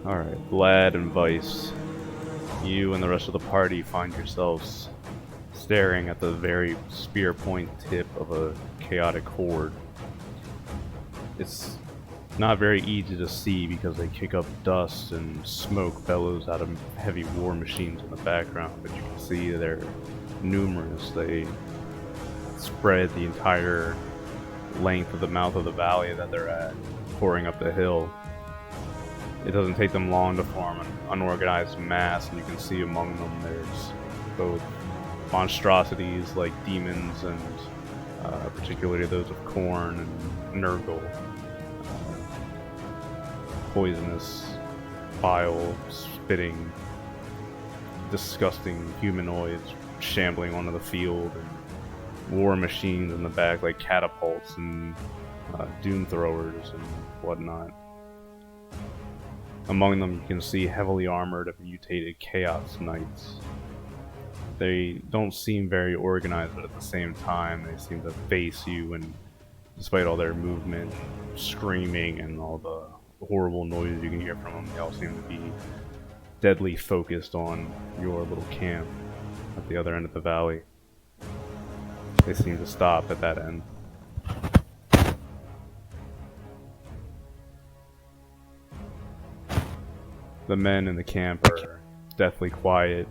Alright, Vlad and Weiss, you and the rest of the party find yourselves staring at the very spear point tip of a chaotic horde. It's not very easy to see because they kick up dust and smoke bellows out of heavy war machines in the background, but you can see they're numerous. They spread the entire length of the mouth of the valley that they're at, pouring up the hill. It doesn't take them long to form an unorganized mass, and you can see among them there's both monstrosities like demons and particularly those of Khorne and Nurgle. Poisonous, bile, spitting, disgusting humanoids shambling onto the field, and war machines in the back like catapults and doom throwers and whatnot. Among them you can see heavily armored and mutated Chaos Knights. They don't seem very organized, but at the same time they seem to face you, and despite all their movement, screaming, and all the horrible noises you can hear from them, they all seem to be deadly focused on your little camp at the other end of the valley. They seem to stop at that end. The men in the camp are deathly quiet.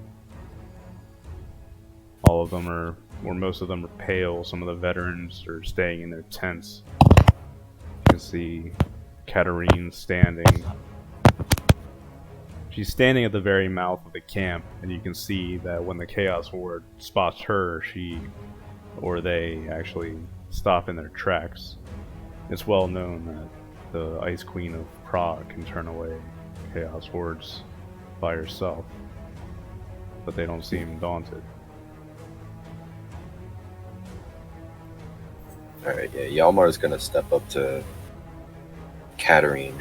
All of them are, or most of them are pale. Some of the veterans are staying in their tents. You can see Katarine standing. She's standing at the very mouth of the camp, and you can see that when the Chaos Horde spots her, they actually stop in their tracks. It's well known that the Ice Queen of Prague can turn away Chaos Hordes by herself, but they don't seem daunted. Alright, yeah, Yalmar's gonna step up to Katarine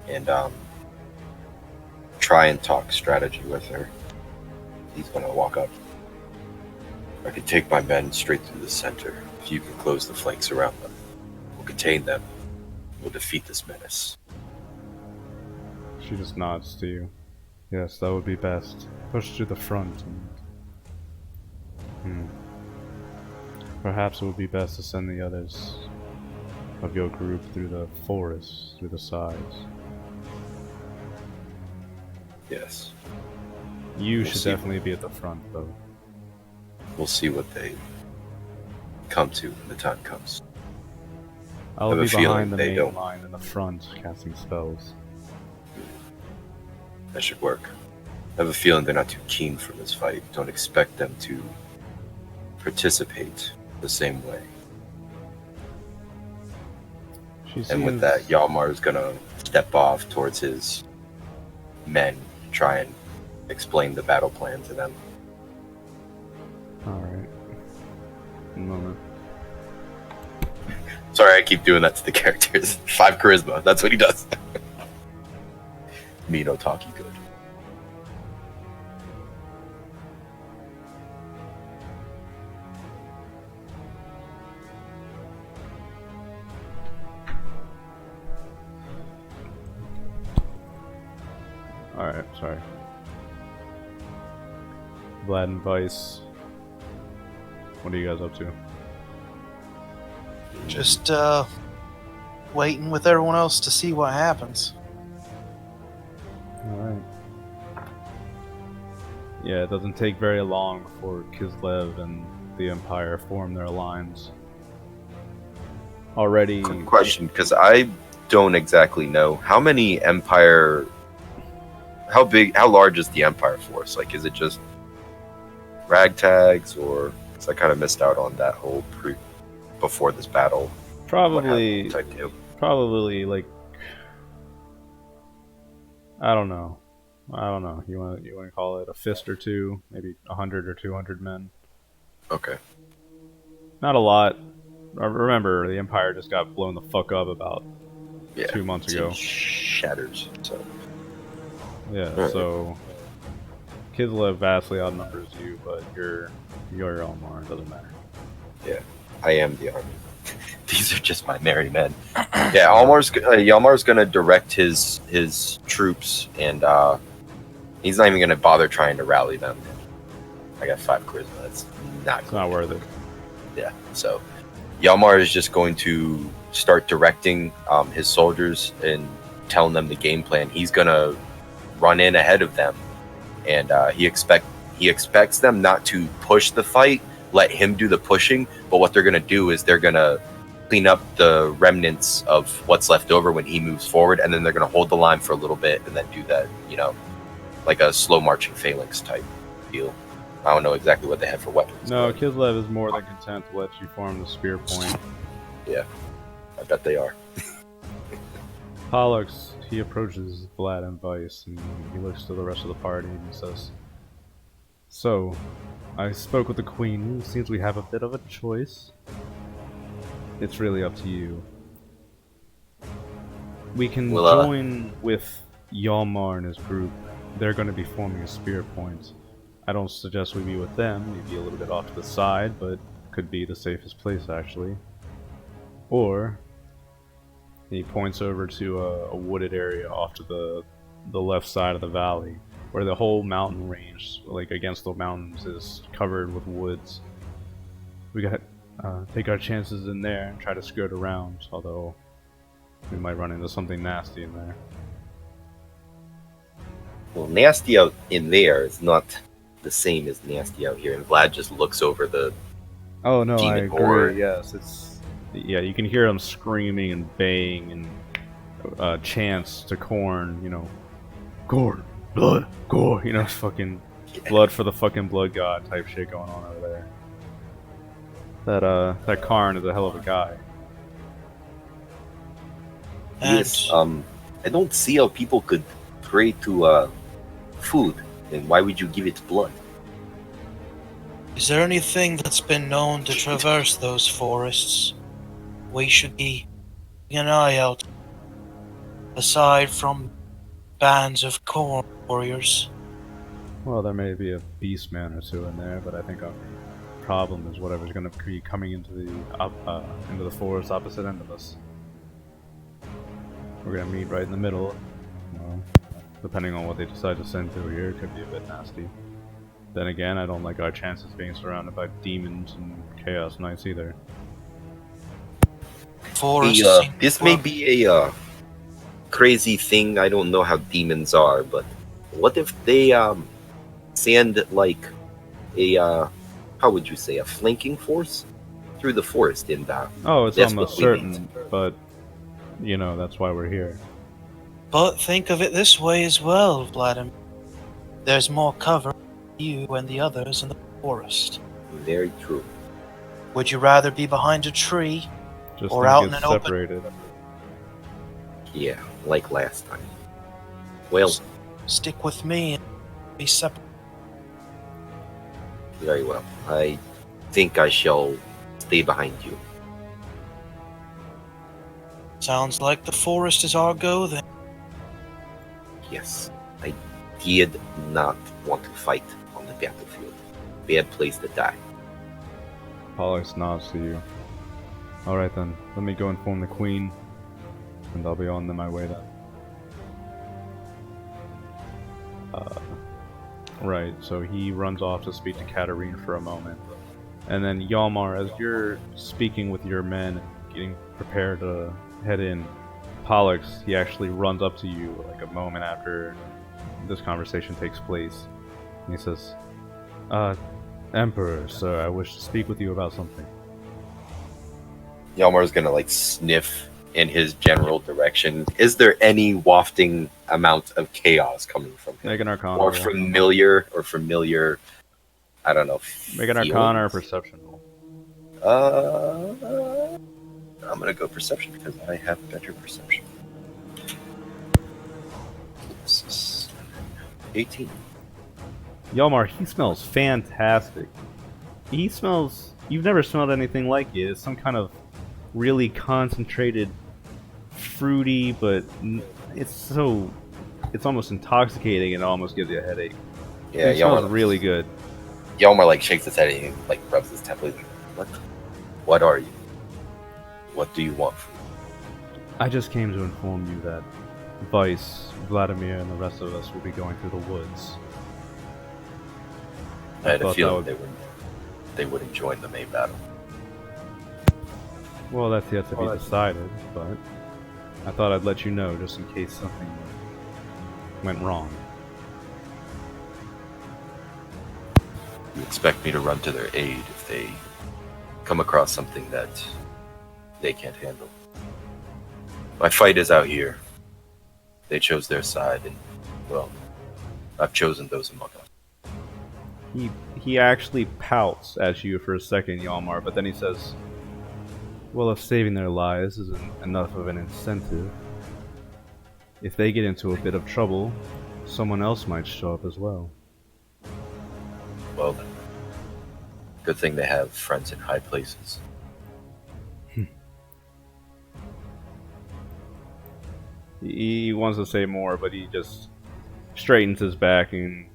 and try and talk strategy with her. He's gonna walk up. I can take my men straight through the center. If you can close the flanks around them, we'll contain them. We'll defeat this menace. She just nods to you. Yes, that would be best. Push to the front and... Perhaps it would be best to send the others of your group through the forest, through the sides. Yes. You should definitely be at the front, though. We'll see what they come to when the time comes. I'll be behind the main line in the front, casting spells. That should work. I have a feeling they're not too keen for this fight. Don't expect them to participate the same way. And with that, Yalmar is gonna step off towards his men, try and explain the battle plan to them. Alright. One moment. Sorry, I keep doing that to the characters. 5 charisma, that's what he does. Me no talkie good. Alright, sorry. Vlad and Weiss, what are you guys up to? Just waiting with everyone else to see what happens. Alright. Yeah, it doesn't take very long before Kislev and the Empire form their lines. Already... Quick question, because I don't exactly know. How many Empire... How large is the Empire force? Like, is it just ragtags, or... Because I kind of missed out on that whole before this battle. Probably like... I don't know. You want to call it a fist or two, maybe 100 or 200 men. Okay. Not a lot. Remember, the Empire just got blown the fuck up about 2 months ago. Shatters. So. Yeah. Right. So Kislev vastly outnumbers you, but you're Elmar. It doesn't matter. Yeah, I am the army. These are just my merry men. Yeah, Yalmar's gonna direct his troops, and he's not even gonna bother trying to rally them. I got 5 charisma. That's not. It's not worth it. Yeah. So Yalmar is just going to start directing his soldiers and telling them the game plan. He's gonna run in ahead of them, and he expects them not to push the fight. Let him do the pushing. But what they're gonna do is they're gonna clean up the remnants of what's left over when he moves forward, and then they're going to hold the line for a little bit and then do that, like a slow marching phalanx type deal. I don't know exactly what they have for weapons. No, Kislev is more than content to let you form the spear point. Yeah, I bet they are. Pollux, he approaches Vlad and Weiss, and he looks to the rest of the party and he says, "So, I spoke with the Queen. It seems we have a bit of a choice. It's really up to you. We can join with Yalmar and his group. They're going to be forming a spear point. I don't suggest we be with them. Maybe a little bit off to the side, but could be the safest place, actually. Or," he points over to a wooded area off to the left side of the valley, where the whole mountain range, like against the mountains, is covered with woods. We got take our chances in there and try to skirt around, although we might run into something nasty in there. Well, nasty out in there is not the same as nasty out here. And Vlad just looks over the. Oh no, I demon agree. horde. Yes, you can hear them screaming and baying and chants to Korn. Gore, blood, gore. Fucking blood for the fucking blood god type shit going on over there. That Karn is a hell of a guy. Yes, I don't see how people could pray to food. Then why would you give it blood? Is there anything that's been known to traverse those forests? We should be keeping an eye out. Aside from bands of corn warriors. Well, there may be a beast man or two in there, but I think our problem is whatever's going to be coming into the forest opposite end of us. We're going to meet right in the middle. Depending on what they decide to send through here, it could be a bit nasty. Then again, I don't like our chances being surrounded by demons and chaos knights either. This may be a crazy thing. I don't know how demons are, but what if they send like a how would you say, a flanking force through the forest in that? Oh, it's almost certain, but that's why we're here. But think of it this way as well, Vladimir. There's more cover for you and the others in the forest. Very true. Would you rather be behind a tree Just or don't out get in an open? separated. Yeah, like last time. Well, Stick with me and be separate. very well. I think I shall stay behind you. Sounds like the forest is our go then. Yes, I did not want to fight on the battlefield. Bad place to die. Pollux nods to you. Alright then, let me go inform the Queen, and I'll be on my way then. Right, so he runs off to speak to Katarine for a moment. And then Yalmar, as you're speaking with your men and getting prepared to head in, Pollux, he actually runs up to you like a moment after this conversation takes place. And he says, Emperor, sir, I wish to speak with you about something. Yalmar's gonna like sniff in his general direction. Is there any wafting amount of chaos coming from him? Make an Arcana Or roll. familiar, I don't know. Make an Arcana or Perception roll. I'm gonna go Perception because I have better perception. This is 18. Yalmar, he smells fantastic. He smells... You've never smelled anything like it. It's some kind of really concentrated, fruity, but it's almost intoxicating and it almost gives you a headache. Yeah, It smells really good. Yalmar like shakes his head and he like rubs his temple. He's like, what are you? What do you want from me? I just came to inform you that Weiss, Vladimir, and the rest of us will be going through the woods. I had a thought feeling that they wouldn't join the main battle. Well, that's yet to be decided, but I thought I'd let you know just in case something went wrong. You expect me to run to their aid if they come across something that they can't handle. My fight is out here. They chose their side, and, well, I've chosen those among us. He actually pouts at you for a second, Yalmar, but then he says, well, if saving their lives isn't enough of an incentive, if they get into a bit of trouble, someone else might show up as well. Well then. Good thing they have friends in high places. He wants to say more, but he just straightens his back and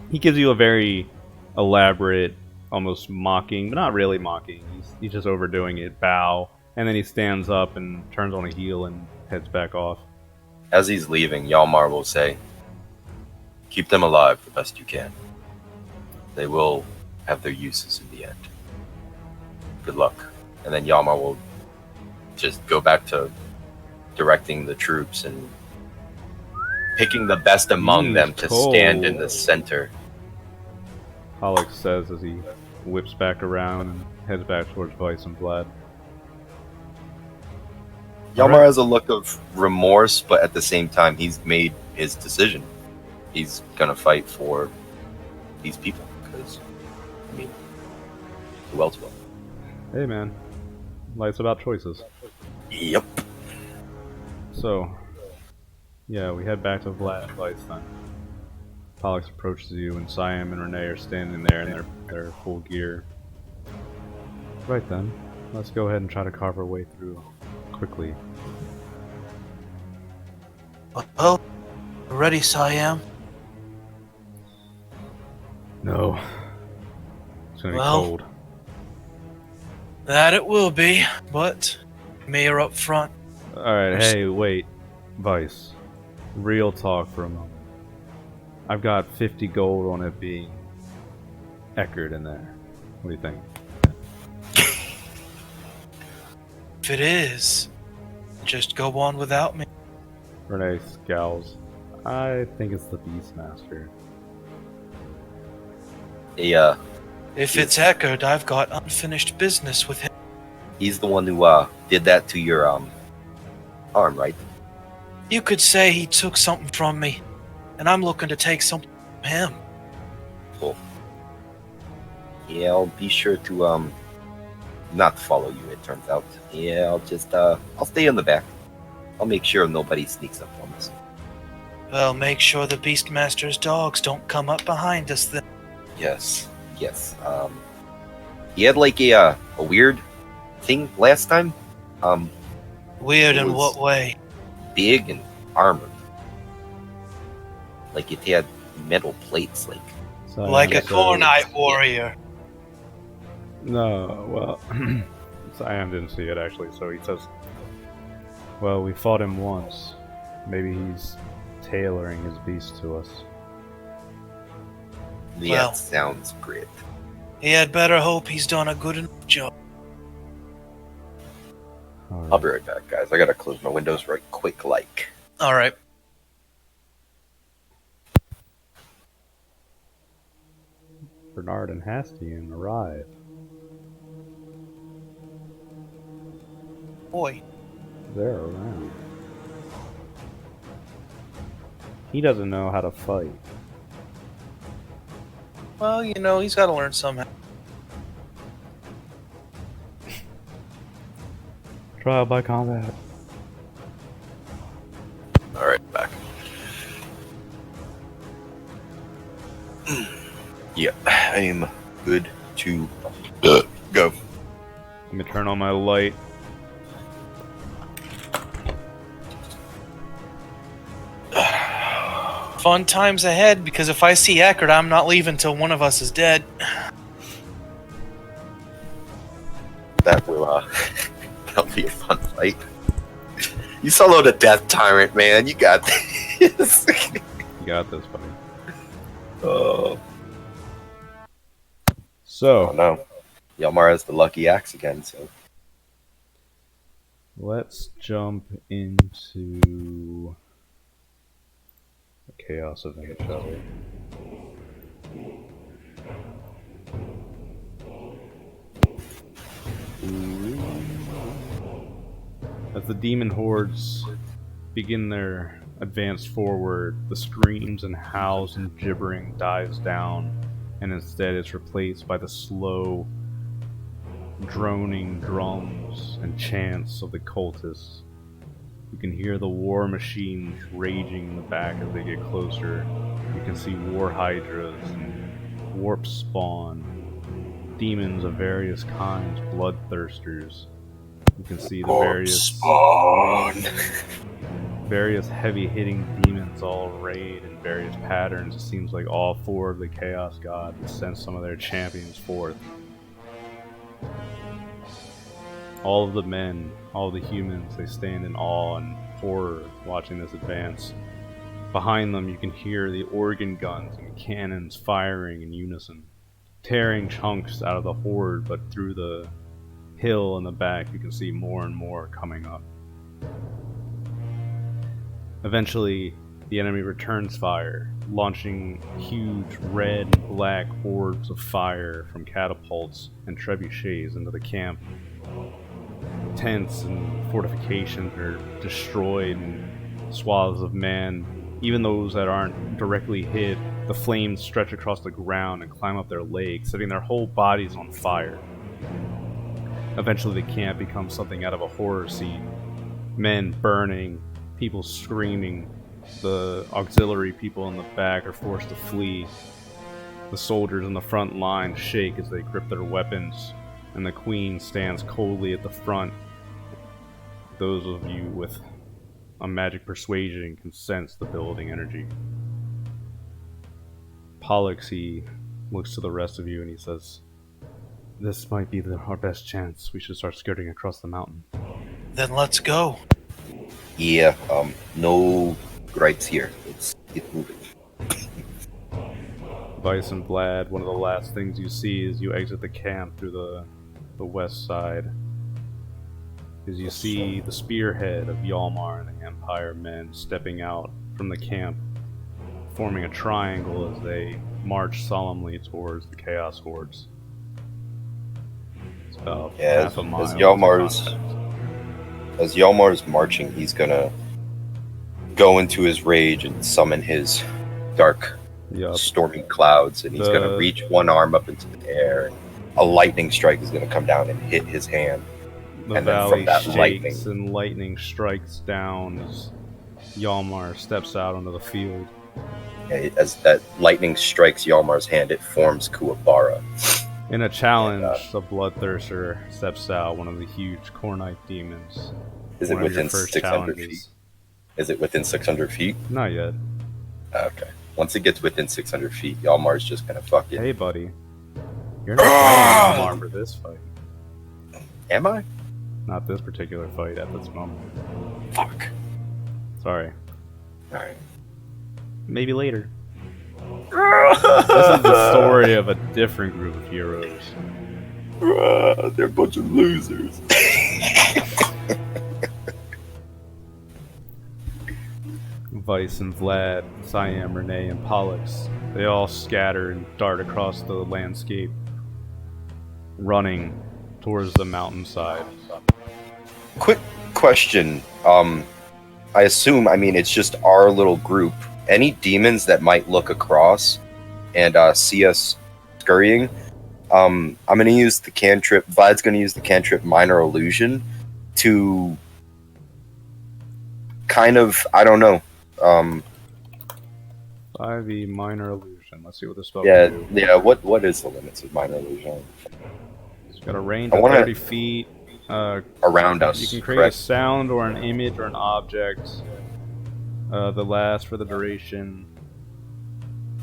he gives you a very elaborate, almost mocking, but not really mocking. He's just overdoing it, bow, and then he stands up and turns on a heel and heads back off. As he's leaving, Yalmar will say, keep them alive the best you can. They will have their uses in the end. Good luck. And then Yalmar will just go back to directing the troops and picking the best among them to stand in the center. Pollock says as he whips back around and heads back towards Weiss and Vlad. Yalmar has a look of remorse, but at the same time, he's made his decision. He's gonna fight for these people, because, I mean, who else will? Hey man, life's about choices. Yep. So, yeah, we head back to Vlad and Weiss then. Pollux approaches you, and Siam and Renee are standing there in their full gear. Right then, let's go ahead and try to carve our way through quickly. Well, ready, Siam? No. It's gonna be Well, cold. That it will be, but Mayor up front. Alright, hey, wait. Weiss. Real talk for a moment. I've got 50 gold on it being Eckerd in there. What do you think? If it is, just go on without me. Renee scowls. I think it's the Beastmaster. Yeah. If it's Eckerd, I've got unfinished business with him. He's the one who did that to your arm, right? You could say he took something from me, and I'm looking to take something from him. Cool. Yeah, I'll be sure to not follow you, it turns out. Yeah, I'll stay in the back. I'll make sure nobody sneaks up on us. Well, make sure the Beastmaster's dogs don't come up behind us then. Yes. He had like a weird thing last time. Weird It in was- what way? Big and armored. Like it had metal plates, like. Siam Like a says- Kornite warrior. No, well, Siam didn't see it actually, so he says, well, we fought him once. Maybe he's tailoring his beast to us. Yeah, Well. sounds great. He had better hope he's done a good enough job. I'll be right back, guys. I gotta close my windows right quick, like. Alright. Bernard and Hastian arrive. Boy, They're around. He doesn't know how to fight. well, you know, he's got to learn somehow. Trial by combat. Alright, back. Yeah, I am good to go. Let me turn on my light. Fun times ahead, because if I see Eckerd, I'm not leaving till one of us is dead. That will, that'll be a fun fight. You solo the Death Tyrant, man. You got this. You got this, buddy. Oh So, no. Yelmar has the lucky axe again, so. let's jump into the Chaos event, shall we? As the demon hordes begin their advance forward, the screams and howls and gibbering dies down, and instead it's replaced by the slow, droning drums and chants of the cultists. You can hear the war machines raging in the back as they get closer. You can see war hydras and warp spawn, demons of various kinds, bloodthirsters. You can see the various heavy-hitting demons all arrayed in various patterns. It seems like all four of the Chaos Gods have sent some of their champions forth. All of the men, all the humans, they stand in awe and horror watching this advance. Behind them you can hear the organ guns and cannons firing in unison, tearing chunks out of the horde, but through the hill in the back you can see more and more coming up. Eventually, the enemy returns fire, launching huge red and black orbs of fire from catapults and trebuchets into the camp. Tents and fortifications are destroyed, and swaths of men, even those that aren't directly hit, the flames stretch across the ground and climb up their legs, setting their whole bodies on fire. Eventually the camp becomes something out of a horror scene. Men burning, people screaming, the auxiliary people in the back are forced to flee. The soldiers in the front line shake as they grip their weapons, and the queen stands coldly at the front. Those of you with a magic persuasion can sense the building energy. Pollux, he looks to the rest of you and he says, "This might be our best chance. We should start skirting across the mountain." Then let's go. Yeah, no gripes here. Let's get moving. Weiss and Vlad, one of the last things you see as you exit the camp through the west side is you see the spearhead of Yalmar and the Empire men stepping out from the camp, forming a triangle as they march solemnly towards the Chaos Hordes. It's about half a mile. As Yalmar's marching, he's gonna go into his rage and summon his dark, stormy clouds, and he's gonna reach one arm up into the air, and a lightning strike is gonna come down and hit his hand. The and valley then from that shakes and lightning strikes down as Yalmar steps out onto the field. As that lightning strikes Yalmar's hand, it forms Kuwabara. In a challenge, the Bloodthirster steps out, one of the huge Cornite demons. Is it within 600 feet? Is it within 600 feet? Not yet. Okay. Once it gets within 600 feet, Yalmar's just gonna fuck it. Hey, buddy. You're not playing Yalmar for this fight. Am I? Not this particular fight at this moment. Fuck. Sorry. Alright. Maybe later. This is the story of a different group of heroes. They're a bunch of losers. Weiss and Vlad, Siam, Renee, and Pollux, they all scatter and dart across the landscape, running towards the mountainside. Quick question. I assume, it's just our little group. Any demons that might look across and see us scurrying, I'm going to use the cantrip. Vlad's going to use the cantrip Minor Illusion to kind of, I don't know. 5e Minor Illusion. Let's see what this spell can do. Yeah. What is the limits of Minor Illusion? It's got a range of 30 feet. Around us. You can create a sound or an image or an object that lasts for the duration.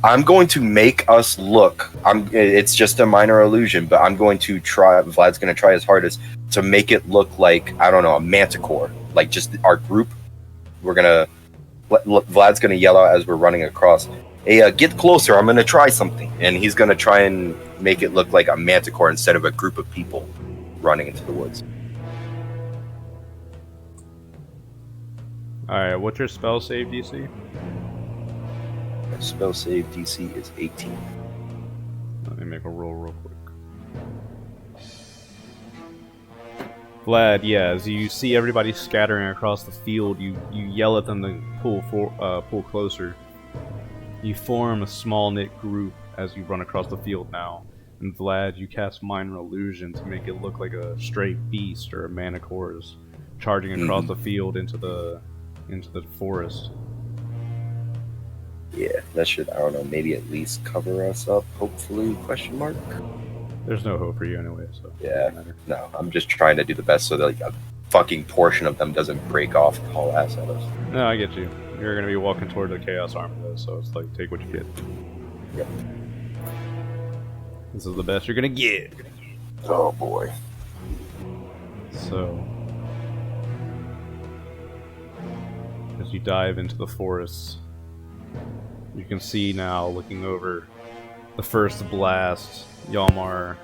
I'm going to make us look. It's just a minor illusion, but I'm going to try. Vlad's going to try his hardest to make it look like, I don't know, a manticore, like just our group. We're gonna Vlad's gonna yell out as we're running across. Hey, get closer! I'm gonna try something, and he's gonna try and make it look like a manticore instead of a group of people running into the woods. All right, what's your spell save DC? My spell save DC is 18. Let me make a roll real quick. Vlad, yeah, as you see everybody scattering across the field, you yell at them to pull closer. You form a small-knit group as you run across the field now. And Vlad, you cast Minor Illusion to make it look like a stray beast or a manticore is charging across the field into the forest. Yeah, that should, I don't know, maybe at least cover us up, hopefully, question mark? There's no hope for you anyway, so Yeah, it doesn't matter. no, I'm just trying to do the best so that like a fucking portion of them doesn't break off and haul ass at us. No, I get you. You're gonna be walking toward the Chaos Armor though, so it's like, take what you get. Yep. This is the best you're gonna get. Oh boy. So, as you dive into the forest, you can see now, looking over, the first blast, Yalmar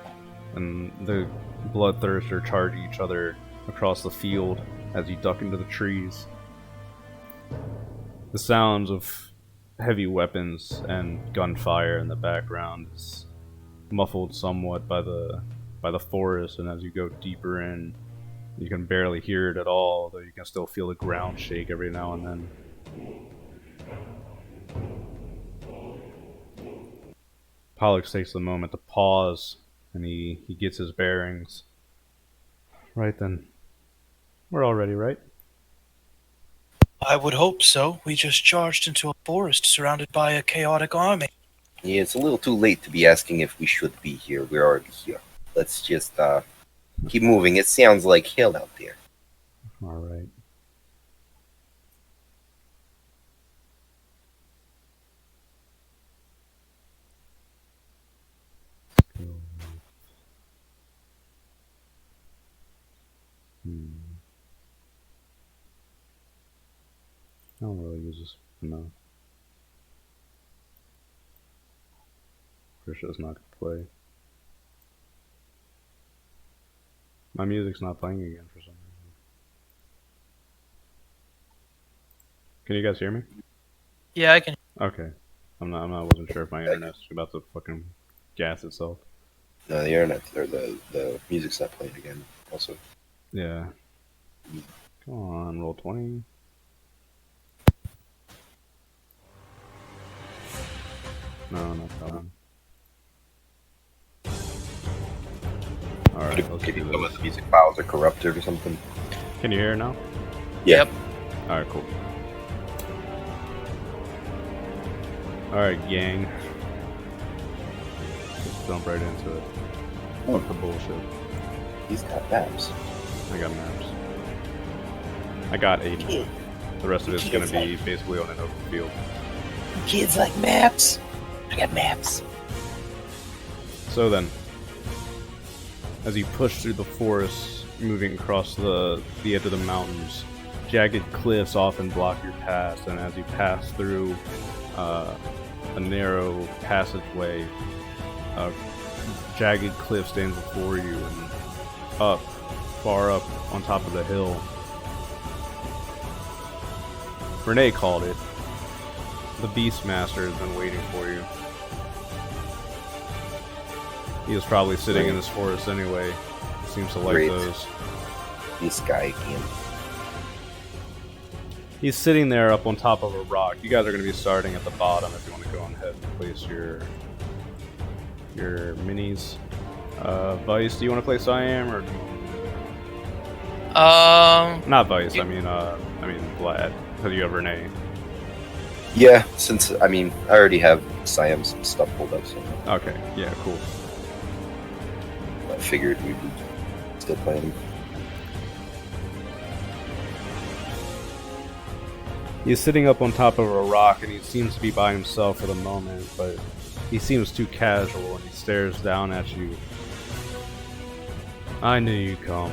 and the Bloodthirster charge each other across the field as you duck into the trees. The sounds of heavy weapons and gunfire in the background is muffled somewhat by the forest, and as you go deeper in, you can barely hear it at all, though you can still feel the ground shake every now and then. Pollux takes the moment to pause, and he gets his bearings. Right then. We're all ready, right? I would hope so. We just charged into a forest surrounded by a chaotic army. Yeah, it's a little too late to be asking if we should be here. We're already here. Let's just keep moving. It sounds like hell out there. Alright. I don't really use this. No. Krisha's not gonna play. My music's not playing again for some reason. Can you guys hear me? Yeah, I can. Okay. I wasn't sure if my internet's about to fucking gas itself. No, the internet or the music's not playing again. Also. Yeah. Come on, roll 20. No, not that one. Alright, let's Maybe do some of this. the music files are corrupted or something. Can you hear it now? Yeah. Yep. Alright, cool. Alright, gang. Just jump right into it. Fuck the bullshit. He's got maps. I got maps. I got 8 more. The rest of it's gonna be basically on an open field. Kids like maps. I got maps. So then, as you push through the forest, moving across the edge of the mountains, jagged cliffs often block your path, and as you pass through a narrow passageway, a jagged cliff stands before you, and up, far up on top of the hill, Renee called it. The Beastmaster has been waiting for you. He was probably sitting in this forest anyway. Seems to like Great. those. This guy again. He's sitting there up on top of a rock. You guys are going to be starting at the bottom if you want to go ahead and place your minis. Weiss, do you want to play Siam or not Weiss? I mean Vlad, because you have Renee. Yeah, since I already have Siam's stuff pulled up, so Okay, yeah, cool. I figured we'd be still playing. He's sitting up on top of a rock, and he seems to be by himself for the moment, but he seems too casual, and he stares down at you. I knew you'd come.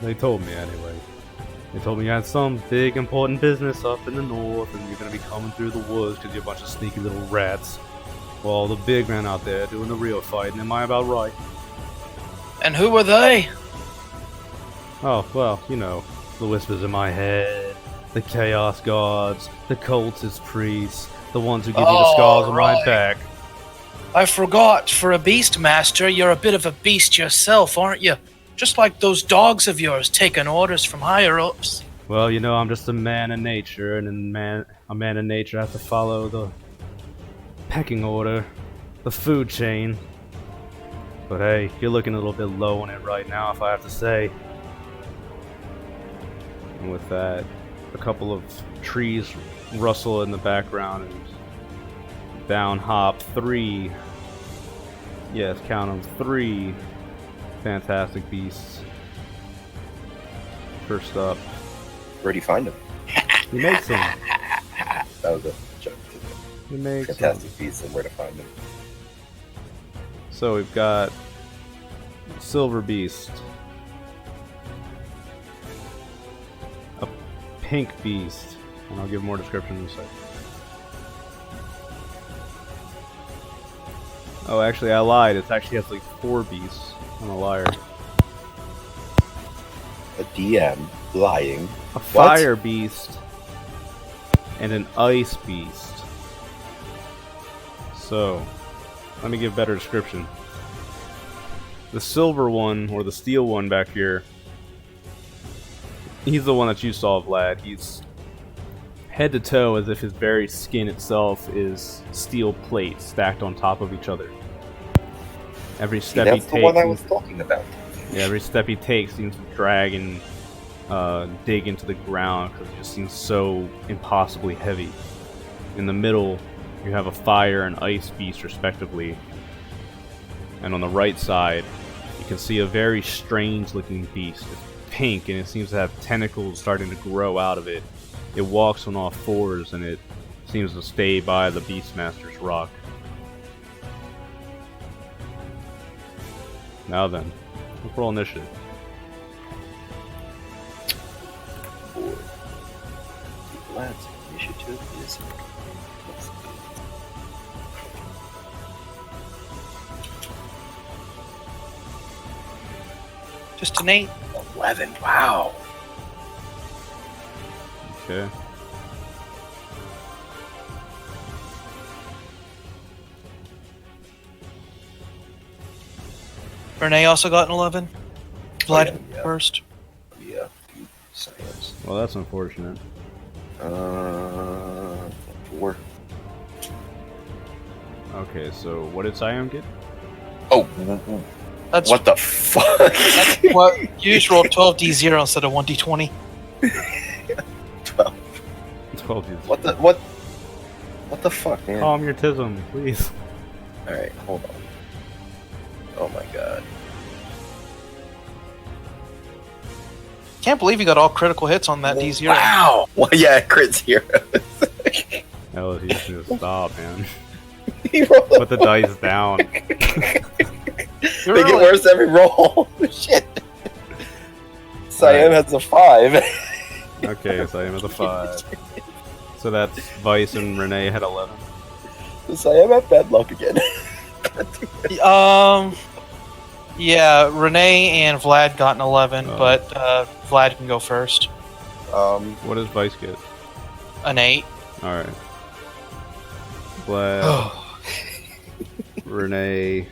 They told me anyway. They told me you had some big important business up in the north and you're gonna be coming through the woods because you're a bunch of sneaky little rats. Well, the big man out there doing the real fighting, am I about right? And who were they? Oh, well, you know, the whispers in my head, the chaos gods, the cultist priests, the ones who give me the scars on my back. I forgot, for a beast master, you're a bit of a beast yourself, aren't you? Just like those dogs of yours taking orders from higher-ups. Well, you know, I'm just a man of nature, and a man of nature has to follow the pecking order, the food chain. But hey, you're looking a little bit low on it right now, if I have to say. And with that, a couple of trees rustle in the background, and down hop 3. Yes, count them, 3 fantastic beasts. First up. Where'd you find them? He makes them. That was a joke. He makes Fantastic beasts and where to find them. So we've got Silver Beast, a Pink Beast, and I'll give more description in a second. Oh, actually, I lied. It actually has like 4 beasts. I'm a liar. A DM lying. A Fire Beast and an Ice Beast. So, let me give better description. The silver one, or the steel one back here, he's the one that you saw, Vlad. He's head to toe as if his very skin itself is steel plates stacked on top of each other. Every step he takes. That's the one I was talking about. Yeah, every step he takes seems to drag and dig into the ground because it just seems so impossibly heavy. In the middle, you have a fire and ice beast, respectively. And on the right side, you can see a very strange-looking beast. It's pink, and it seems to have tentacles starting to grow out of it. It walks on all 4s, and it seems to stay by the Beastmaster's rock. Now then, let's roll initiative. Boy. Lads, initiative is... Just an 8. 11, wow. Okay. Renee also got an 11. Vlad yeah. first. Yeah, science. Well, that's unfortunate. 4. Okay, so what did Siam get? Oh, That's what the fuck? That's what you just rolled 12d0 instead of 1d20. 12. 12 is... What the fuck, man? Calm your tism, please. Alright, hold on. Oh my god. Can't believe you got all critical hits on that d0. Wow! Well, yeah, crit 0. Hell, he's gonna stop, man. He rolled Put the dice down. They get worse every roll. Shit. Siam has a 5. Okay, Siam has a 5. So that's Weiss and Renee had 11. Siam had bad luck again. Yeah, Renee and Vlad got an 11, Oh. but Vlad can go first. What does Weiss get? An 8. Alright. Vlad, Renee,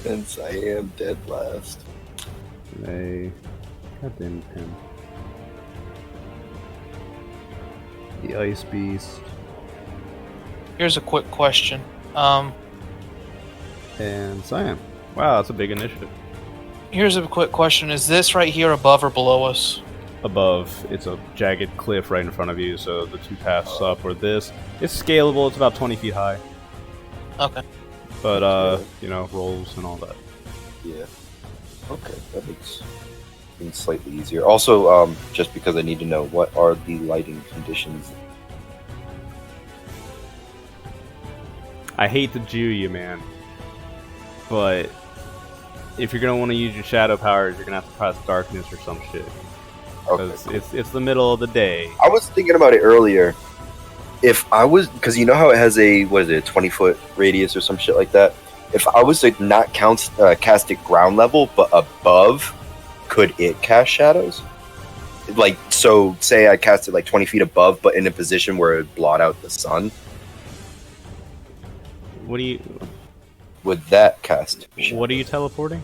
And Siam dead last. Renee. Goddamn him. The Ice Beast. Here's a quick question. And Siam. Wow, that's a big initiative. Here's a quick question. Is this right here above or below us? Above, it's a jagged cliff right in front of you, so the 2 paths up or this. It's scalable, it's about 20 feet high. Okay. But, you know, rolls and all that. Yeah. Okay, that makes things slightly easier. Also, just because I need to know, what are the lighting conditions? I hate to Jew you, man. But if you're gonna want to use your shadow powers, you're gonna have to cast darkness or some shit. Okay. Because it's the middle of the day. I was thinking about it earlier. If I was, because you know how it has a 20-foot radius or some shit like that. If I was to not cast it ground level but above, could it cast shadows? Like, so say I cast it like 20 feet above, but in a position where it would blot out the sun. What do you? Would that cast? What are you teleporting?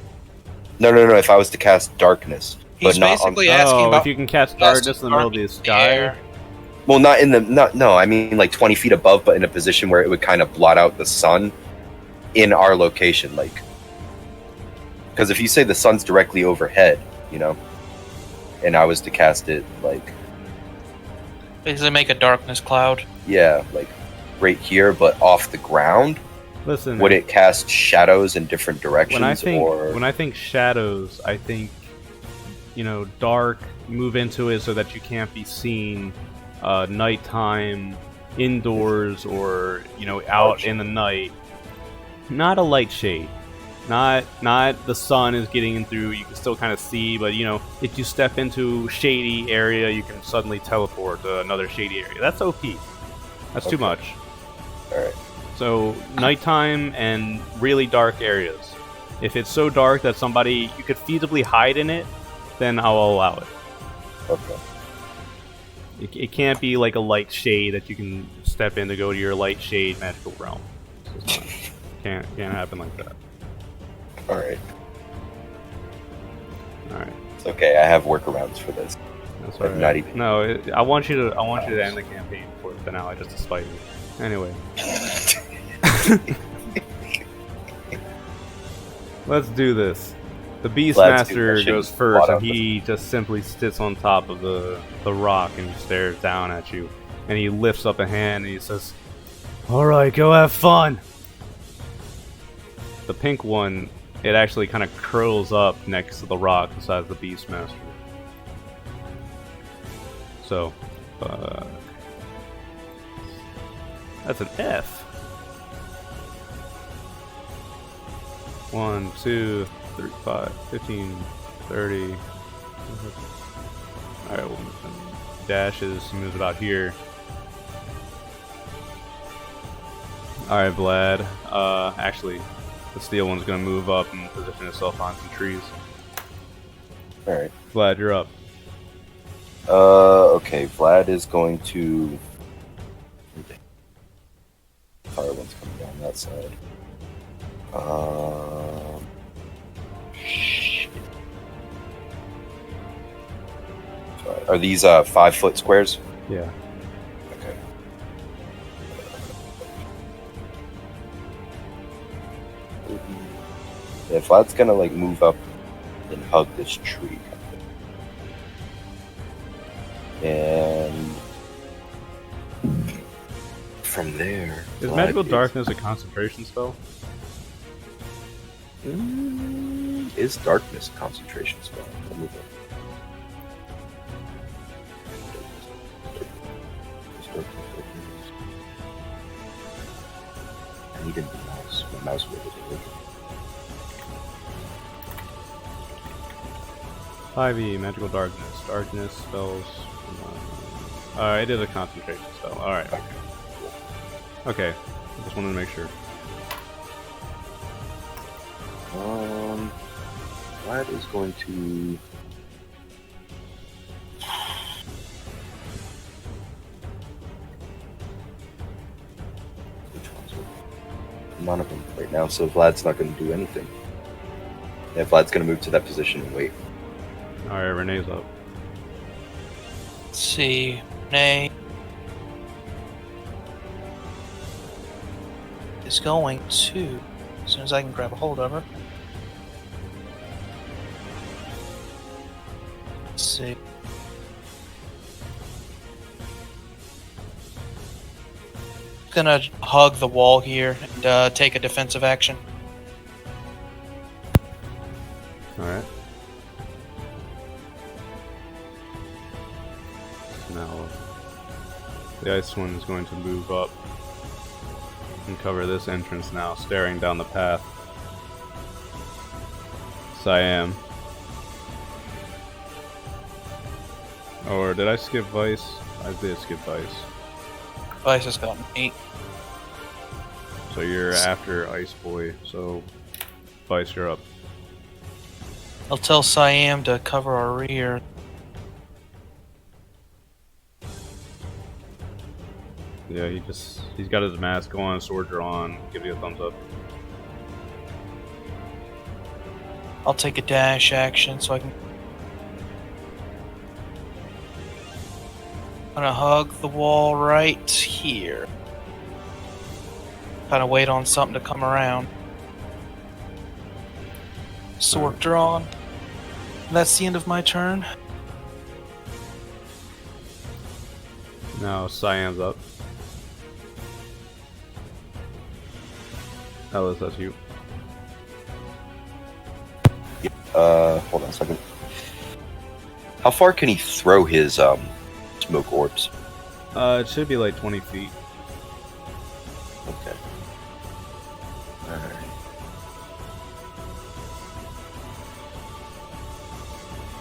No. If I was to cast darkness, He's but not on. basically asking about if you can cast darkness in the middle of the sky. air. Well, not in the no. I mean like 20 feet above, but in a position where it would kind of blot out the sun in our location, like. Because if you say the sun's directly overhead, you know, and I was to cast it like. Basically, make a darkness cloud. Yeah, like right here, but off the ground. Listen, Would it cast shadows in different directions? when I think shadows, I think, you know, dark, move into it so that you can't be seen, nighttime, indoors, or, you know, out in the night. Not a light shade. Not the sun is getting in through, you can still kind of see, but, you know, if you step into shady area, you can suddenly teleport to another shady area. That's OP. That's too much. Alright. So, nighttime and really dark areas. If it's so dark that you could feasibly hide in it, then I'll allow it. Okay. It can't be like a light shade that you can step in to go to your light shade magical realm. Can't happen like that. Alright. Alright. It's okay, I have workarounds for this. That's But alright. not even- No, I want you to end the campaign before the finale just to spite me. Anyway. Let's do this. The Beastmaster goes first, and he just simply sits on top of the rock and he stares down at you. And he lifts up a hand and he says, "Alright, go have fun!" The pink one, it actually kind of curls up next to the rock beside the Beastmaster. So, that's an F. 1, 2, 3, 5, 15, 30. Alright, well, dashes, he moves about here. Alright, Vlad. Actually, the steel one's gonna move up and position itself on some trees. Alright. Vlad, you're up. Okay, Vlad is going to. Fire one's coming down that side. Shit. Sorry. Are these 5-foot squares? Yeah. Okay. Yeah, Vlad's gonna like move up and hug this tree. And from there, Is Vlad Magical Darkness a concentration spell? Is darkness a concentration spell? Let me look. I needed the mouse. My mouse wasn't working. 5e, Magical Darkness. Darkness spells. It is a concentration spell. Alright. Okay. I just wanted to make sure. Vlad is going to. Which ones are? None of them right now, so Vlad's not going to do anything. Yeah, Vlad's going to move to that position and wait. Alright, Renee's up. Let's see. Nay. Is going to. As soon as I can grab a hold of her. Let's see. Gonna hug the wall here and take a defensive action. Alright. Now, the ice one is going to move up and cover this entrance now, staring down the path. Siam. Or did I skip Vice? I did skip Vice. Vice has got an 8. So you're after Ice Boy, so Vice, you're up. I'll tell Siam to cover our rear. Yeah, he's got his mask on, sword drawn, give you a thumbs up. I'll take a dash action so I can. I'm gonna hug the wall right here. Kind of wait on something to come around. Sword drawn. And that's the end of my turn. Now Siam's up. Ellis, that's you. Hold on a second. How far can he throw his smoke orbs? It should be like 20 feet. Okay. Alright.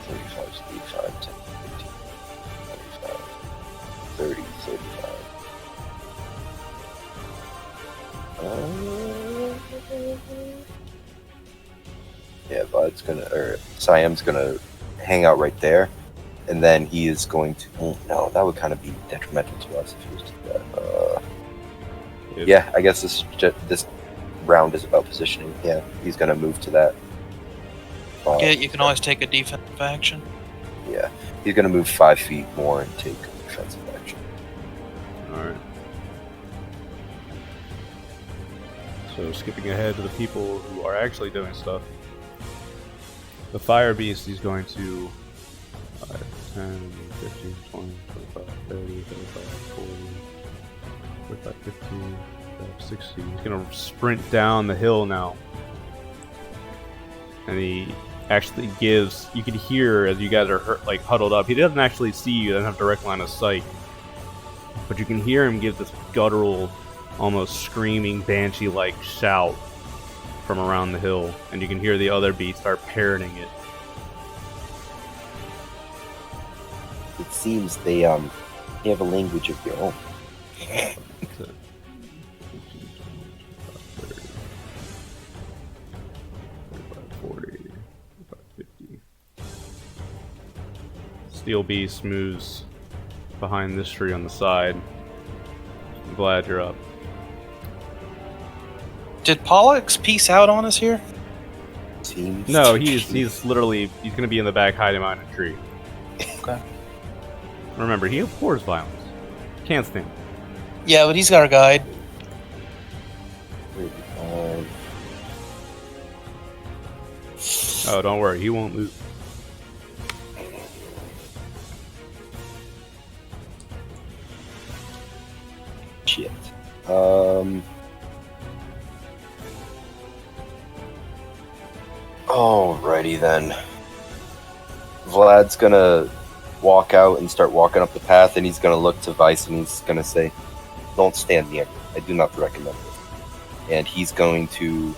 35, 35, 10, 15, 25, 30, 35. Yeah, Vlad's gonna, or Siam's gonna hang out right there, and then he is going to. Oh, no, that would kind of be detrimental to us if he was to do that. Yeah, I guess this round is about positioning. Yeah, he's gonna move to that. Yeah, you can always take a defensive action. Yeah, he's gonna move 5 feet more and take defensive action. Alright. So skipping ahead to the people who are actually doing stuff. The Fire Beast is going to 5, 10, 15, 20, 25, 30, 35, 40, 45, 50, 60. He's going to sprint down the hill now. And he actually gives, you can hear as you guys are huddled up. He doesn't actually see you, doesn't have direct line of sight. But you can hear him give this guttural, almost screaming, banshee-like shout from around the hill, and you can hear the other beast start parroting it. It seems they have a language of their own. 40, 50. Steel Beast moves behind this tree on the side. I'm glad you're up. Did Pollux peace out on us here? Seems No, he's literally, he's gonna be in the back hiding behind a tree. Okay. Remember, he abhors violence. Can't stand it. Yeah, but he's got our guide. Oh, don't worry, he won't lose. Shit. Alrighty then. Vlad's gonna walk out and start walking up the path, and he's gonna look to Weiss and he's gonna say, "Don't stand near me. I do not recommend it." And he's going to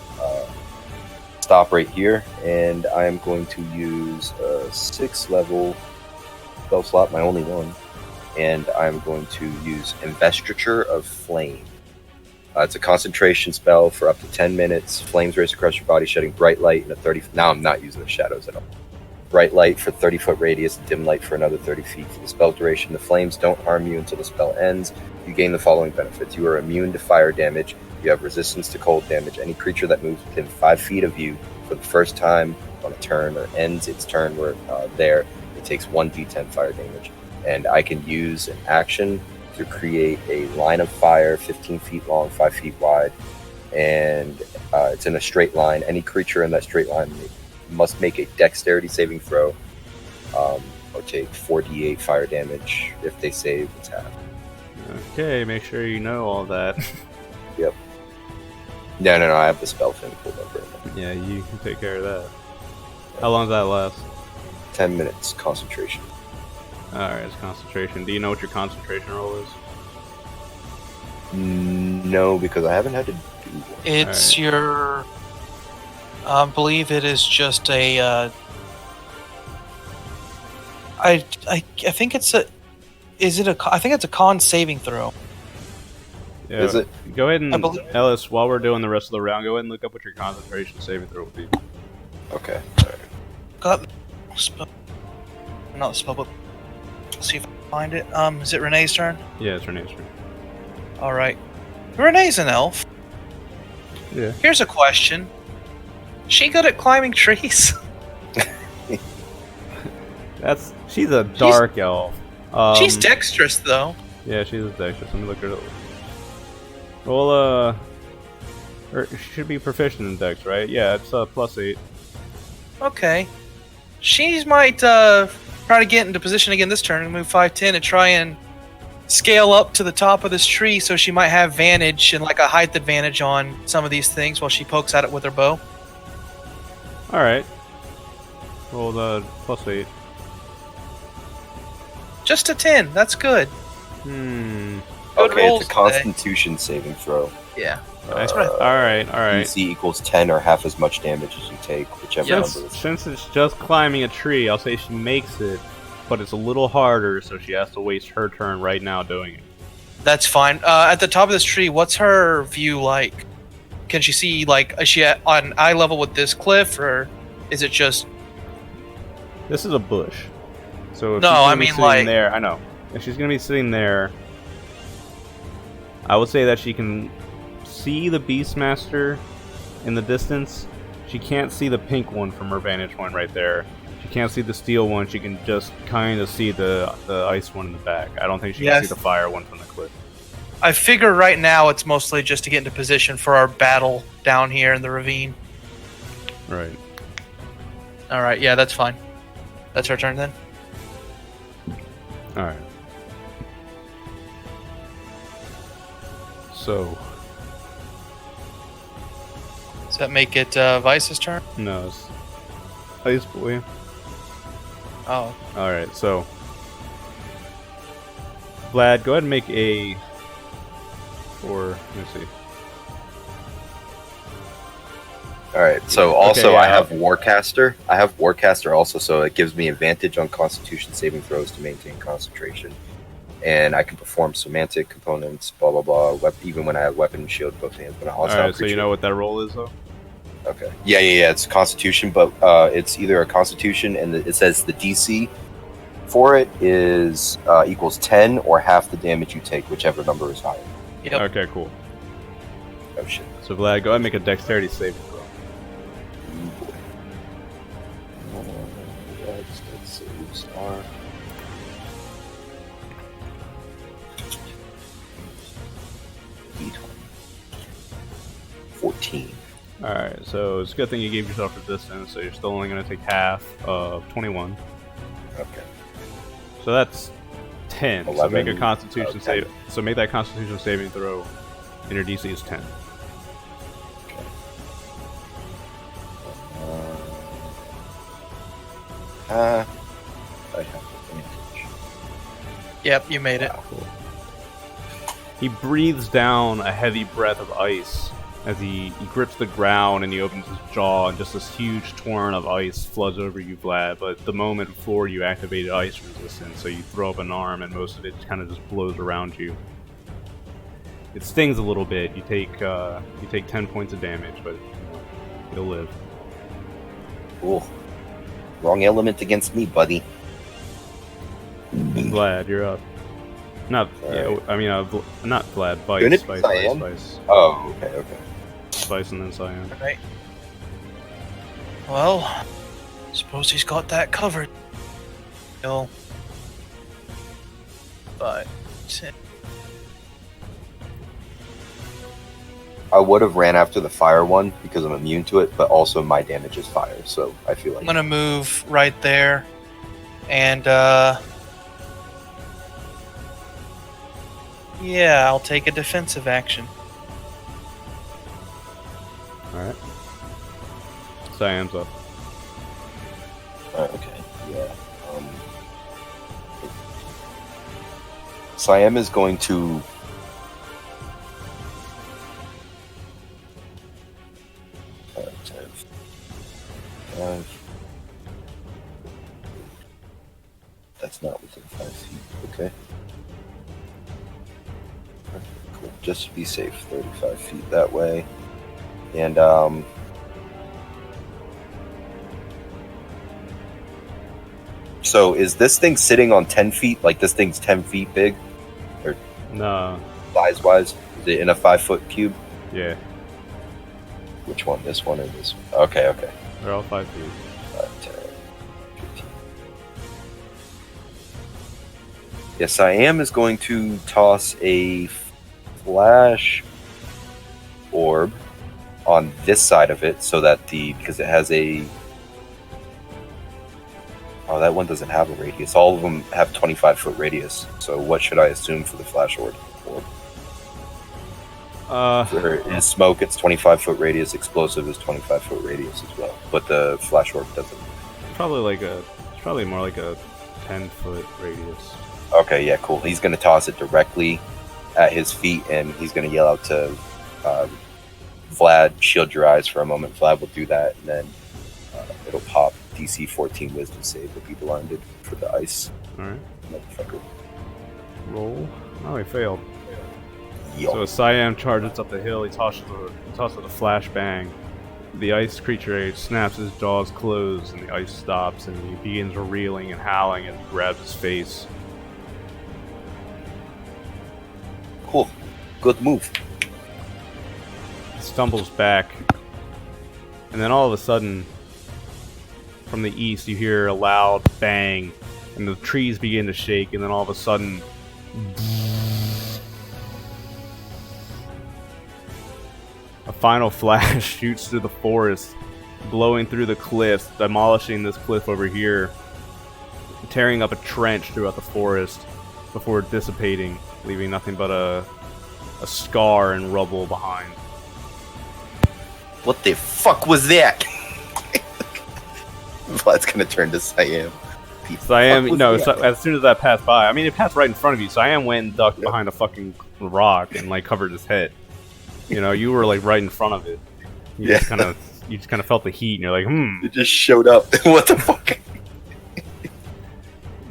stop right here, and I am going to use a 6th level spell slot, my only one, and I'm going to use Investiture of Flame. It's a concentration spell for up to 10 minutes. Flames race across your body, shedding bright light in a 30. Now I'm not using the shadows at all. Bright light for 30-foot radius, dim light for another 30 feet. For the spell duration, the flames don't harm you until the spell ends. You gain the following benefits. You are immune to fire damage. You have resistance to cold damage. Any creature that moves within 5 feet of you for the first time on a turn or ends its turn where it takes 1d10 fire damage. And I can use an action to create a line of fire 15 feet long, 5 feet wide, and it's in a straight line. Any creature in that straight line must make a dexterity saving throw or take 4d8 fire damage. If they save, it's half. Okay, make sure you know all that. Yep. No, I have the spell thing pulled up right now. Yeah, you can take care of that. How long does that last? 10 minutes concentration. Alright, it's concentration. Do you know what your concentration roll is? No, because I haven't had to do one. It's your I believe it is just a. I think it's a. Is it a? I think it's a con saving throw. Yeah, Is it? Go ahead I and, believe- Ellis, while we're doing the rest of the round, go ahead and look up what your concentration saving throw would be. Okay. Alright. Got spell. Not the spell book. Let's see if I can find it. Is it Renee's turn? Yeah, it's Renee's turn. All right. Renee's an elf. Yeah. Here's a question. She good at climbing trees? She's a dark elf. She's dexterous though. Yeah, she's a dexterous. Let me look her up. Well, she should be proficient in dex, right? Yeah, it's +8. Okay. She might try to get into position again this turn and move 5'10" and try and scale up to the top of this tree so she might have vantage and like a height advantage on some of these things while she pokes at it with her bow. Alright. Roll the +8. Just a 10. That's good. Hmm. Good Okay, rolls it's a Constitution saving throw. Yeah. Alright. DC equals 10 or half as much damage as you take, whichever Yes. number is. Since it's just climbing a tree, I'll say she makes it, but it's a little harder, so she has to waste her turn right now doing it. That's fine. At the top of this tree, what's her view like? Can she see, like, is she on eye level with this cliff, or is it just... This is a bush. So if No, she's gonna I be mean, sitting like- there, I know. If she's gonna be sitting there, I would say that she can see the Beastmaster in the distance. She can't see the pink one from her vantage point right there. She can't see the steel one. She can just kind of see the ice one in the back. I don't think she can Yes. see the fire one from the cliff. I figure right now it's mostly just to get into position for our battle down here in the ravine. Right. Alright, yeah, that's fine. That's her turn then? Alright. So, Does that make it Weiss's turn? no, it's Ice Boy. Oh, Alright, so Vlad, go ahead and make a let me see. Alright, so also Okay, I have Warcaster. I have Warcaster also, so it gives me advantage on Constitution saving throws to maintain concentration. And I can perform semantic components, blah blah blah, even when I have weapon and shield in both hands. When I also Alright, so you know what that roll is though? Okay. Yeah, it's Constitution, but it's either a Constitution and it says the DC for it is equals 10 or half the damage you take, whichever number is higher. yep. Okay, cool. Oh shit. So Vlad, go ahead and make a dexterity saving throw. Ooh, boy. That saves are 14. Alright, so it's a good thing you gave yourself resistance, so you're still only going to take half of 21. Okay. So that's 10. So 11, make a Constitution 10. save. So make that Constitution saving throw, and your DC is 10. Okay. I have advantage. Yep, you made it. Cool. He breathes down a heavy breath of ice as he grips the ground and he opens his jaw, and just this huge torrent of ice floods over you, Vlad. But the moment before you activated ice resistance, so you throw up an arm and most of it kind of just blows around you. It stings a little bit. You take 10 points of damage, but you'll live. Cool. Wrong element against me, buddy. Vlad, you're up. Not Alright. I mean not Vlad. Couldn't it Vice, be Vice, Cyan? Vice, Oh, okay. Vice, and then Cyan. Alright. Well, suppose he's got that covered. He'll... 5, 10. I would have ran after the fire one because I'm immune to it, but also my damage is fire, so I feel I'm like gonna move right there, and yeah, I'll take a defensive action. Alright. Cyan's up. okay, yeah. Siam is going to not within 5 feet. Okay. Cool. Just to be safe, 35 feet that way. And so is this thing sitting on 10 feet? Like this thing's 10 feet big? Or No. size-wise? Is it in a 5-foot cube? Yeah. Which one? This one or this one? Okay, okay. They're all 5 feet. 5, 10, 15. Yes, I is going to toss a flash orb on this side of it so that because it has a... Oh, that one doesn't have a radius. All of them have 25-foot radius. So what should I assume for the flash orb? In smoke, it's 25-foot radius. Explosive is 25-foot radius as well. But the flash orb doesn't. It's probably more like a 10-foot radius. Okay, yeah, cool. He's going to toss it directly at his feet, and he's going to yell out to Vlad, shield your eyes for a moment. Vlad will do that, and then it'll pop DC 14 wisdom save. Will be blinded for the ice. Alright. Motherfucker. Roll. Oh, he failed. Yo. So as Siam charges up the hill, he tosses a flash bang. The ice creature snaps his jaws closed, and the ice stops, and he begins reeling and howling as he grabs his face. Cool. Good move. He stumbles back, and then all of a sudden, from the east, you hear a loud bang, and the trees begin to shake, and then all of a sudden, a final flash shoots through the forest, blowing through the cliffs, demolishing this cliff over here, tearing up a trench throughout the forest before dissipating, leaving nothing but a scar and rubble behind. What the fuck was that? Vlad's gonna turn to Siam. Siam, no, as soon as that passed by, I mean, it passed right in front of you. Siam went and ducked behind a fucking rock and like covered his head. You know, you were like right in front of it. You just kind of felt the heat, and you're like, It just showed up. What the fuck?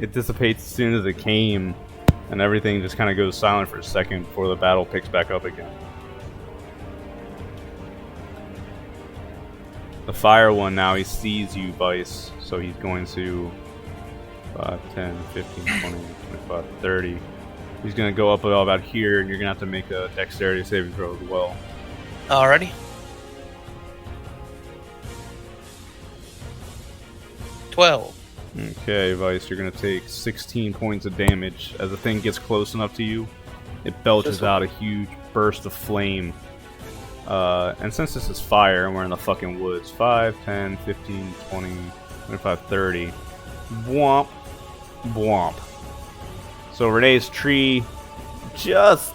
It dissipates as soon as it came, and everything just kind of goes silent for a second before the battle picks back up again. The fire one now, he sees you, Weiss, so he's going to 5, 10, 15, 20, 25, 30. He's going to go up about here, and you're going to have to make a dexterity saving throw as well. Alrighty. 12. Okay, Weiss, you're going to take 16 points of damage. As the thing gets close enough to you, it belches out a huge burst of flame. And since this is fire and we're in the fucking woods, 5, 10, 15, 20, 25, 30. Womp. Womp. So Renee's tree just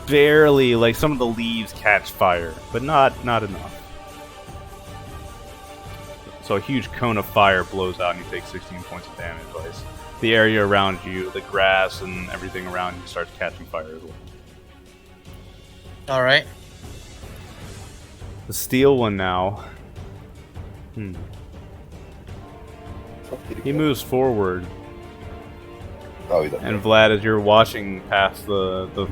barely, like some of the leaves catch fire, but not enough. So a huge cone of fire blows out and you take 16 points of damage. Weiss. The area around you, the grass and everything around you starts catching fire as well. Alright. The steel one now. He moves forward. Oh, and Vlad, as you're watching past the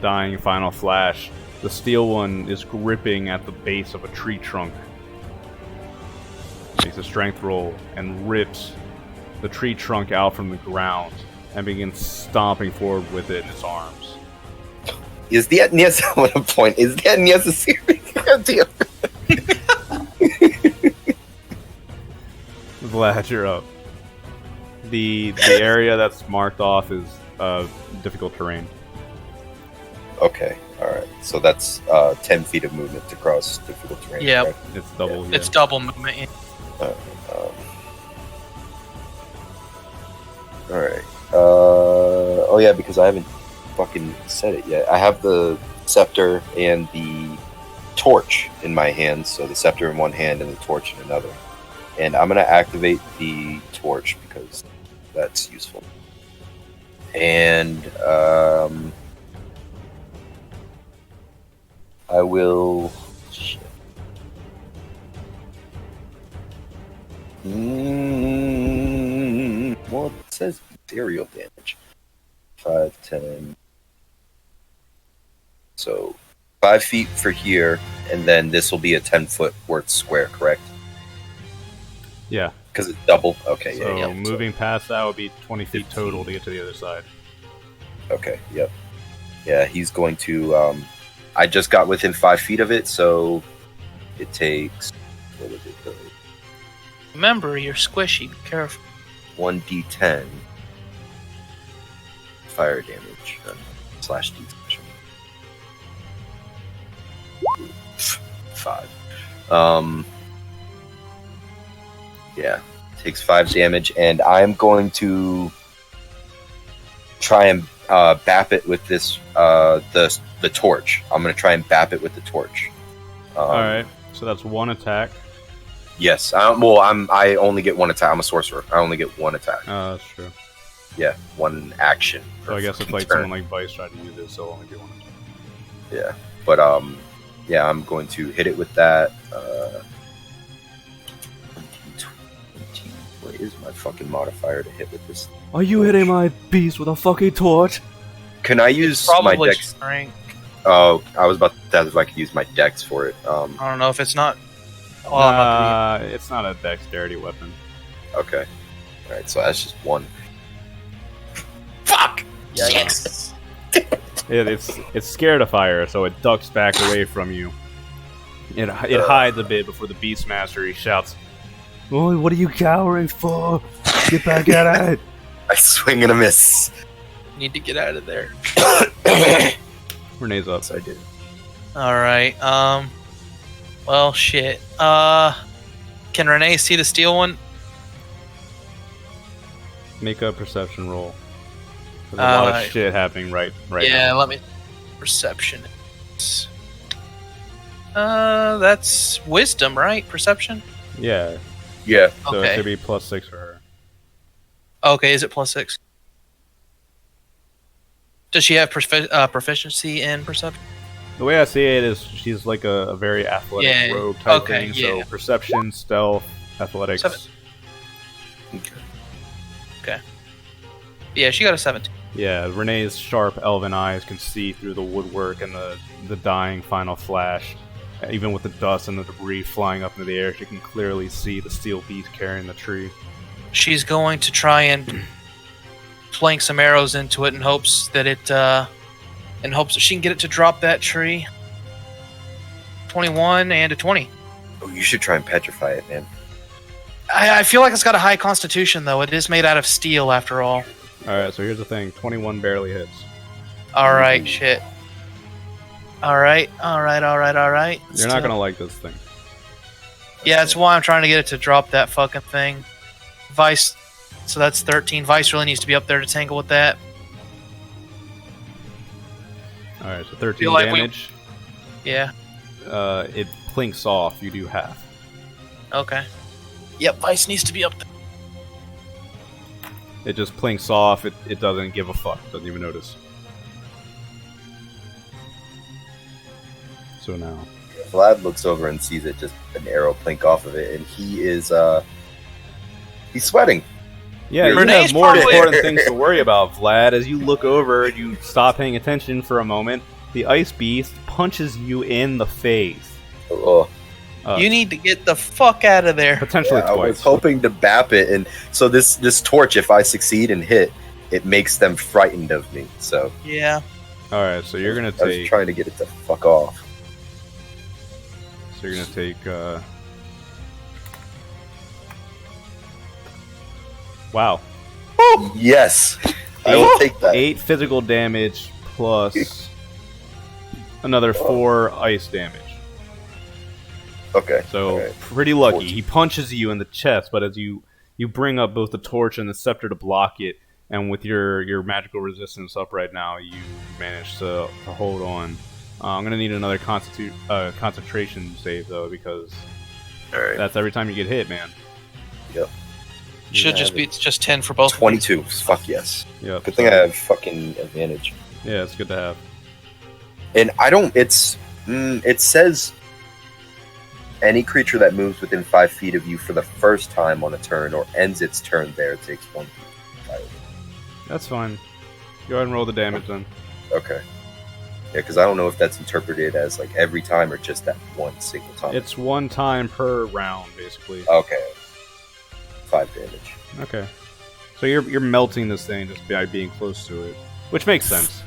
dying final flash, the steel one is gripping at the base of a tree trunk. Makes a strength roll and rips the tree trunk out from the ground and begins stomping forward with it in its arms. Is that necessary? Point. Is that necessary? Goddamn. Vlad, you're up. The area that's marked off is difficult terrain. Okay, alright. So that's 10 feet of movement to cross difficult terrain. Yeah. Right? It's double. Yeah. Yeah. It's double movement. Yeah. Alright. Oh yeah, because I haven't fucking said it yet. I have the scepter and the torch in my hands. So the scepter in one hand and the torch in another. And I'm going to activate the torch because that's useful. And I will... Shit. Well, it says Serial damage. 5, 10. So 5 feet for here, and then this will be a 10-foot worth square, correct? Yeah. Because it's double. Okay, So yeah. moving past that would be 20 feet total to get to the other side. Okay, yep. Yeah, he's going to. I just got within 5 feet of it, so it takes. What was it? Remember, you're squishy. Be careful. 1d10 fire damage slash d special. 5. Yeah, takes 5 damage, and I'm going to try and bap it with this the torch. I'm going to try and bap it with the torch. All right. So that's one attack. Yes. I only get one attack. I'm a sorcerer. I only get one attack. That's true. Yeah, one action. So I guess if like turn. someone like Weiss tried to use it, so only get one attack. Yeah, but yeah, I'm going to hit it with that. 20. What is my fucking modifier to hit with this? Are you hitting my beast with a fucking torch? Can I use my Probably dex? strength. Oh, I was about to ask if I could use my dex for it. I don't know if it's not. Oh, I'm not gonna It's not a dexterity weapon. Okay. All right, so that's just 1. Fuck. Yes. It's scared of fire, so it ducks back away from you. It hides a bit before the Beastmaster. He shouts, "Oh, what are you cowering for? Get back at it!" I swing and a miss. Need to get out of there. Renee's up. Yes, I did. All right. Well, shit. Can Renee see the steel one? Make a perception roll. There's a lot of shit happening right Yeah, now. let me. Perception. That's wisdom, right? Perception. Yeah. Yeah. So Okay. it should be +6 for her. Okay, is it +6? Does she have proficiency in perception? The way I see it is she's like a very athletic Yeah, rogue type okay, thing. So yeah. perception, stealth, athletics. 7. Okay. Yeah, she got a 17. Yeah, Renee's sharp elven eyes can see through the woodwork and the dying final flash. Even with the dust and the debris flying up into the air, she can clearly see the steel beast carrying the tree. She's going to try and flank some arrows into it in hopes that she can get it to drop that tree. 21 and a 20. Oh, you should try and petrify it, man. I feel like it's got a high constitution, though. It is made out of steel, after all. Alright, so here's the thing. 21 barely hits. Alright, shit. Alright. You're not gonna like this thing. Yeah, that's why I'm trying to get it to drop that fucking thing. Vice, so that's 13. Vice really needs to be up there to tangle with that. Alright, so 13 Feel like damage. Yeah, It plinks off. You do half. okay. Yep, Vice needs to be up there. It just plinks off. It doesn't give a fuck. Doesn't even notice. So now. Vlad looks over and sees it, just an arrow plink off of it, and he is he's sweating. Yeah, you Renee's have more probably- important things to worry about, Vlad. As you look over, you stop paying attention for a moment. The ice beast punches you in the face. Oh, You need to get the fuck out of there. Potentially I was twice. hoping to bap it, and so this torch, if I succeed and hit, it makes them frightened of me. So Yeah. Alright, so you're gonna I was take. trying to get it to fuck off. So you're gonna take. Wow. Yes, I will take that. 8 physical damage plus another 4 ice damage. Okay. So alright. pretty lucky. 14. He punches you in the chest, but as you bring up both the torch and the scepter to block it, and with your magical resistance up right now, you manage to hold on. I'm gonna need another concentration save though, because All right. that's every time you get hit, man. Yep. Should Yeah, just be it's just 10 for both. 22. Fuck yes. Yep. Good thing I have fucking advantage. Yeah, it's good to have. And I don't. It says any creature that moves within 5 feet of you for the first time on a turn or ends its turn there takes 1 fire. That's fine. Go ahead and roll the damage then. Okay. Yeah, because I don't know if that's interpreted as like every time or just that one single time. It's 1 time per round, basically. Okay. 5 damage. Okay. So you're melting this thing just by being close to it, which makes sense.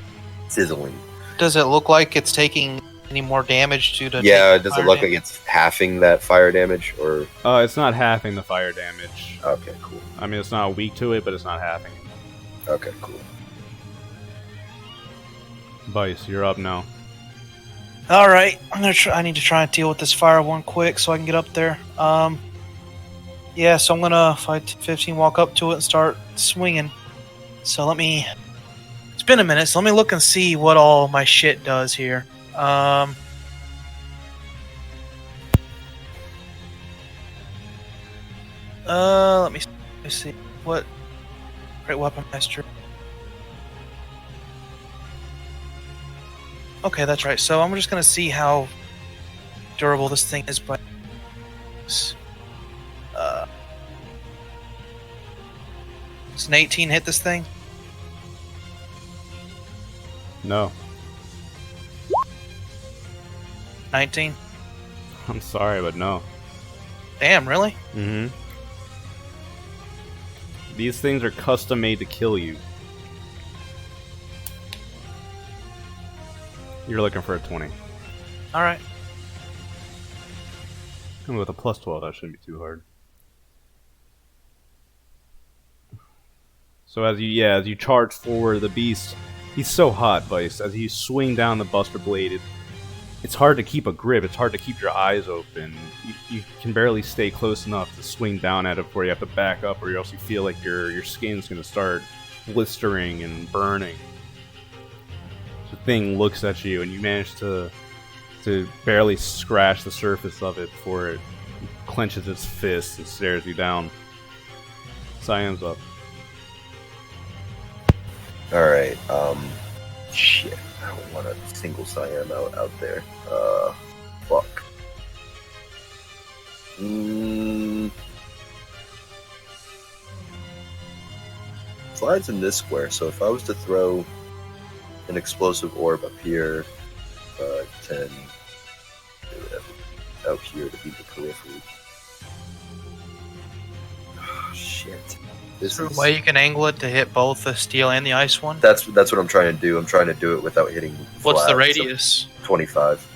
Sizzling. Does it look like it's taking any more damage to the? Yeah, does it look like it's halving that fire damage, or? It's not halving the fire damage. Okay, cool. I mean, it's not weak to it, but it's not halving it. Okay, cool. Weiss, you're up now. All right, I'm gonna try. I need to try and deal with this fire one quick so I can get up there. Yeah, so I'm gonna fight 15, walk up to it, and start swinging. So let me. It's been a minute, so let me look and see what all my shit does here. Let me see what great weapon master. Okay, that's right. So I'm just gonna see how durable this thing is. But does an 18 hit this thing? No. 19. I'm sorry, but no. Damn, really? Mm-hmm. These things are custom made to kill you. You're looking for a 20. All right. And with a plus 12, that shouldn't be too hard. So as you charge forward, the beast, he's so hot, Weiss. As you swing down the Buster Blade, it's hard to keep a grip. It's hard to keep your eyes open. You can barely stay close enough to swing down at it before you have to back up, or else you feel like your skin's going to start blistering and burning. The thing looks at you, and you manage to barely scratch the surface of it before it clenches its fist and stares you down. Siam's up. Alright, shit. I don't want a single Siam out there. Fuck. Vlad's in this square, so if I was to throw an explosive orb up here, 10, out here to be the periphery. Oh, shit. Is there a way you can angle it to hit both the steel and the ice one? That's what I'm trying to do. I'm trying to do it without hitting. What's the Vlad, radius? So 25.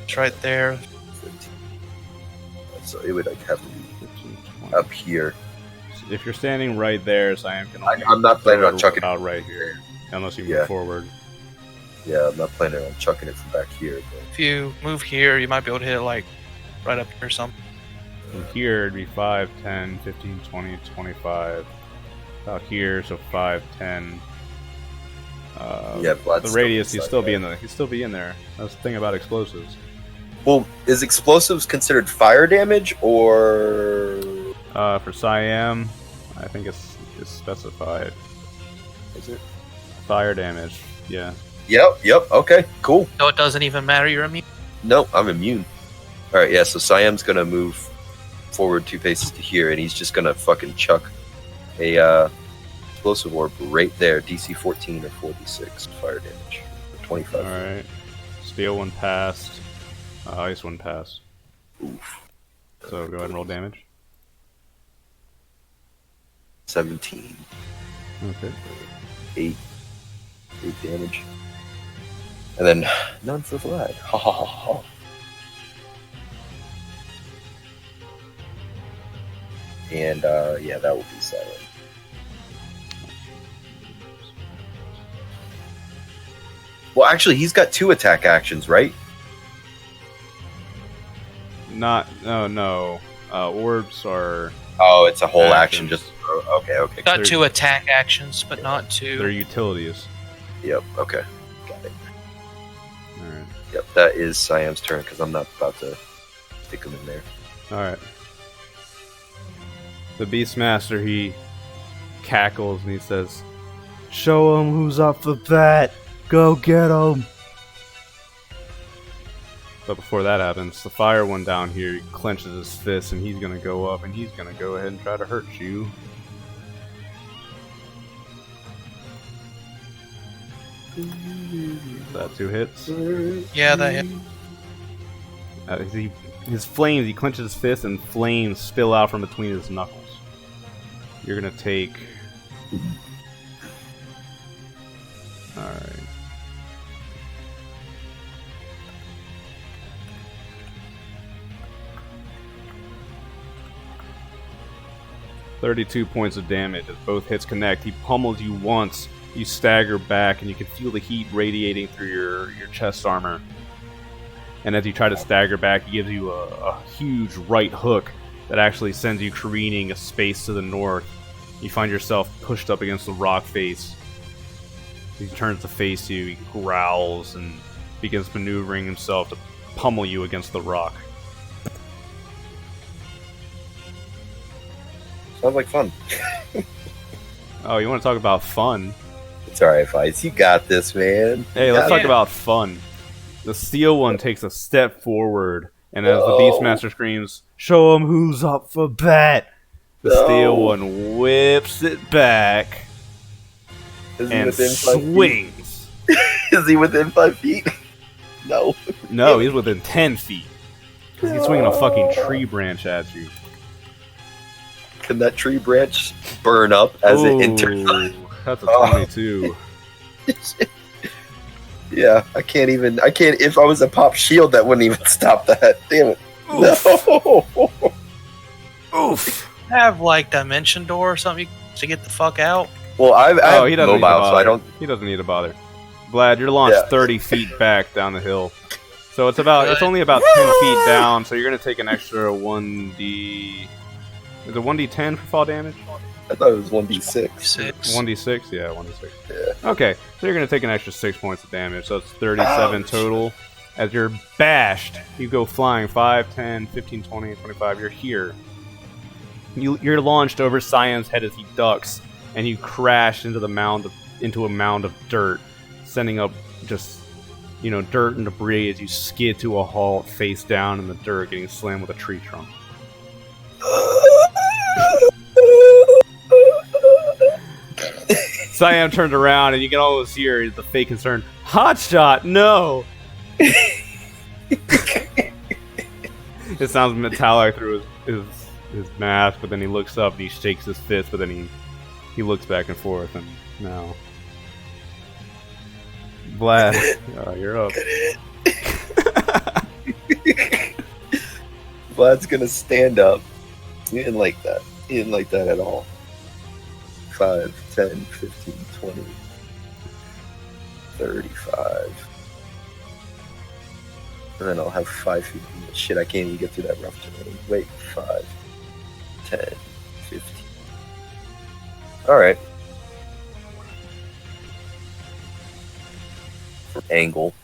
It's right there. 15. So it would like have to be 15, 20. up here. If you're standing right there, Siam can only I'm not planning on throw it chucking out right here, unless you move Yeah. forward. Yeah, I'm not planning on chucking it from back here. But If you move here, you might be able to hit it like right up here or something. From here, it'd be 5, 10, 15, 20, 25. Out here, so 5, 10. yeah, Vlad's The still radius, he'd inside still be there. he'd still be in there. That's the thing about explosives. Well, is explosives considered fire damage or? For Siam, I think it's specified. Is it? Fire damage, yeah. Yep. Okay, cool. So it doesn't even matter. You're immune. No, I'm immune. All right, yeah. So Siam's gonna move forward 2 paces to here, and he's just gonna fucking chuck a explosive orb right there. DC 14 or 46 fire damage. 25. Alright. Steel one passed. Ice one passed. Oof. So go ahead and roll damage. 17. Okay. 8 damage. And then none for Vlad. Ha ha ha ha. And yeah, that will be silent. Well, actually, he's got 2 attack actions, right? No. Orbs are Oh, it's a whole action. Actions. Just okay. Got They're- 2 attack actions, but not they're 2. utilities. Yep. Okay. Got it. Alright. Yep. That is Siam's turn because I'm not about to stick him in there. Alright. The Beastmaster, he cackles and he says, "Show him who's up for that! Go get him!" But before that happens, the fire one down here, he clenches his fist and he's gonna go up and he's gonna go ahead and try to hurt you. Is that 2 hits? Yeah, that hit. His flames, he clenches his fist and flames spill out from between his knuckles. You're gonna take... Alright. "32 points of damage as both hits connect. He pummels you once. You stagger back, and you can feel the heat radiating through your chest armor. And as you try to stagger back, he gives you a huge right hook that actually sends you careening a space to the north. You find yourself pushed up against the rock face. He turns to face you, he growls, and begins maneuvering himself to pummel you against the rock. Sounds like fun. Oh, you want to talk about fun? It's alright, Weiss. You got this, man. Hey, let's talk about fun. The steel one takes a step forward, and as the Beastmaster screams, "Show him who's up for bat!" The steel one whips it back and swings. Is he within 5 feet? No. No, he's within 10 feet. Because he's swinging a fucking tree branch at you. Can that tree branch burn up as it enters? That's a 22. Yeah, I can't. If I was a pop shield, that wouldn't even stop that. Damn it. Oof. No. Oof. Have like dimension door or something to get the fuck out. Well, I have he doesn't mobile, need to so I don't. He doesn't need to bother. Vlad, you're launched 30 feet back down the hill. So it's only about 10 feet down, so you're going to take an extra 1d... Is it 1d10 for fall damage? I thought it was 1d6. 1d6? Yeah, 1d6. Yeah. Okay, so you're going to take an extra 6 points of damage, so it's 37 total. As you're bashed, you go flying 5, 10, 15, 20, 25. You're here. You're launched over Cyan's head as he ducks, and you crash into a mound of dirt, sending up just, dirt and debris as you skid to a halt face down in the dirt, getting slammed with a tree trunk. Cyan turned around, and you can almost hear the fake concern. "Hotshot, no!" It sounds metallic through his mask, but then he looks up and he shakes his fist, but then he looks back and forth, and now... Vlad, you're up. Vlad's gonna stand up. He didn't like that. He didn't like that at all. 5, 10, 15, 20, 35. And then I'll have 5 feet. Shit, I can't even get through that rough terrain. Wait, 5, 10, 15. Alright. Angle.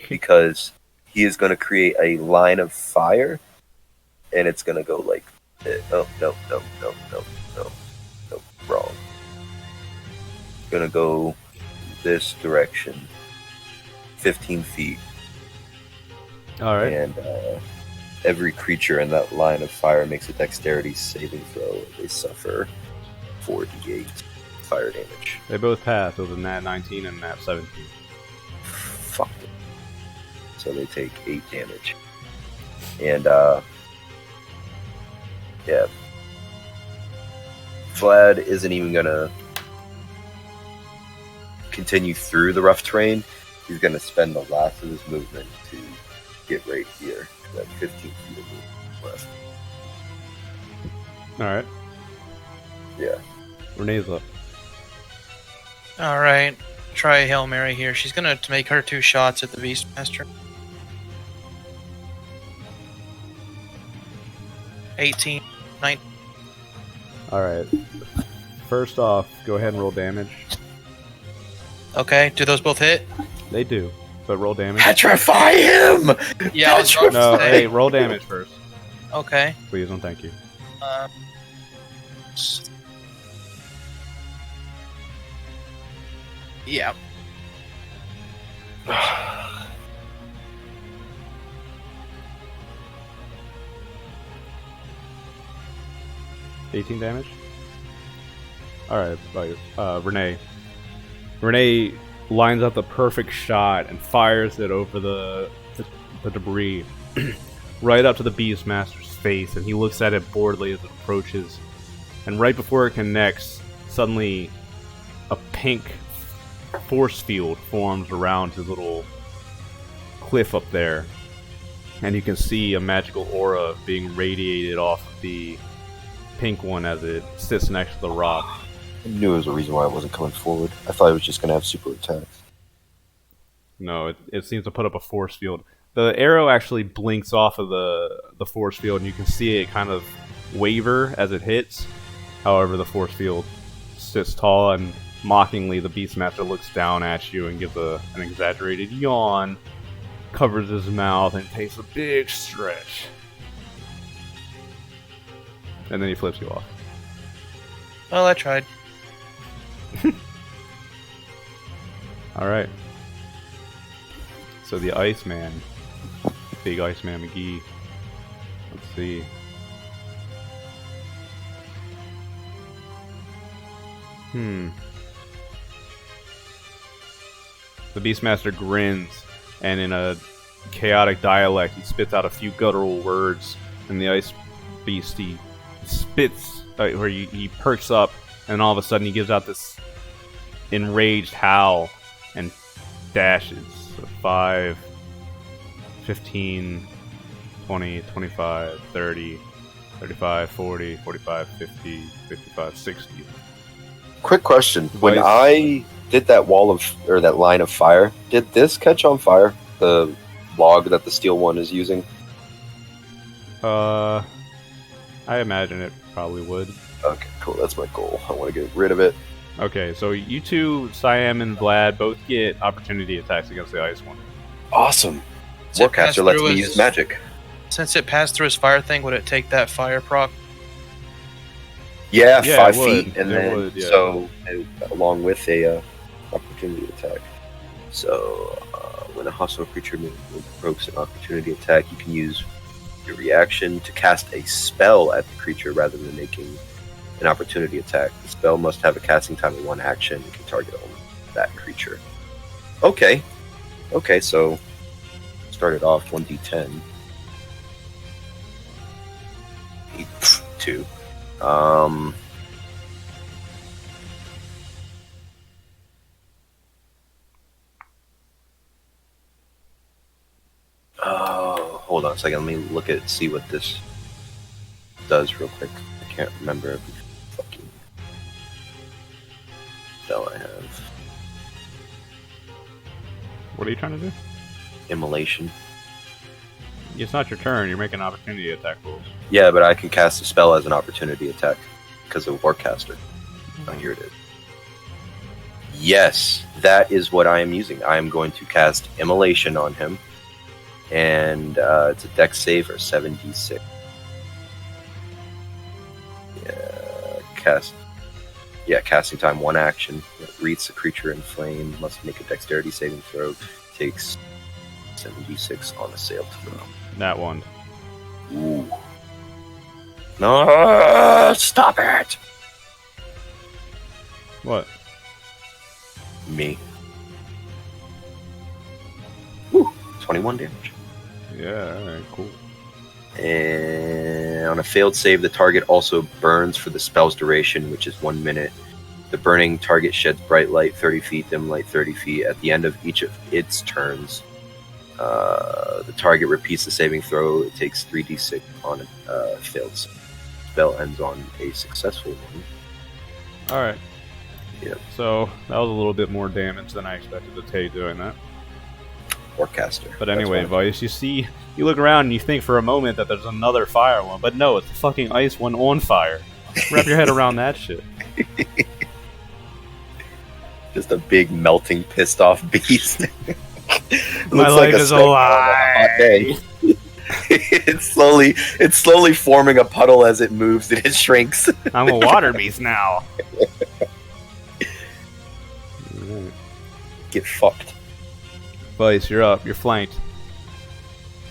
Because he is going to create a line of fire. And it's going to go like... No, wrong. Gonna go this direction. 15 feet. Alright. And every creature in that line of fire makes a dexterity saving throw. They suffer 4d8 fire damage. They both pass. It was a nat 19 and a nat 17. Fuck it. So they take 8 damage. And, yeah. Vlad isn't even gonna continue through the rough terrain. He's gonna spend the last of his movement to get right here. That 15 feet of movement left. Alright. Yeah. Renee's up. Alright. Try a Hail Mary here. She's gonna make her 2 shots at the Beastmaster. 18, 19. Alright. First off, go ahead and roll damage. Okay, do those both hit? They do, but roll damage. Petrify him! Yeah, I was about to No, say. hey, roll damage first. Okay. Please and thank you. Yeah. 18 damage? Alright, Renee. Renee lines up the perfect shot and fires it over the debris right up to the Beastmaster's face, and he looks at it boredly as it approaches. And right before it connects, suddenly a pink force field forms around his little cliff up there, and you can see a magical aura being radiated off the pink one as it sits next to the rock. I knew there was a reason why I wasn't coming forward. I thought it was just going to have super attacks. No, it seems to put up a force field. The arrow actually blinks off of the force field, and you can see it kind of waver as it hits. However, the force field sits tall, and mockingly the Beastmaster looks down at you and gives an exaggerated yawn, covers his mouth, and takes a big stretch. And then he flips you off. Well, I tried. Alright. So the Iceman. Big Iceman McGee. Let's see. The Beastmaster grins, and in a chaotic dialect, he spits out a few guttural words, and the Ice Beast, he spits, where he perks up, and all of a sudden he gives out this enraged howl and dashes. So 5, 15, 20, 25, 30, 35, 40, 45, 50, 55, 60. Quick question. When Weiss- I did that that line of fire, did this catch on fire? The log that the steel one is using? I imagine it probably would. Okay, cool. That's my goal. I want to get rid of it. Okay, so you two, Siam and Vlad, both get opportunity attacks against the ice one. Awesome. So it passed Warcaster lets through me his- use magic. Since it passed through his fire thing, would it take that fire proc? Yeah, Yeah, 5 it would. feet, and It then would, yeah. so along with a opportunity attack. So when a hostile creature provokes an opportunity attack, you can use your reaction to cast a spell at the creature rather than making an opportunity attack. The spell must have a casting time of 1 action and can target only that creature. Okay, so started off 1d10. 2. Oh, hold on a second. Let me see what this does real quick. I can't remember every fucking spell I have. What are you trying to do? Immolation. It's not your turn. You're making opportunity attack rolls. Yeah, but I can cast a spell as an opportunity attack because of Warcaster. Oh, here it is. Yes, that is what I am using. I am going to cast Immolation on him. And it's a dex save or 7d6. Casting time 1 action. It wreaths a creature in flame. Must make a dexterity saving throw. Takes 7d6 on a saved throw. That one. Ooh. No! Stop it! What? Me. Ooh, 21 damage. Yeah, alright, cool. And on a failed save, the target also burns for the spell's duration, which is 1 minute. The burning target sheds bright light 30 feet, dim light 30 feet. At the end of each of its turns, the target repeats the saving throw. It takes 3d6 on a failed save. Spell ends on a successful one. Alright. Yep. So, that was a little bit more damage than I expected to take doing that. Warcaster. But anyway, Weiss, you look around and you think for a moment that there's another fire one, but no, it's the fucking ice one on fire. Wrap your head around that shit. Just a big melting, pissed off beast. My life is a snake on lie. hot day. it's slowly forming a puddle as it moves and it shrinks. I'm a water beast now. Get fucked. Weiss, you're up. You're flanked.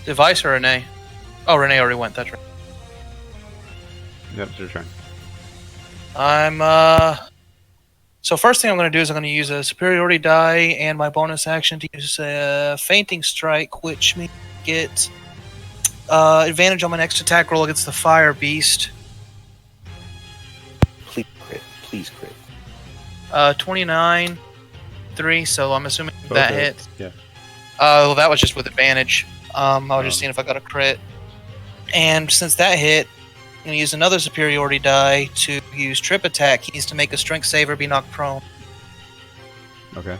Device or Renee? Oh, Renee already went. That's right. Yep, it's your turn. I'm So first thing I'm going to do is I'm going to use a superiority die and my bonus action to use a fainting strike, which means I get advantage on my next attack roll against the fire beast. Please crit. Please crit. 29, 3. So I'm assuming that Okay. hits. Yeah. Well, that was just with advantage. I was just seeing if I got a crit. And since that hit, I'm going to use another superiority die to use trip attack. He needs to make a strength save or be knocked prone. Okay.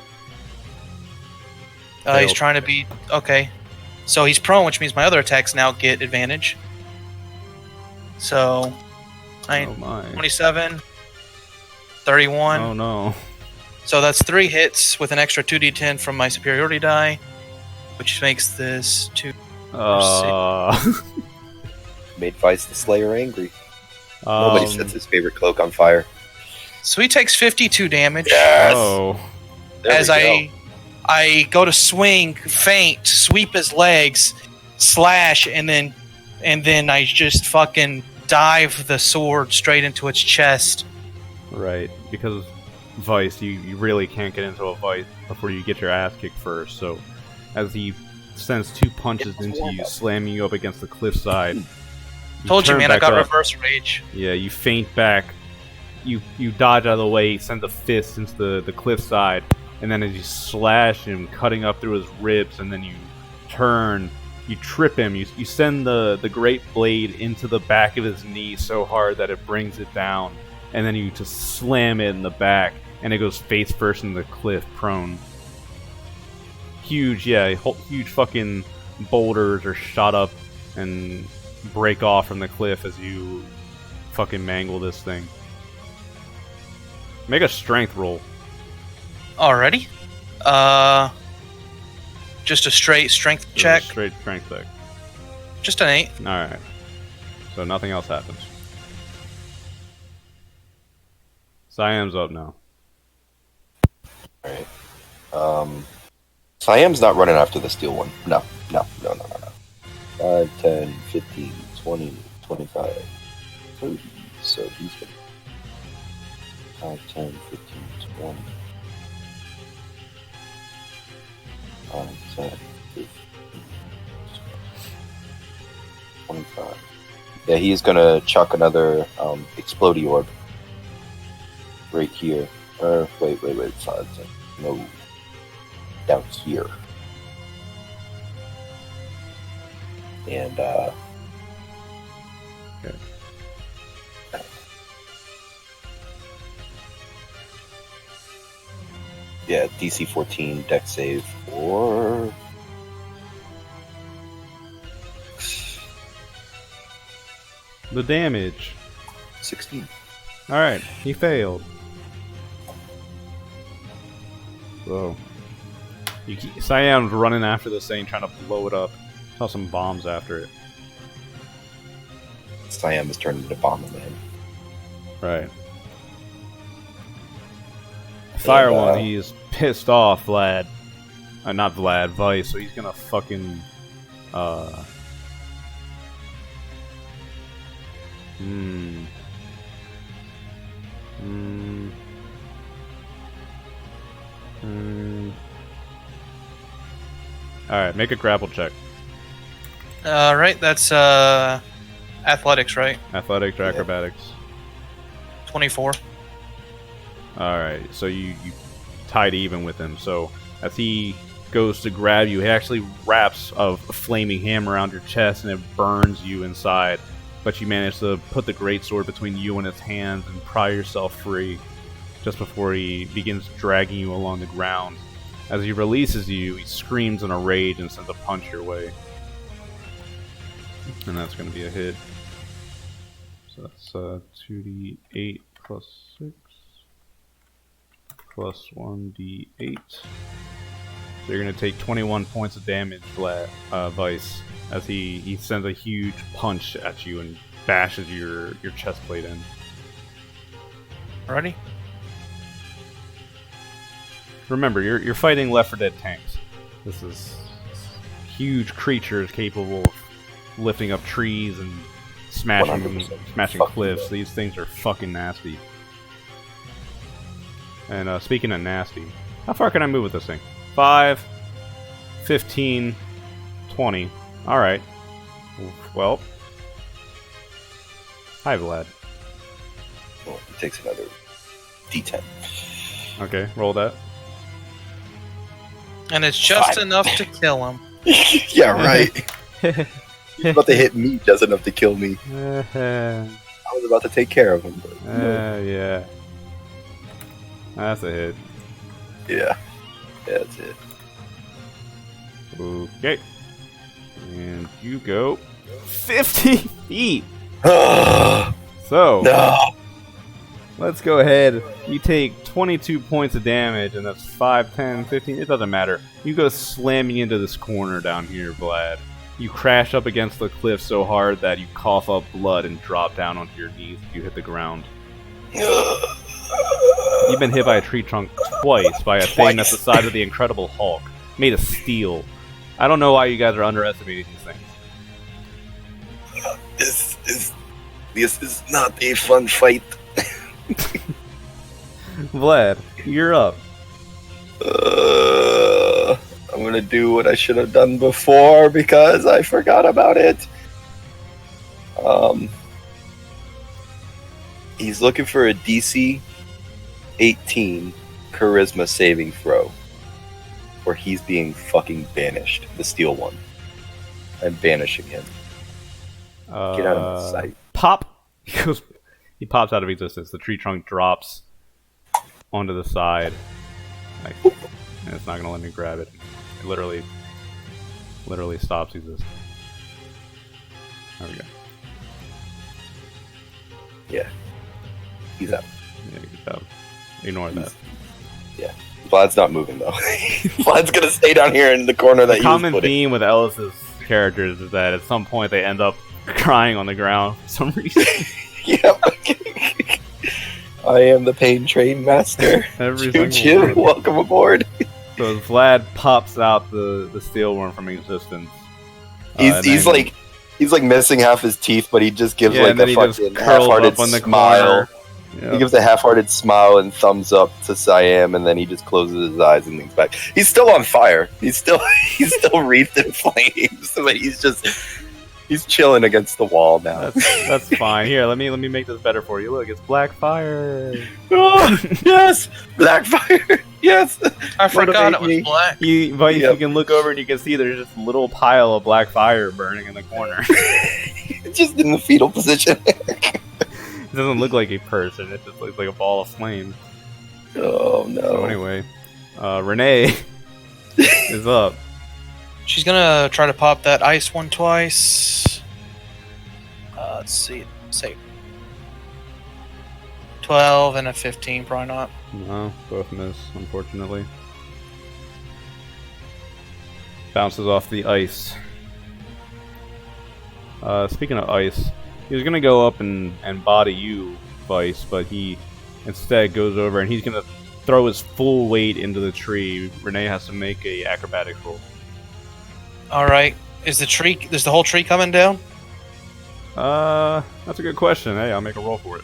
He's Failed. trying to be... Okay. So he's prone, which means my other attacks now get advantage. So... Oh my. 27, 31. Oh no. So that's 3 hits with an extra 2d10 from my superiority die, which makes this 2... Made Weiss the Slayer angry. Nobody sets his favorite cloak on fire. So he takes 52 damage. Yes! Oh. There As we go. I go to swing, feint, sweep his legs, slash, and then I just fucking dive the sword straight into its chest. Right. Because Vice, you really can't get into a fight before you get your ass kicked first. So as he sends 2 punches into you, slamming you up against the cliffside. Told you, turn man, I back got up. reverse rage. Yeah, you feint back. You dodge out of the way, send a fist into the cliffside, and then as you slash him, cutting up through his ribs, and then you turn, you trip him, you send the great blade into the back of his knee so hard that it brings it down, and then you just slam it in the back, and it goes face first into the cliff, prone. Huge, huge fucking boulders are shot up and break off from the cliff as you fucking mangle this thing. Make a strength roll. Alrighty. Just a straight strength check. Straight strength check. Just an 8. Alright. So nothing else happens. Siam's up now. Alright. Siam's not running after the steel one. No. 5, 10, 15, 20, 25, 30. So he's going to 5, 10, 15, 20. 5, 10, 15, 25. Yeah, he's going to chuck another explodey orb right here. Wait. 5, 10. No. Down here. And, Okay. yeah, DC 14 deck save or The damage. 16. Alright, he failed. So, Siam's running after this thing, trying to blow it up. Toss some bombs after it. Siam has turned into Bomber Man. Right. Fire And, one, he's pissed off, Vlad. Not Vlad, Vice, so he's gonna fucking, Alright, make a grapple check. Right, that's athletics, right? Athletics or Yeah. acrobatics. 24. Alright, so you tied even with him. So as he goes to grab you, he actually wraps a flaming hammer around your chest and it burns you inside. But you manage to put the greatsword between you and his hands and pry yourself free just before he begins dragging you along the ground. As he releases you, he screams in a rage and sends a punch your way. And that's going to be a hit. So that's 2d8 plus 6 plus 1d8. So you're going to take 21 points of damage, Vice, as he sends a huge punch at you and bashes your chest plate in. Ready? Remember, you're fighting Left 4 Dead tanks. This is huge creatures capable of lifting up trees and smashing 100% smashing fucking cliffs. yeah. These things are fucking nasty. And speaking of nasty, how far can I move with this thing? 5, 15, 20. Alright. Well. Hi, Vlad. Well, it takes another D10. Okay, roll that. And it's just 5. enough to kill him. Yeah, right. He's about to hit me just enough to kill me. I was about to take care of him. But no. Yeah. That's a hit. Yeah, that's it. Okay. And you go 50 feet. So, No. let's go ahead. You take 22 points of damage, and that's 5, 10, 15. It doesn't matter. You go slamming into this corner down here, Vlad. You crash up against the cliff so hard that you cough up blood and drop down onto your knees if you hit the ground. You've been hit by a tree trunk twice by a thing that's the size of the Incredible Hulk, made of steel. I don't know why you guys are underestimating these things. This is not a fun fight. Vlad, you're up. I'm gonna do what I should have done before because I forgot about it. He's looking for a DC 18 charisma saving throw, or he's being fucking banished. The steel one. I'm banishing him. Get out of my sight. Pop! He pops out of existence. The tree trunk drops onto the side. And it's not going to let me grab it. It literally stops existing. There we go. Yeah. He's out. Yeah, good job. Ignore that. Yeah. Vlad's not moving, though. Vlad's going to stay down here in the corner that The he was common putting. theme with Ellis's characters is that at some point they end up crying on the ground for some reason. Yeah. I am the pain train master. Every Choo single choo. one. Welcome aboard. So Vlad pops out the steel worm from existence. He's like missing half his teeth, but he just gives and like then a he just fucking curls half-hearted up on the smile. corner. Yep. He gives a half-hearted smile and thumbs up to Siam, and then he just closes his eyes and leans back. He's still on fire. He's still wreathed in flames, but he's chilling against the wall now. That's fine. Here, let me make this better for you. Look, it's black fire. Oh, yes, black fire. Yes, I forgot it was me. black. You can look over and you can see there's just a little pile of black fire burning in the corner. Just in the fetal position. It doesn't look like a person. It just looks like a ball of flame. Oh no. So anyway, Renee is up. She's gonna try to pop that ice one twice. Let's see. Say 12 and a 15, probably not. No, both miss, unfortunately. Bounces off the ice. Speaking of ice, he was gonna go up and body you, Weiss, but he instead goes over and he's gonna throw his full weight into the tree. Renee has to make a acrobatics roll. Alright. Is the whole tree coming down? That's a good question. Hey, I'll make a roll for it.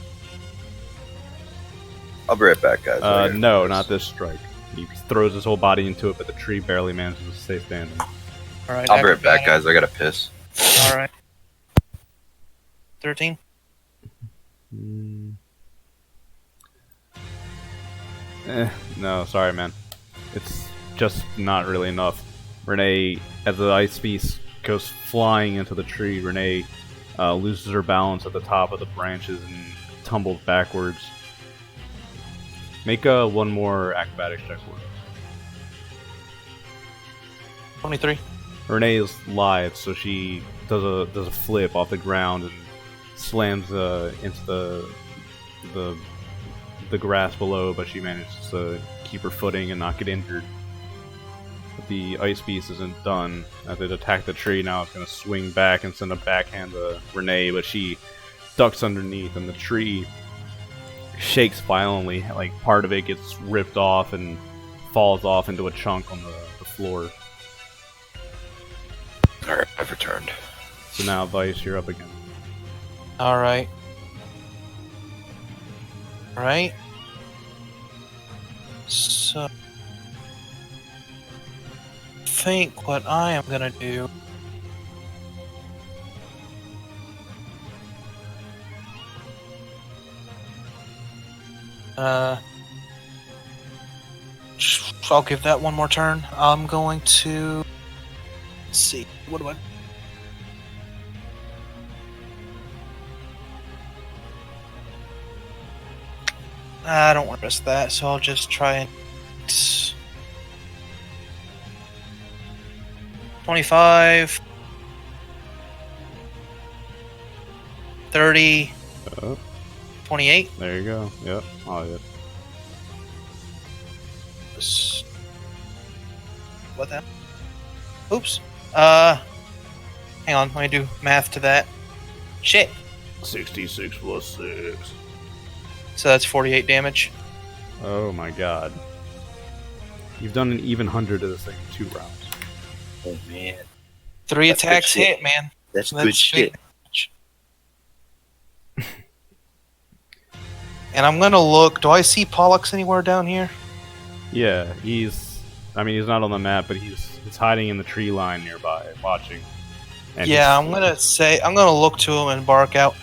I'll be right back, guys. No, not this strike. He throws his whole body into it, but the tree barely manages to stay standing. Alright. I'll be right back, guys. I gotta piss. Alright. 13? No, sorry, man. It's just not really enough. Renee, as the ice piece goes flying into the tree, Renee loses her balance at the top of the branches and tumbles backwards. Make one more acrobatics check for it. 23. Renee is live, so she does a flip off the ground and slams into the grass below, but she manages to keep her footing and not get injured. But the ice piece isn't done. As it attacked the tree, now it's going to swing back and send a backhand to Renee, but she ducks underneath, and the tree shakes violently. Like, part of it gets ripped off and falls off into a chunk on the floor. Alright, I've returned. So now, Weiss, you're up again. Alright. Alright. So, I think what I am gonna do. I'll give that one more turn. I'm going to. Let's see. What do I don't want to risk that, so I'll just try and. 25. 30. 28. There you go. Yep. Oh, yeah. What that? Oops. Hang on. Let me do math to that. Shit. 66 plus 6. So that's 48 damage. Oh my god. You've done an even 100 of this thing in 2 rounds. Oh man. 3 That's good attacks shit. hit, man. That's So good shit. damage. And I'm gonna look. Do I see Pollux anywhere down here? Yeah, he's not on the map, but he's hiding in the tree line nearby, watching. And Yeah, I'm gonna look to him and bark out.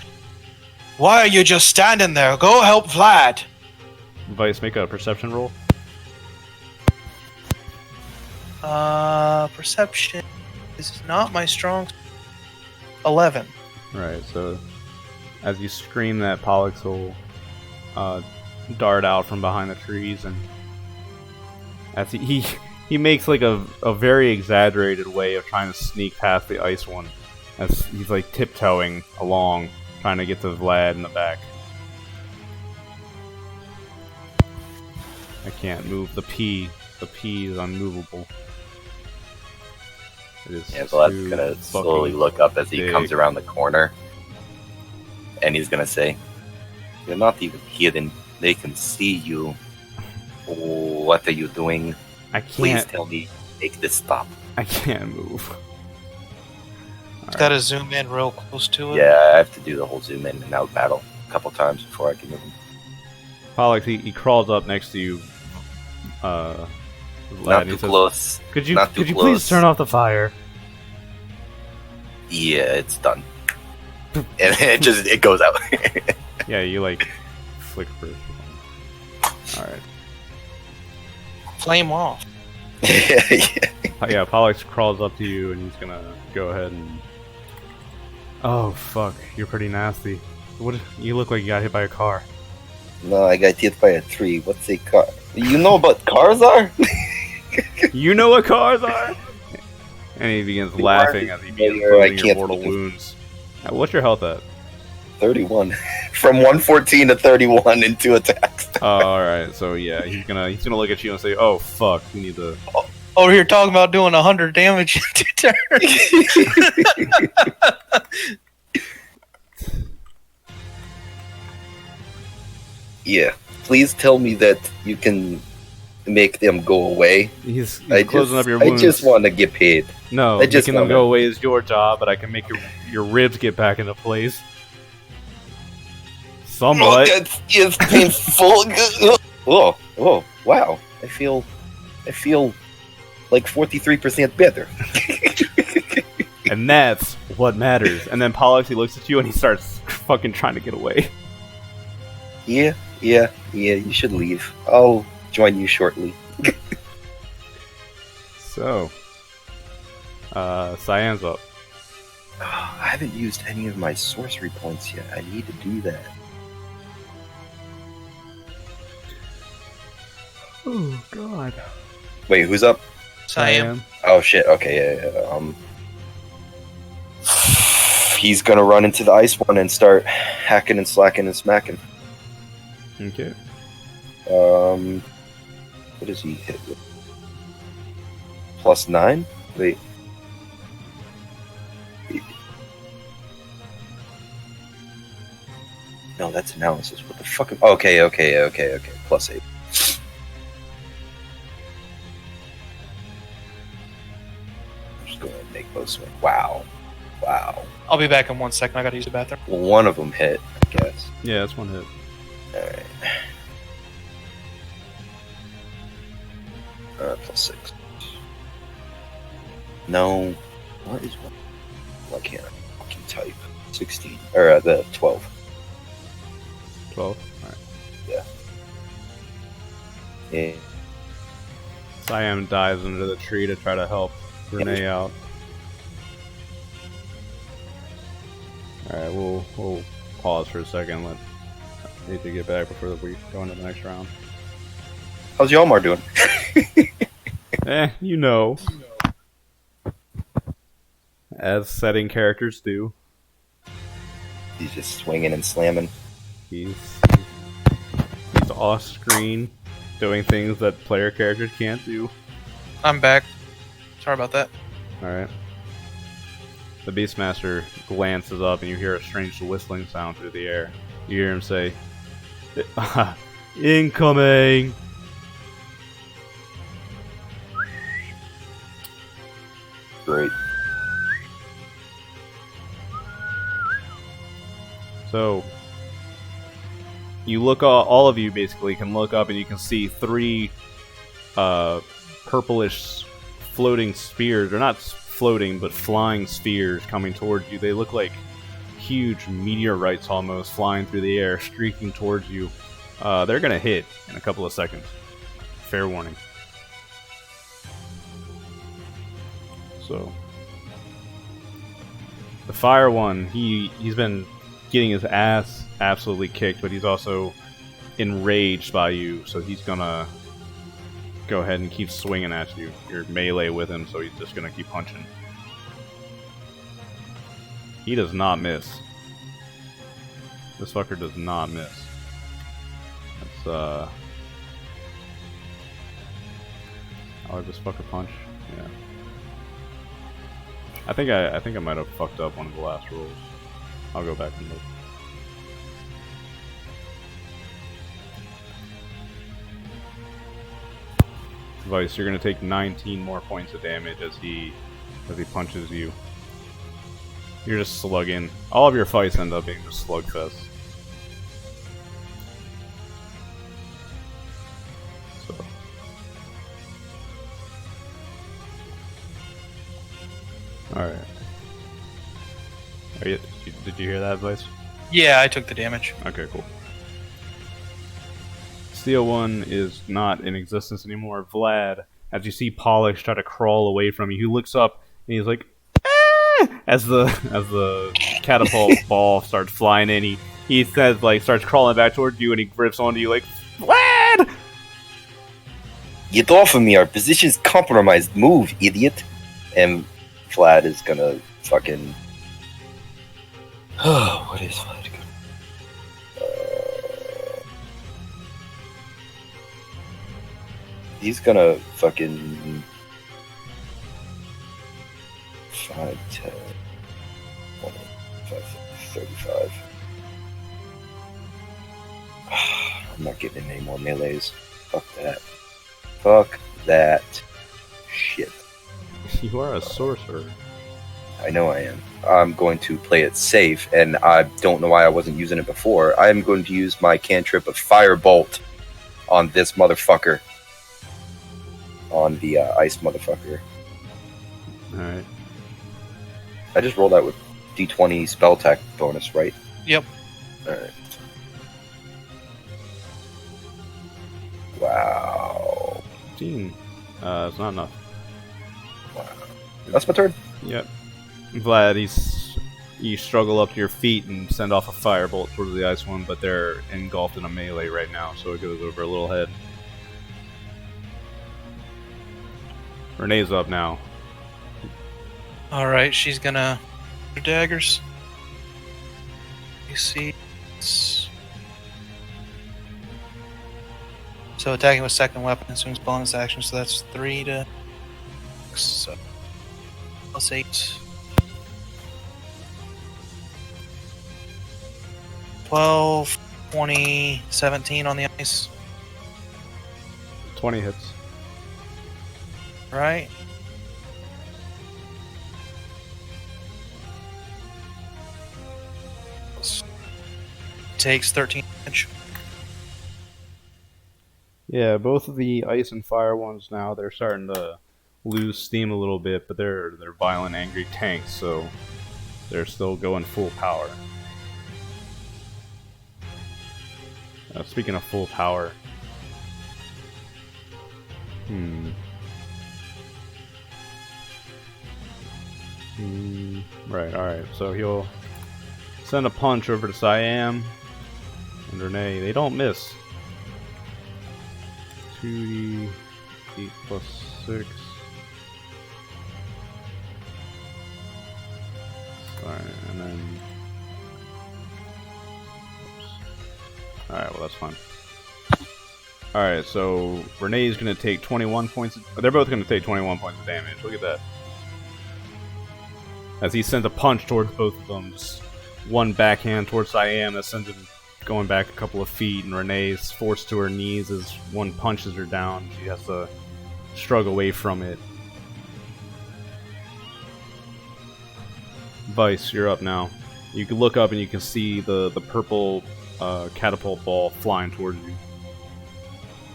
Why are you just standing there? Go help Vlad! Weiss, make a perception roll. Perception is not my strong. 11. Right, so as you scream that, Pollux will dart out from behind the trees, and as he makes like a very exaggerated way of trying to sneak past the ice one, as he's like tiptoeing along, trying to get to Vlad in the back. I can't move the P. The P is unmovable. It is Yeah, Vlad's too gonna fucking slowly look up as he big. comes around the corner, and he's gonna say, "You're not even hidden. They can see you. What are you doing? I Please can't. tell me. Make this stop." I can't move. Gotta zoom in real close to it. Yeah, I have to do the whole zoom in and out battle a couple times before I can move him. Pollux, he crawls up next to you. Vlad, Not and too he says, close. Could you Not too please close. turn off the fire? Yeah, it's done. And it goes out. Yeah, you like flick for it. Alright. Flame off. Yeah, Pollux crawls up to you and he's gonna go ahead and. Oh fuck, you're pretty nasty. What? You look like you got hit by a car. No, I got hit by a tree. What's a car? You know what cars are? You know what cars are? And he begins They laughing are as he begins familiar, I closing your can't mortal think of- wounds. What's your health at? 31. From 114 to 31 in 2 attacks. Alright, so yeah, he's gonna look at you and say, "Oh fuck, we need to." Over here talking about doing 100 damage in 2 turns. Yeah. Please tell me that you can make them go away. He's I closing just, up your I wounds. just want to get paid. No, I just making them wanna- go away is your job, but I can make your ribs get back into place. Oh, Somewhat. that's it's painful. Oh, wow. I feel like 43% better. And that's what matters. And then Pollux, he looks at you and he starts fucking trying to get away. Yeah, you should leave. I'll join you shortly. So, Cyan's up. I haven't used any of my sorcery points yet. I need to do that. Oh god. Wait, who's up? Cyan. Oh shit. Okay, yeah. He's gonna run into the ice one and start hacking and slacking and smacking. Okay. What does he hit with? +9? Wait. No, that's analysis. What the fuck? Okay. +8. I'm just going to make both swing. Wow. I'll be back in 1 second. I gotta use the bathroom. Well, one of them hit, I guess. Yeah, that's one hit. Alright. +6. No. What is one? Why can't I fucking type? 16. Or the 12. 12. All right. Yeah. Siam dives into the tree to try to help Renee out. All right, we'll pause for a second. Let need to get back before we go into the next round. How's Yalmar doing? You know, as setting characters do. He's just swinging and slamming. He's off screen, doing things that player characters can't do. I'm back. Sorry about that. All right. The Beastmaster glances up, and you hear a strange whistling sound through the air. You hear him say, "Incoming!" Great. So, you look. All of you basically can look up, and you can see 3 purplish floating spheres. They're not floating, but flying spheres coming towards you. They look like huge meteorites almost flying through the air, streaking towards you. They're gonna hit in a couple of seconds. Fair warning. So, the fire one, he's been getting his ass absolutely kicked, but he's also enraged by you, so he's gonna go ahead and keep swinging at you. You're melee with him, so he's just gonna keep punching. He does not miss. This fucker does not miss. That's I'll let this fucker punch. Yeah. I think I might have fucked up one of the last rolls. I'll go back and look. Weiss, you're gonna take 19 more points of damage as he punches you. You're just slugging. All of your fights end up being just slugfest. So. Alright. Did you hear that, Weiss? Yeah, I took the damage. Okay, cool. Steel 1 is not in existence anymore. Vlad, as you see Polish try to crawl away from you, he looks up and he's like, "Ah!" as the catapult ball starts flying in. He says, like, starts crawling back towards you, and he grips onto you like, "Vlad!" Get off of me, our position's compromised. Move, idiot. And Vlad is gonna fucking... Oh, what is Vlad gonna... He's gonna fucking... 5, 10, 20, 35. I'm not getting any more melees. Fuck that. Fuck that shit. You are a sorcerer. I know I am. I'm going to play it safe, and I don't know why I wasn't using it before. I'm going to use my cantrip of Firebolt on this motherfucker. On the ice motherfucker. Alright. I just rolled out with D20 spell attack bonus, right? Yep. Alright. Wow. 15. It's not enough. Wow. That's my turn. Yep. Vlad, you struggle up to your feet and send off a firebolt towards the ice one, but they're engulfed in a melee right now, so it goes over a little head. Renee's up now. Alright, she's gonna... daggers. You see... So attacking with second weapon assumes bonus action, so that's 3 to... So... plus 8. 12, 20, 17 on the ice. 20 hits. Right? Takes 13 damage. Yeah, both of the ice and fire ones now, they're starting to lose steam a little bit, but they're violent, angry tanks, so they're still going full power. Speaking of full power, right, alright, so he'll send a punch over to Siam and Renee. They don't miss. 2d 8 plus 6. Sorry, and then. Alright, well, that's fine. Alright, so Renee's gonna take 21 points. They're both gonna take 21 points of damage. Look at that. As he sends a punch towards both of them. Just one backhand towards Siam that sends him going back a couple of feet, and Renee's forced to her knees as one punches her down. She has to shrug away from it. Weiss, you're up now. You can look up and you can see the purple catapult ball flying towards you.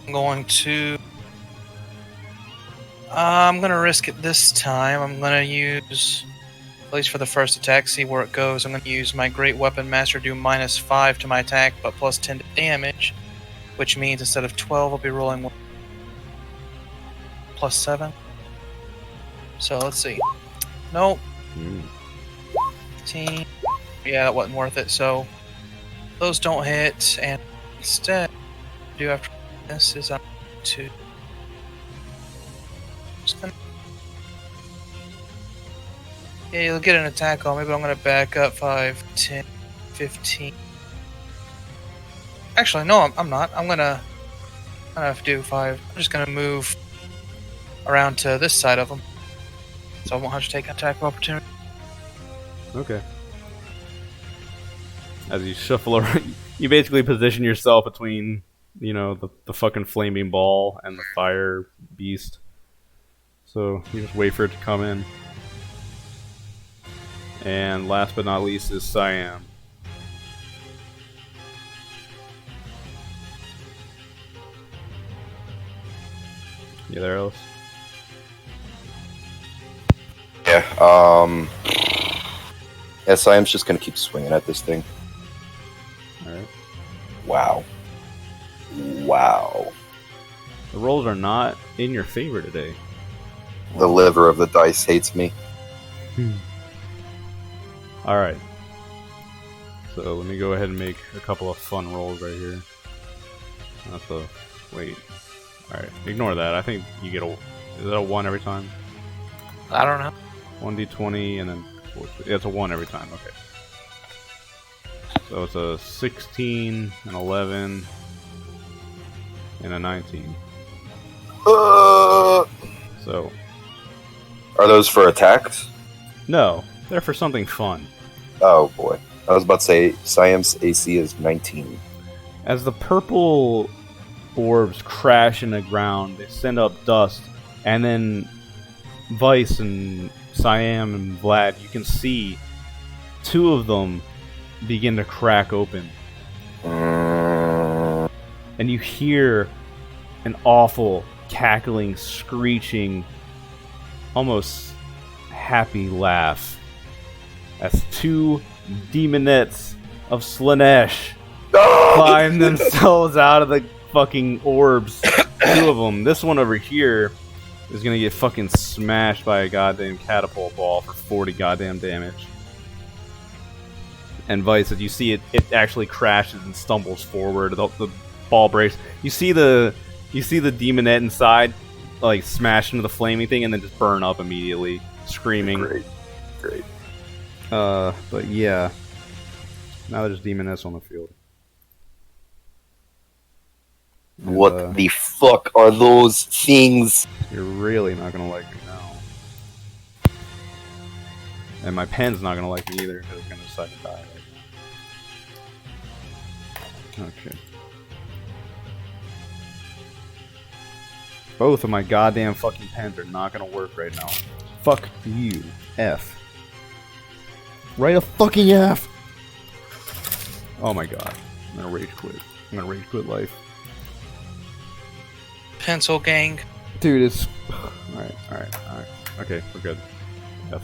I'm going to... I'm going to risk it this time. I'm going to use, at least for the first attack, see where it goes. I'm going to use my Great Weapon Master, do -5 to my attack, but plus 10 to damage, which means instead of 12, I'll be rolling +7. So let's see. Nope. 15. Yeah, that wasn't worth it, so those don't hit, and instead, what I do after this is I'm to just gonna, yeah, you'll get an attack on me, but I'm gonna back up 5, 10, 15. Actually, no, I'm not. I'm gonna have to do 5. I'm just gonna move around to this side of them, so I won't have to take an attack of opportunity. Okay. As you shuffle around, you basically position yourself between, you know, the fucking flaming ball and the fire beast. So you just wait for it to come in. And last but not least is Siam. You there, Ellis? Yeah, Siam's just gonna keep swinging at this thing. Alright. Wow. Wow. The rolls are not in your favor today. The liver of the dice hates me. Alright. So let me go ahead and make a couple of fun rolls right here. That's a... wait. Alright, ignore that. I think you get a... is that a 1 every time? I don't know. 1d20 and then... yeah, it's a 1 every time, okay. So it's a 16, an 11, and a 19. So... are those for attacks? no, they're for something fun. Oh boy. I was about to say, Siam's AC is 19. As the purple orbs crash in the ground, they send up dust, and then Weiss and Siam and Vlad, you can see 2 of them begin to crack open. And you hear an awful, cackling, screeching, almost happy laugh as 2 demonettes of Slanesh climb themselves out of the fucking orbs. 2 of them. This one over here is gonna get fucking smashed by a goddamn catapult ball for 40 goddamn damage. And Weiss, as you see it actually crashes and stumbles forward. The ball breaks. You see the demonette inside, like smash into the flaming thing and then just burn up immediately, screaming. Great. But yeah, now there's demonettes on the field. And, what the fuck are those things? You're really not gonna like me now. And my pen's not gonna like me either because it's gonna decide to die right now. Okay. Both of my goddamn fucking pens are not gonna work right now. Fuck you. F. Write a fucking F! Oh my god. I'm gonna rage quit. I'm gonna rage quit life. pencil gang. Dude, it's... Alright. Okay, we're good. F.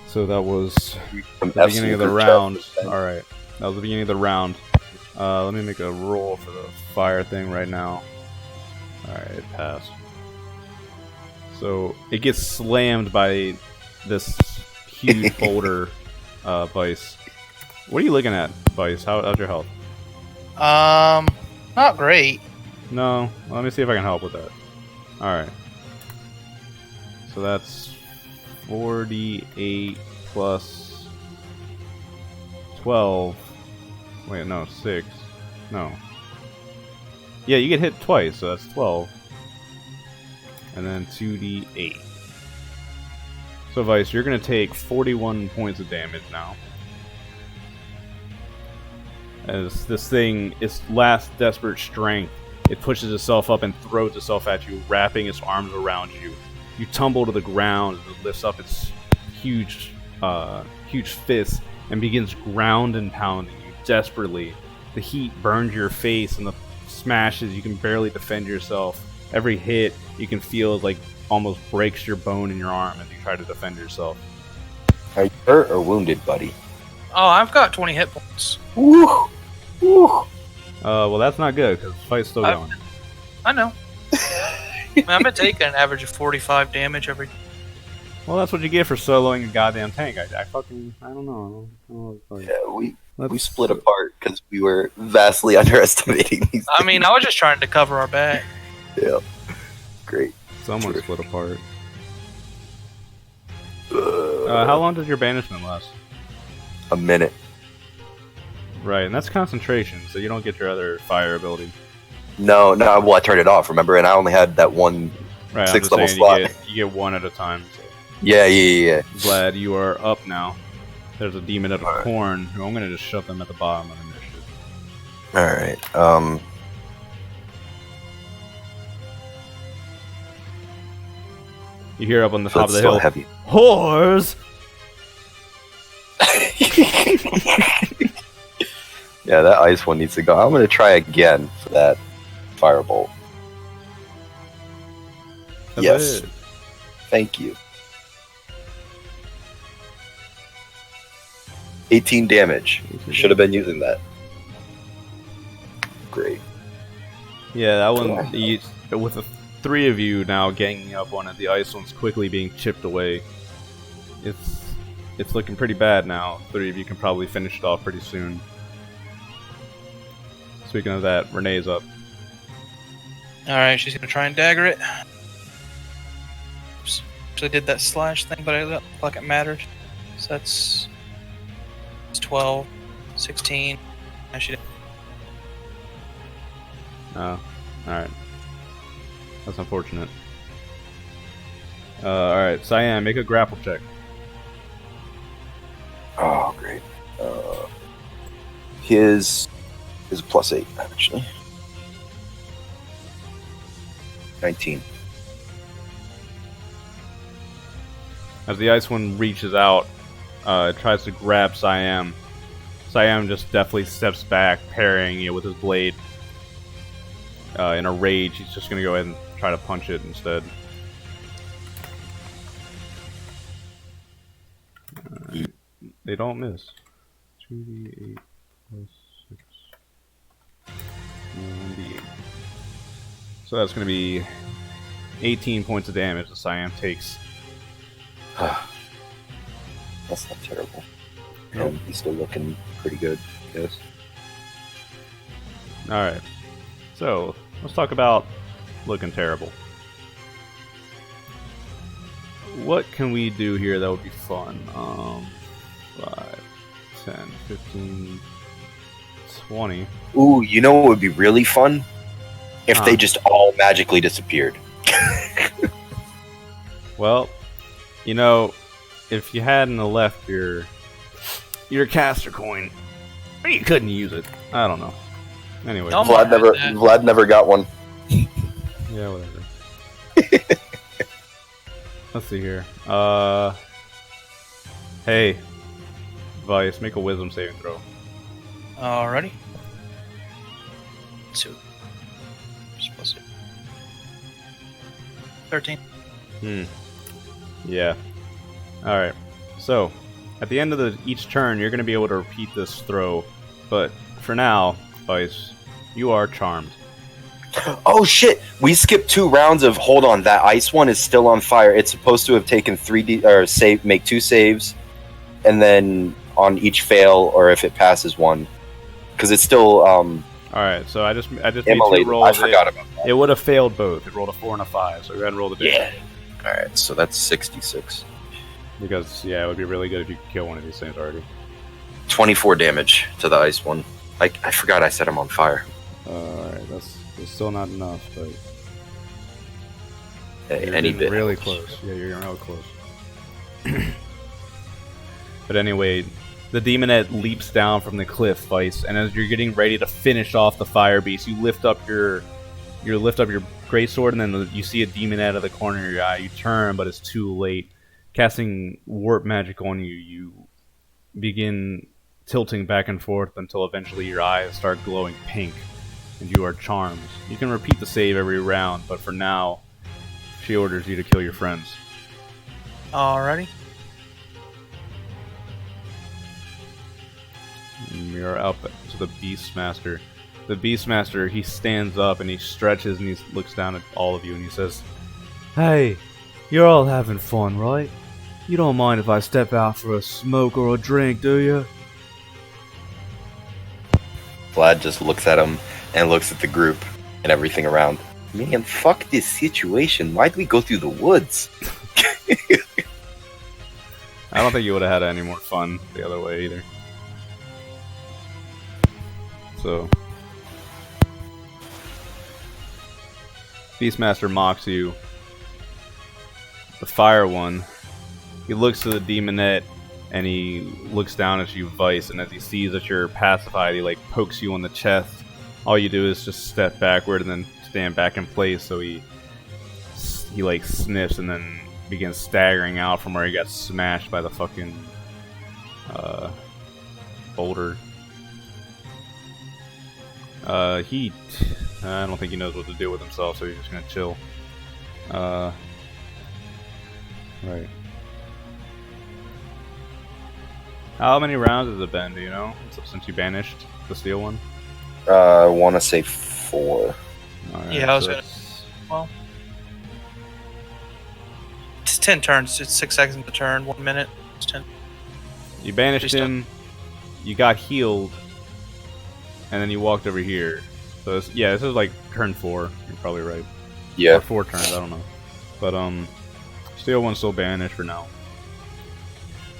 So that was From the beginning of the round. F. Alright, that was the beginning of the round. Let me make a roll for the fire thing right now. Alright, it passed. So, it gets slammed by this huge boulder, Weiss. What are you looking at, Weiss? How's your health? Not great. No, let me see if I can help with that. Alright. So that's 48 plus 12. Wait, no, 6. No. Yeah, you get hit twice, so that's 12. And then 2d8. So, Weiss, you're going to take 41 points of damage now. As this thing, its last desperate strength, it pushes itself up and throws itself at you, wrapping its arms around you. You tumble to the ground as it lifts up its huge fist and begins ground and pounding you desperately. The heat burns your face and the smashes. You can barely defend yourself. Every hit you can feel like almost breaks your bone in your arm as you try to defend yourself. Are you hurt or wounded, buddy? Oh, I've got 20 hit points. Woo! Woo! Well, that's not good because the fight's still going. I know. I've been taking an average of 45 damage every. Well, that's what you get for soloing a goddamn tank. I don't know. Yeah, we split apart because we were vastly underestimating these. I mean, I was just trying to cover our back. Yeah. Great. Someone split apart. How long does your banishment last? A minute. Right, and that's concentration, so you don't get your other fire ability. No, well, I turned it off, remember? And I only had that one Right, 6th level saying, slot. you get one at a time. So. Yeah. Vlad, you are up now. There's a demon of Alright. corn, who I'm going to just shove them at the bottom of the initiative. Alright, You hear up on the so top it's of the still hill, heavy. Whores! Yeah, that ice one needs to go. I'm going to try again for that firebolt. That's Yes. it. Thank you. 18 damage. Should have been using that. Great. Yeah, that one, with the three of you now ganging up on it, the ice one's quickly being chipped away. It's looking pretty bad now. Three of you can probably finish it off pretty soon. Speaking of that, Renee's up. Alright, she's gonna try and dagger it. Oops. Actually did that slash thing, but I didn't look like it mattered. So it's 12, 16. And she did. Oh, alright. That's unfortunate. Alright, Cyan, make a grapple check. Oh, great. His is a +8, actually. 19. As the ice one reaches out, it tries to grab Siam. Siam just definitely steps back, parrying it with his blade. In a rage, he's just going to go ahead and try to punch it instead. They don't miss. 2d8 plus 6. 1d8. So that's going to be 18 points of damage that Siam takes. That's not terrible. Nope. He's still looking pretty good, I guess. Alright. So, let's talk about looking terrible. What can we do here that would be fun? 5, 10, 15, 20. Ooh, you know what would be really fun? If Huh. they just all magically disappeared. Well, you know, if you hadn't left your caster coin, or you couldn't use it. I don't know. Anyway, Don't- Vlad never got one. yeah, whatever. Let's see here. Hey, Weiss, make a wisdom saving throw. Alrighty. 2. 13. Yeah. Alright. So, at the end of each turn, you're going to be able to repeat this throw. But, for now, Weiss, you are charmed. Oh shit! We skipped 2 rounds of. Hold on, that ice one is still on fire. It's supposed to have taken 3D or make 2 saves, and then on each fail, or if it passes 1, because it's still Alright, so I just made 2 immolated. rolls. I forgot about that. It would have failed both. It rolled a 4 and a 5, so go ahead and roll the damage. Yeah. All right, so that's 66. Because, yeah, it would be really good if you could kill one of these things already. 24 damage to the ice one. I forgot I set him on fire. Alright, that's still not enough, but... Hey, You're any getting bit. really close. Yeah, you're real close. But anyway, the demonette leaps down from the cliff, Weiss, and as you're getting ready to finish off the fire beast, you lift up your greatsword, and then you see a demonette out of the corner of your eye. You turn, but it's too late. Casting warp magic on you, you begin tilting back and forth until eventually your eyes start glowing pink, and you are charmed. You can repeat the save every round, but for now, she orders you to kill your friends. Alrighty. You're up to the Beastmaster. The Beastmaster, he stands up and he stretches and he looks down at all of you and he says, "Hey, you're all having fun, right? You don't mind if I step out for a smoke or a drink, do you?" Vlad just looks at him and looks at the group and everything around. Man, fuck this situation. Why'd we go through the woods? I don't think you would have had any more fun the other way either. So, Beastmaster mocks you. The fire one, he looks to the demonette and he looks down at you, Weiss, and as he sees that you're pacified, he like pokes you on the chest. All you do is just step backward and then stand back in place, so he like sniffs and then begins staggering out from where he got smashed by the fucking boulder. I don't think he knows what to do with himself, so he's just gonna chill. Right. How many rounds has it been, do you know? Since you banished the steel one? I want to say 4. Alright, Yeah, I was so gonna- it's- Well, it's 10 turns. It's 6 seconds a turn, 1 minute. It's 10. You banished Just him, you got healed, and then you walked over here. So this is like turn 4. You're probably right. Or Yeah. 4 turns, I don't know. But steel one's still banished for now.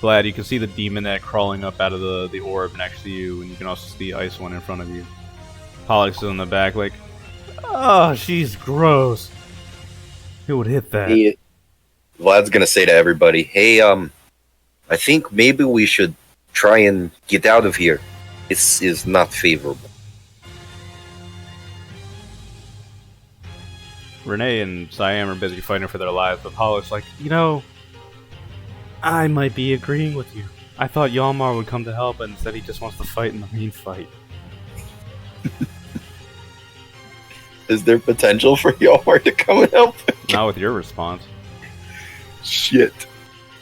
Vlad, you can see the demonette crawling up out of the orb next to you, and you can also see the ice one in front of you. Pollux is in the back, like, "Oh, she's gross. Who would hit that?" Hey, Vlad's gonna say to everybody, "Hey, I think maybe we should try and get out of here. This is not favorable." Renee and Siam are busy fighting for their lives, but Pollux like, I might be agreeing with you. I thought Yalmar would come to help, but instead he just wants to fight in the main fight. Is there potential for Yalmar to come and help? Not with your response. Shit.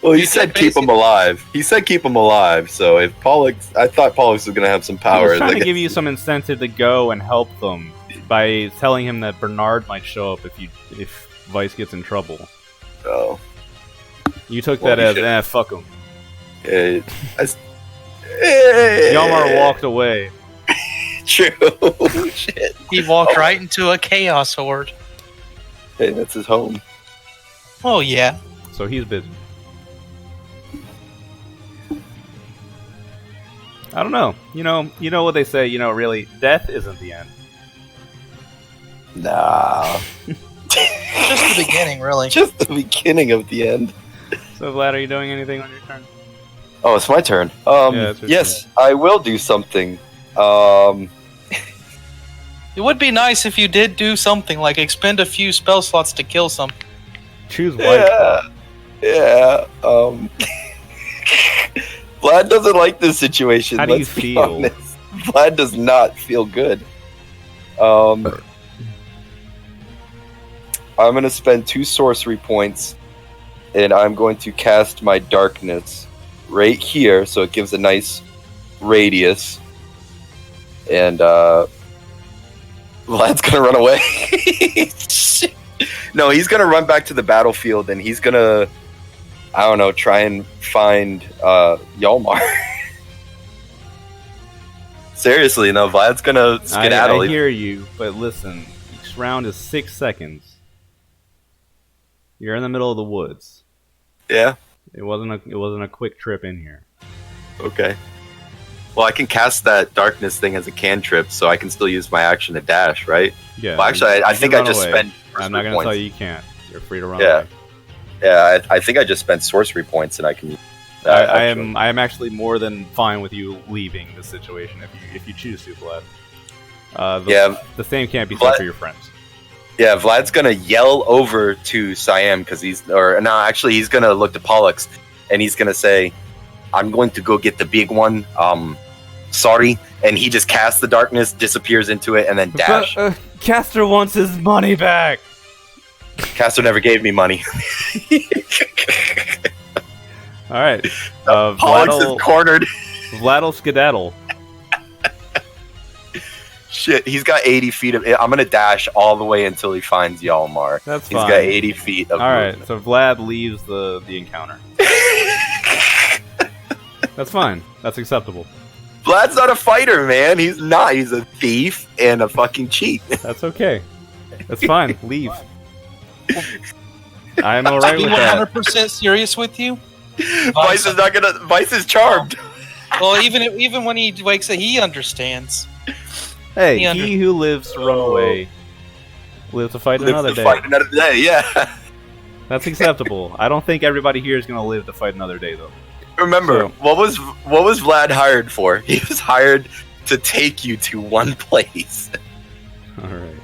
Well, he You said said keep him alive. He said keep him alive. So if Pollux, I thought Pollux was gonna have some I power. was trying to give you some incentive to go and help them by telling him that Bernard might show up if Weiss gets in trouble. Oh. You took Well, that you as, should- fuck him. Yalmar walked away. True. Shit. He walked right into a chaos horde. Hey, that's his home. Oh, yeah. So he's busy. I don't know. You know what they say, really, death isn't the end. Nah. Just the beginning, really. Just the beginning of the end. So Vlad, are you doing anything on your turn? Oh, it's my turn. Yeah, it's your Yes, I will do something. It would be nice if you did do something, like expend a few spell slots to kill some. Choose White. Yeah. Vlad doesn't like this situation. How do you let's be feel? honest. Vlad does not feel good. I'm gonna spend 2 sorcery points, and I'm going to cast my darkness right here, so it gives a nice radius. And Vlad's gonna run away. No, he's gonna run back to the battlefield, and he's gonna, I don't know, try and find Yalmar. Seriously, no, Vlad's gonna skedaddle. I hear you, but listen, each round is 6 seconds. You're in the middle of the woods. Yeah. It wasn't a quick trip in here. Okay. Well, I can cast that darkness thing as a cantrip, so I can still use my action to dash, right? Yeah. Well, actually, I think I just spent. I'm not going to tell you can't. You're free to run Yeah. away. Yeah, I think I just spent sorcery points, and I can. I am actually more than fine with you leaving this situation if you choose to, Vlad. The same can't be said for your friends. Yeah, Vlad's gonna yell over to Siam because he's gonna look to Pollux, and he's gonna say, "I'm going to go get the big one. Sorry." And he just casts the darkness, disappears into it, and then dash. But, Castor wants his money back. Castor never gave me money. All right. Pollux is cornered. Vlad'll skedaddle. Shit, he's got 80 feet of. I'm gonna dash all the way until he finds Yalmar. That's He's fine. got 80 feet of. All right, movement. so Vlad leaves the encounter. That's fine. That's acceptable. Vlad's not a fighter, man. He's not. He's a thief and a fucking cheat. That's okay. That's fine. Leave. I'm all right To be with that. 100% serious with you. Weiss is not gonna. Weiss is charmed. Well, even when he wakes up, he understands. Hey, He he who lives to run away lives to fight another day. Fight another day. Yeah. That's acceptable. I don't think everybody here is going to live to fight another day, though. Remember, So- what was Vlad hired for? He was hired to take you to one place. All right.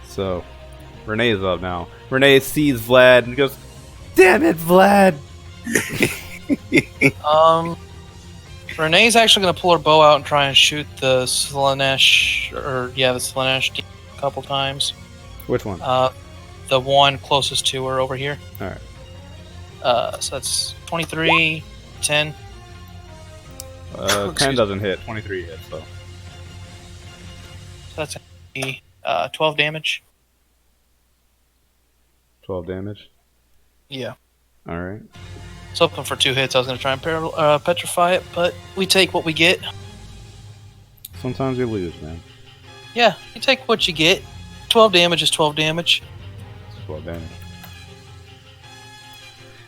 So, Renee's up now. Renee sees Vlad and goes, "Damn it, Vlad!" Renee's actually going to pull her bow out and try and shoot the Slaanesh, the Slaanesh a couple times. Which one? The one closest to her over here. All right. So that's 23, 10. 10 doesn't hit. 23 hits, though. So that's 12 damage. 12 damage. Yeah. All right. It's open for 2 hits. I was going to try and petrify it, but we take what we get. Sometimes you lose, man. Yeah, you take what you get. 12 damage is 12 damage. It's 12 damage.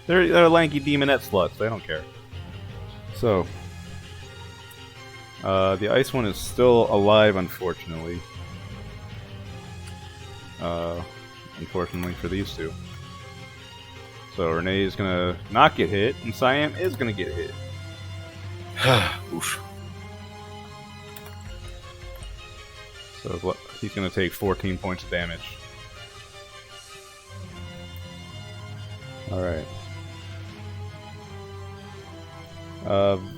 They're lanky demonette sluts. They don't care. So, the ice one is still alive, unfortunately. Unfortunately for these two. So Renee is gonna not get hit, and Siam is gonna get hit. Oof. So he's gonna take 14 points of damage. Alright.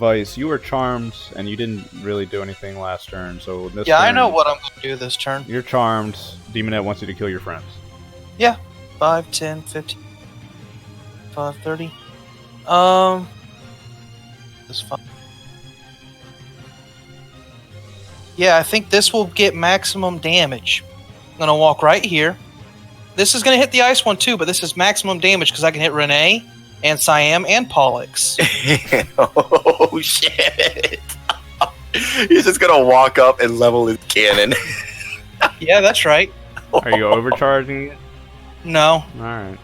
Weiss, you were charmed, and you didn't really do anything last turn, so this Yeah, I turn, know what I'm going to do this turn. You're charmed. Demonette wants you to kill your friends. Yeah. 5, 10, 15, 5, 30. This fine. Yeah, I think this will get maximum damage. I'm going to walk right here. This is going to hit the ice one too, but this is maximum damage because I can hit Renee and Siam and Pollux. Oh shit! He's just gonna walk up and level his cannon. Yeah, that's right. Are you overcharging it? No, Alright.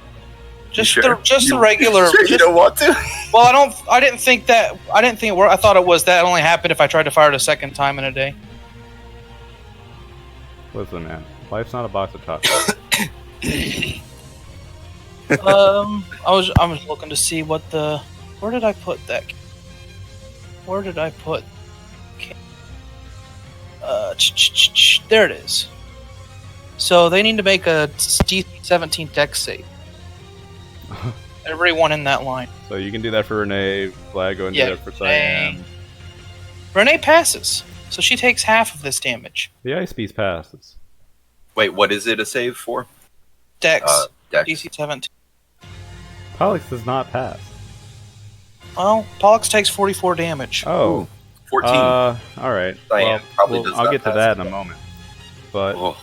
just Sure? the regular. Sure you don't want to? Well, I didn't think it worked. I thought it was that only happened if I tried to fire it a second time in a day. Listen, man. Life's not a box of chocolates. I was looking to see where did I put that? Where did I put? There it is. So they need to make a DC-17 dex save. Everyone in that line. So you can do that for Renee, Vlad, go and do that for Siam. Renee passes, so she takes half of this damage. The ice beast passes. Wait, what is it a save for? Dex. Dex. DC 17. Pollux does not pass. Well, Pollux takes 44 damage. Oh. Ooh, 14. All right. Cyan probably does I'll not get to pass that in it. a moment. But Oh.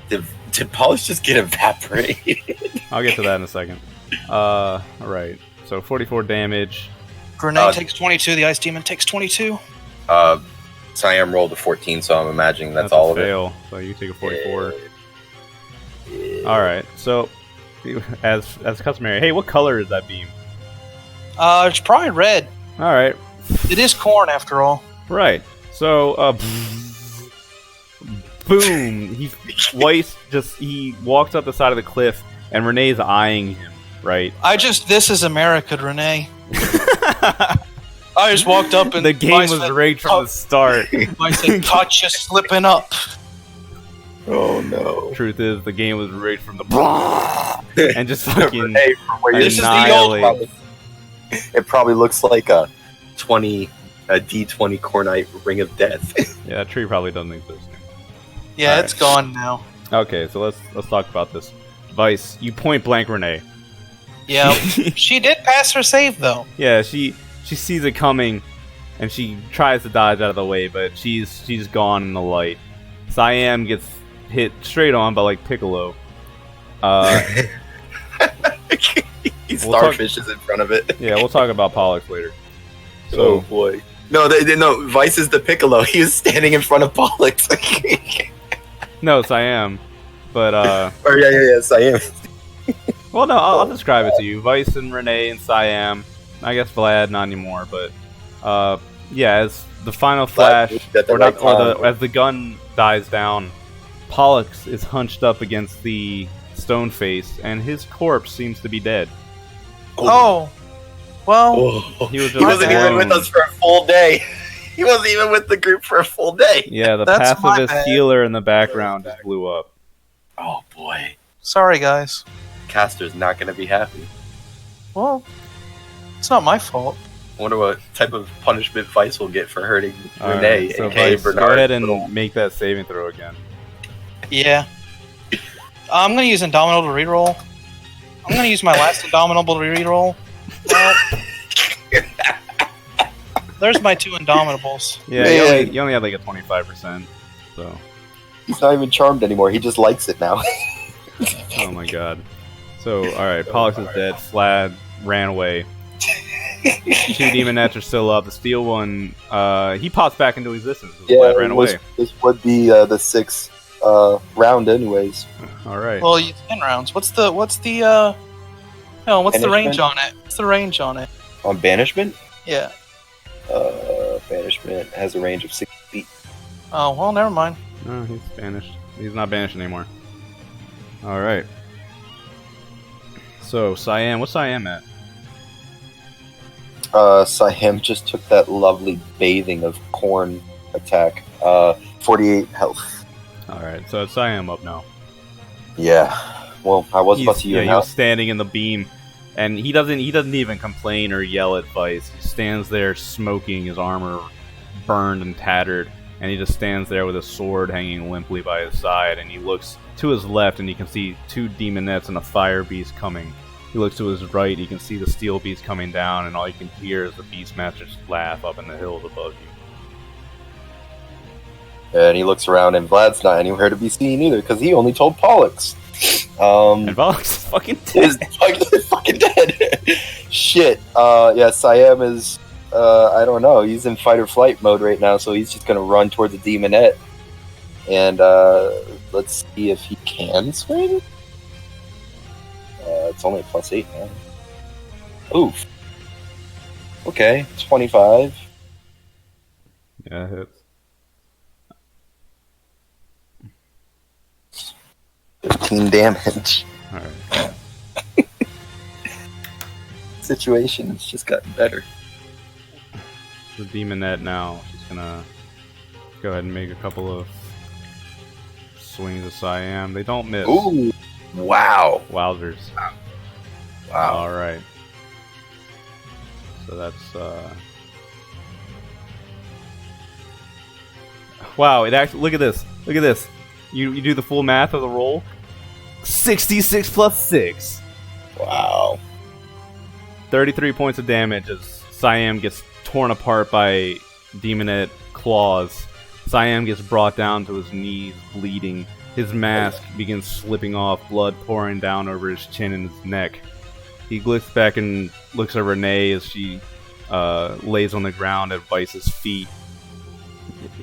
Did Polish just get evaporated? I'll get to that in a second. All right. So 44 damage. Grenade takes 22. The Ice Demon takes 22. Cyan rolled a 14, so I'm imagining that's a all of it. fail. So you take a 44. All right. So, as customary, hey, what color is that beam? It's probably red. All right. It is corn, after all. Right. So, boom. Weiss he walks up the side of the cliff, and Renee's eyeing him. Right. This is America, Renee. I just walked up and the game was rigged from the start. I said, "Caught you slipping up." Oh no! Truth is, the game was rigged from the and just fucking Hey, from where This is the old annihilate. It probably looks like a D20 Cornite Ring of Death. Yeah, that tree probably doesn't exist anymore. Yeah, All it's gone now. Okay, so let's talk about this. Weiss, you point blank Renee. Yeah, she did pass her save though. Yeah, she sees it coming, and she tries to dodge out of the way, but she's gone in the light. Siam gets hit straight on by like Piccolo. Starfish is in front of it. Yeah, we'll talk about Pollux later. Oh boy! No, no. Weiss is the Piccolo. He was standing in front of Pollux. No, Siam, but Or yeah. Cyan. well, no, I'll describe it to you. Weiss and Renee and Siam. I guess Vlad not anymore, but yeah, as the final flash, as the gun dies down, Pollux is hunched up against the stone face, and his corpse seems to be dead. Oh, well, He was He wasn't even alone. with us for a full day. He wasn't even with the group for a full day. Yeah, the That's my pacifist bad. healer in the background just blew up. Oh boy, sorry guys. Caster's not gonna be happy. Well, it's not my fault. I wonder what type of punishment Weiss will get for hurting All Renee, right, so aka Weiss, Bernard. go ahead and make that saving throw again. Yeah. I'm gonna use Indomitable to reroll. I'm gonna use my last Indomitable to reroll. Well, there's my 2 Indomitables. Yeah, Man. you only had like a 25%. So, He's not even charmed anymore. He just likes it now. oh my god. So, all right, Pollux is dead. Vlad ran away. 2 demonettes are still up. The steel one, he pops back into existence. Vlad ran away. This would be the 6th round, anyways. All right. Well, you 10 rounds. What's the range on it? What's the range on it? On banishment, Yeah. banishment has a range of 6 feet. Oh well, never mind. No, he's banished. He's not banished anymore. All right. So, Siam, what's Siam at? Siam just took that lovely bathing of corn attack. 48 health. All right, so it's Siam up now. Yeah. Well, I was about to He now. was standing in the beam, and he doesn't even complain or yell at Weiss. He stands there smoking, his armor burned and tattered, and he just stands there with his sword hanging limply by his side, and he looks to his left, and you can see 2 demonettes and a fire beast coming. He looks to his right, you can see the steel beast coming down, and all you can hear is the beastmasters laugh up in the hills above you. And he looks around, and Vlad's not anywhere to be seen either, because he only told Pollux. And Pollux is fucking dead. He's fucking dead. Shit. Yeah, Siam is, I don't know, he's in fight or flight mode right now, so he's just gonna run towards the demonette. And, let's see if he can swing? It's only a +8 now. Oof. Okay, 25. Yeah, it hits. 15 damage. All right. Situation's just gotten better. The demonette now. She's gonna go ahead and make a couple of swings of Siam. They don't miss. Ooh. Wow. Wowzers. Wow. All right. So that's wow, it actually look at this. You do the full math of the roll. 66 plus 6. Wow. 33 points of damage as Siam gets torn apart by demonette claws. Siam gets brought down to his knees, bleeding. His mask begins slipping off, blood pouring down over his chin and his neck. He looks back and looks at Renee as she lays on the ground at Weiss's feet.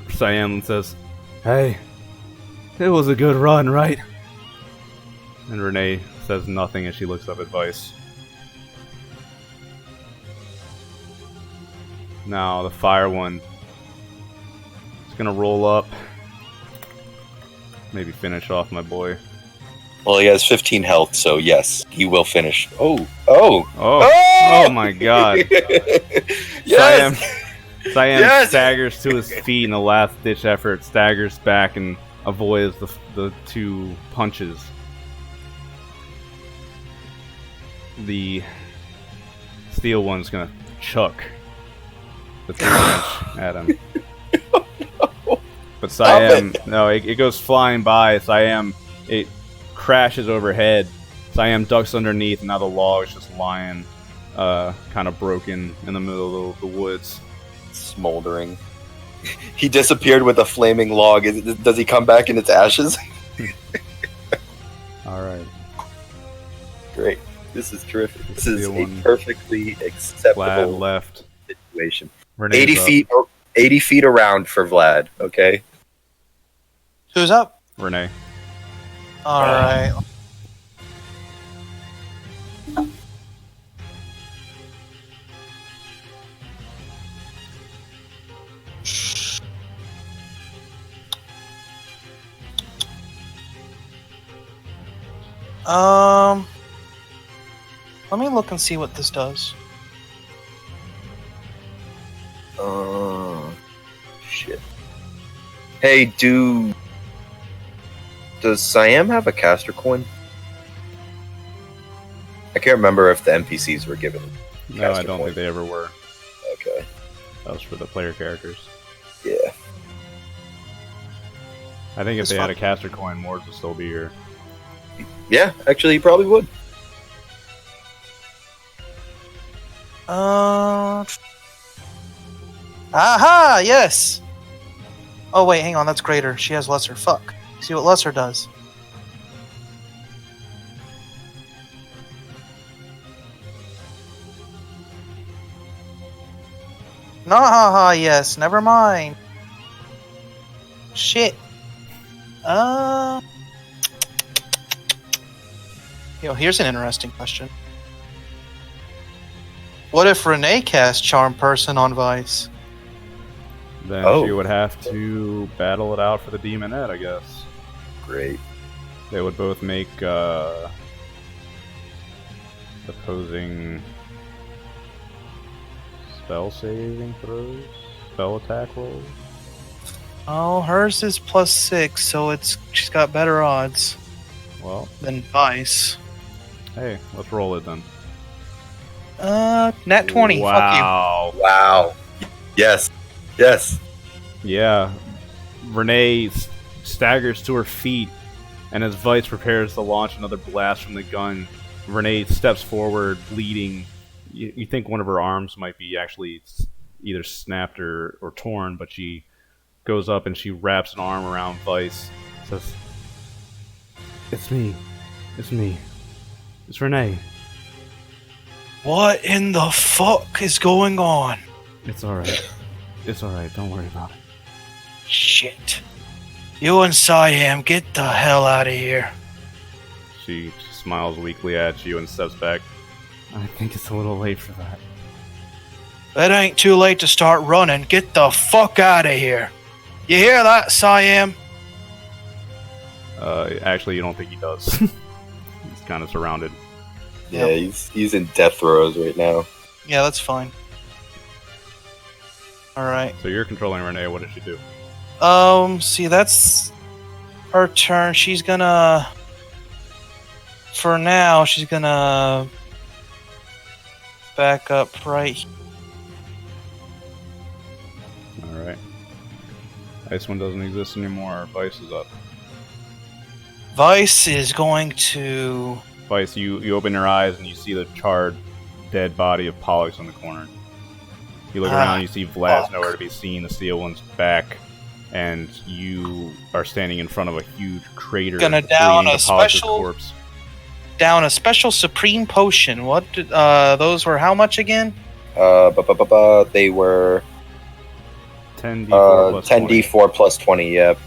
Siam says, "Hey, it was a good run, right?" And Renee says nothing as she looks up at Weiss. Now the fire one is gonna roll up. Maybe finish off my boy. Well, he has 15 health, so yes, he will finish. Oh My god. Yes! Siam Yes! staggers to his feet in a last ditch effort, staggers back and avoids the two punches. The steel one's gonna chuck the 3-inch at him. But Siam, no, it goes flying by. Siam, it crashes overhead. Siam ducks underneath, and now the log is just lying, kind of broken in the middle of the woods. Smoldering. He disappeared with a flaming log. Does he come back in its ashes? Alright. Great. This is terrific. This is a one. perfectly acceptable Vlad left. situation. Renee's 80 feet around for Vlad, okay? Who's up? Renee. Alright. Let me look and see what this does. Shit. Hey, does Siam have a caster coin? I can't remember if the NPCs were given. No, I don't think they ever were. Okay. That was for the player characters. Yeah. I think if That's they had fine. a caster coin, Mords would still be here. Yeah, actually, he probably would. Aha! Yes. Oh wait, hang on. That's greater. She has lesser. Fuck. See what lesser does. Nah, yes. Never mind. Shit. Here's an interesting question. What if Renee cast Charm Person on Weiss? Then Oh. she would have to battle it out for the demonette, I guess. Great. They would both make opposing spell saving throws, spell attack rolls. Oh, hers is +6, so she's got better odds Well, than Weiss. hey, let's roll it then. Nat 20. Fuck Wow. Wow. Yes. Yes. Yeah. Renee staggers to her feet, and as Weiss prepares to launch another blast from the gun, Renee steps forward, bleeding. You think one of her arms might be actually either snapped or torn, but she goes up and she wraps an arm around Weiss, says, "It's me. It's me. It's Renee. you. What in the fuck is going on? It's alright. It's alright. Don't worry about it." Shit. You and Siam, get the hell out of here. She smiles weakly at you and steps back. "I think it's a little late for that." It ain't too late to start running. Get the fuck out of here. You hear that, Siam? Actually, you don't think he does. He's kind of surrounded. Yeah, he's in death throes right now. Yeah, that's fine. Alright. So you're controlling Renee. What does she do? See, that's her turn. She's gonna... For now, she's gonna... back up right here. Alright. Ice one doesn't exist anymore. Vice is up. Weiss is going to... Vice, you open your eyes and you see the charred, dead body of Pollux on the corner. You look around, you see Vlad's nowhere to be seen, the Steel One's back, and you are standing in front of a huge crater. Gonna down leading a to Pollux's special... corpse. Down a special supreme potion. What did, those were how much again? They were 10d4 plus 20. 10d4 plus 20, yep.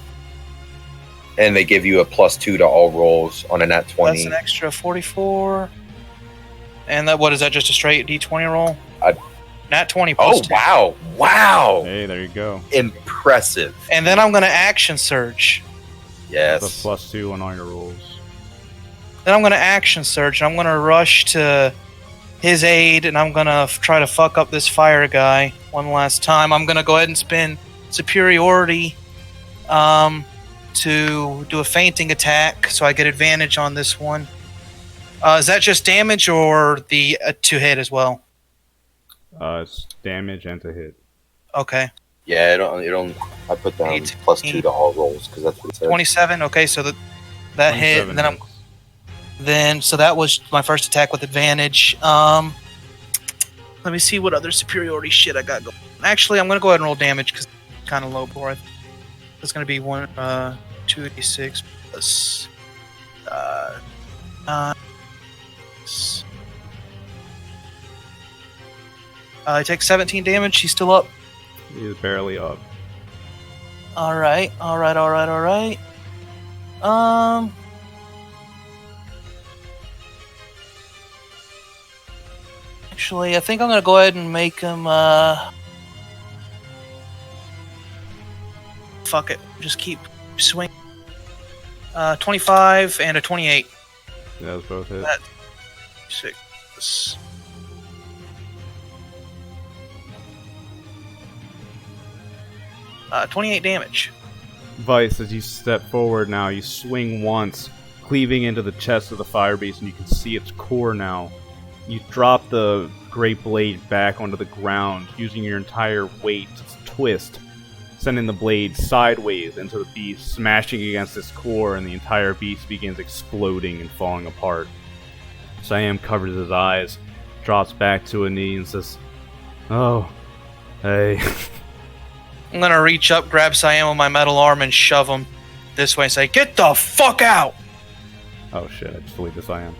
And they give you a +2 to all rolls on a nat 20. That's an extra 44. And that, what is that, just a straight d20 roll? Nat 20 plus 2. Wow. Wow. Hey, there you go. Impressive. And then I'm going to action surge. Yes. That's a +2 on all your rolls. Then I'm going to action surge, and I'm going to rush to his aid, and I'm going to try to fuck up this fire guy one last time. I'm going to go ahead and spin superiority to do a fainting attack, so I get advantage on this one. Is that just damage or the to hit as well? It's damage and to hit. Okay. Yeah, it don't. I put down 18. +2 to all rolls because that's what it said. 27. Okay, so that hit, and then so that was my first attack with advantage. Let me see what other superiority shit I got going. Actually, I'm gonna go ahead and roll damage because it's kind of low for it. It's gonna be 2d6 plus I take 17 damage. He's still up. He is barely up. All right. Actually, I think I'm gonna go ahead and make him. Fuck it. Just keep swinging. 25 and a 28. Yeah, those both hit. 6. 28 damage. Vice, as you step forward now, you swing once, cleaving into the chest of the fire beast, and you can see its core now. You drop the great blade back onto the ground, using your entire weight to twist, sending the blade sideways into the beast, smashing against its core, and the entire beast begins exploding and falling apart. Siam covers his eyes, drops back to a knee, and says, "Oh, hey." I'm gonna reach up, grab Siam with my metal arm, and shove him this way and say, "Get the fuck out!" Oh shit, I just deleted the Siam.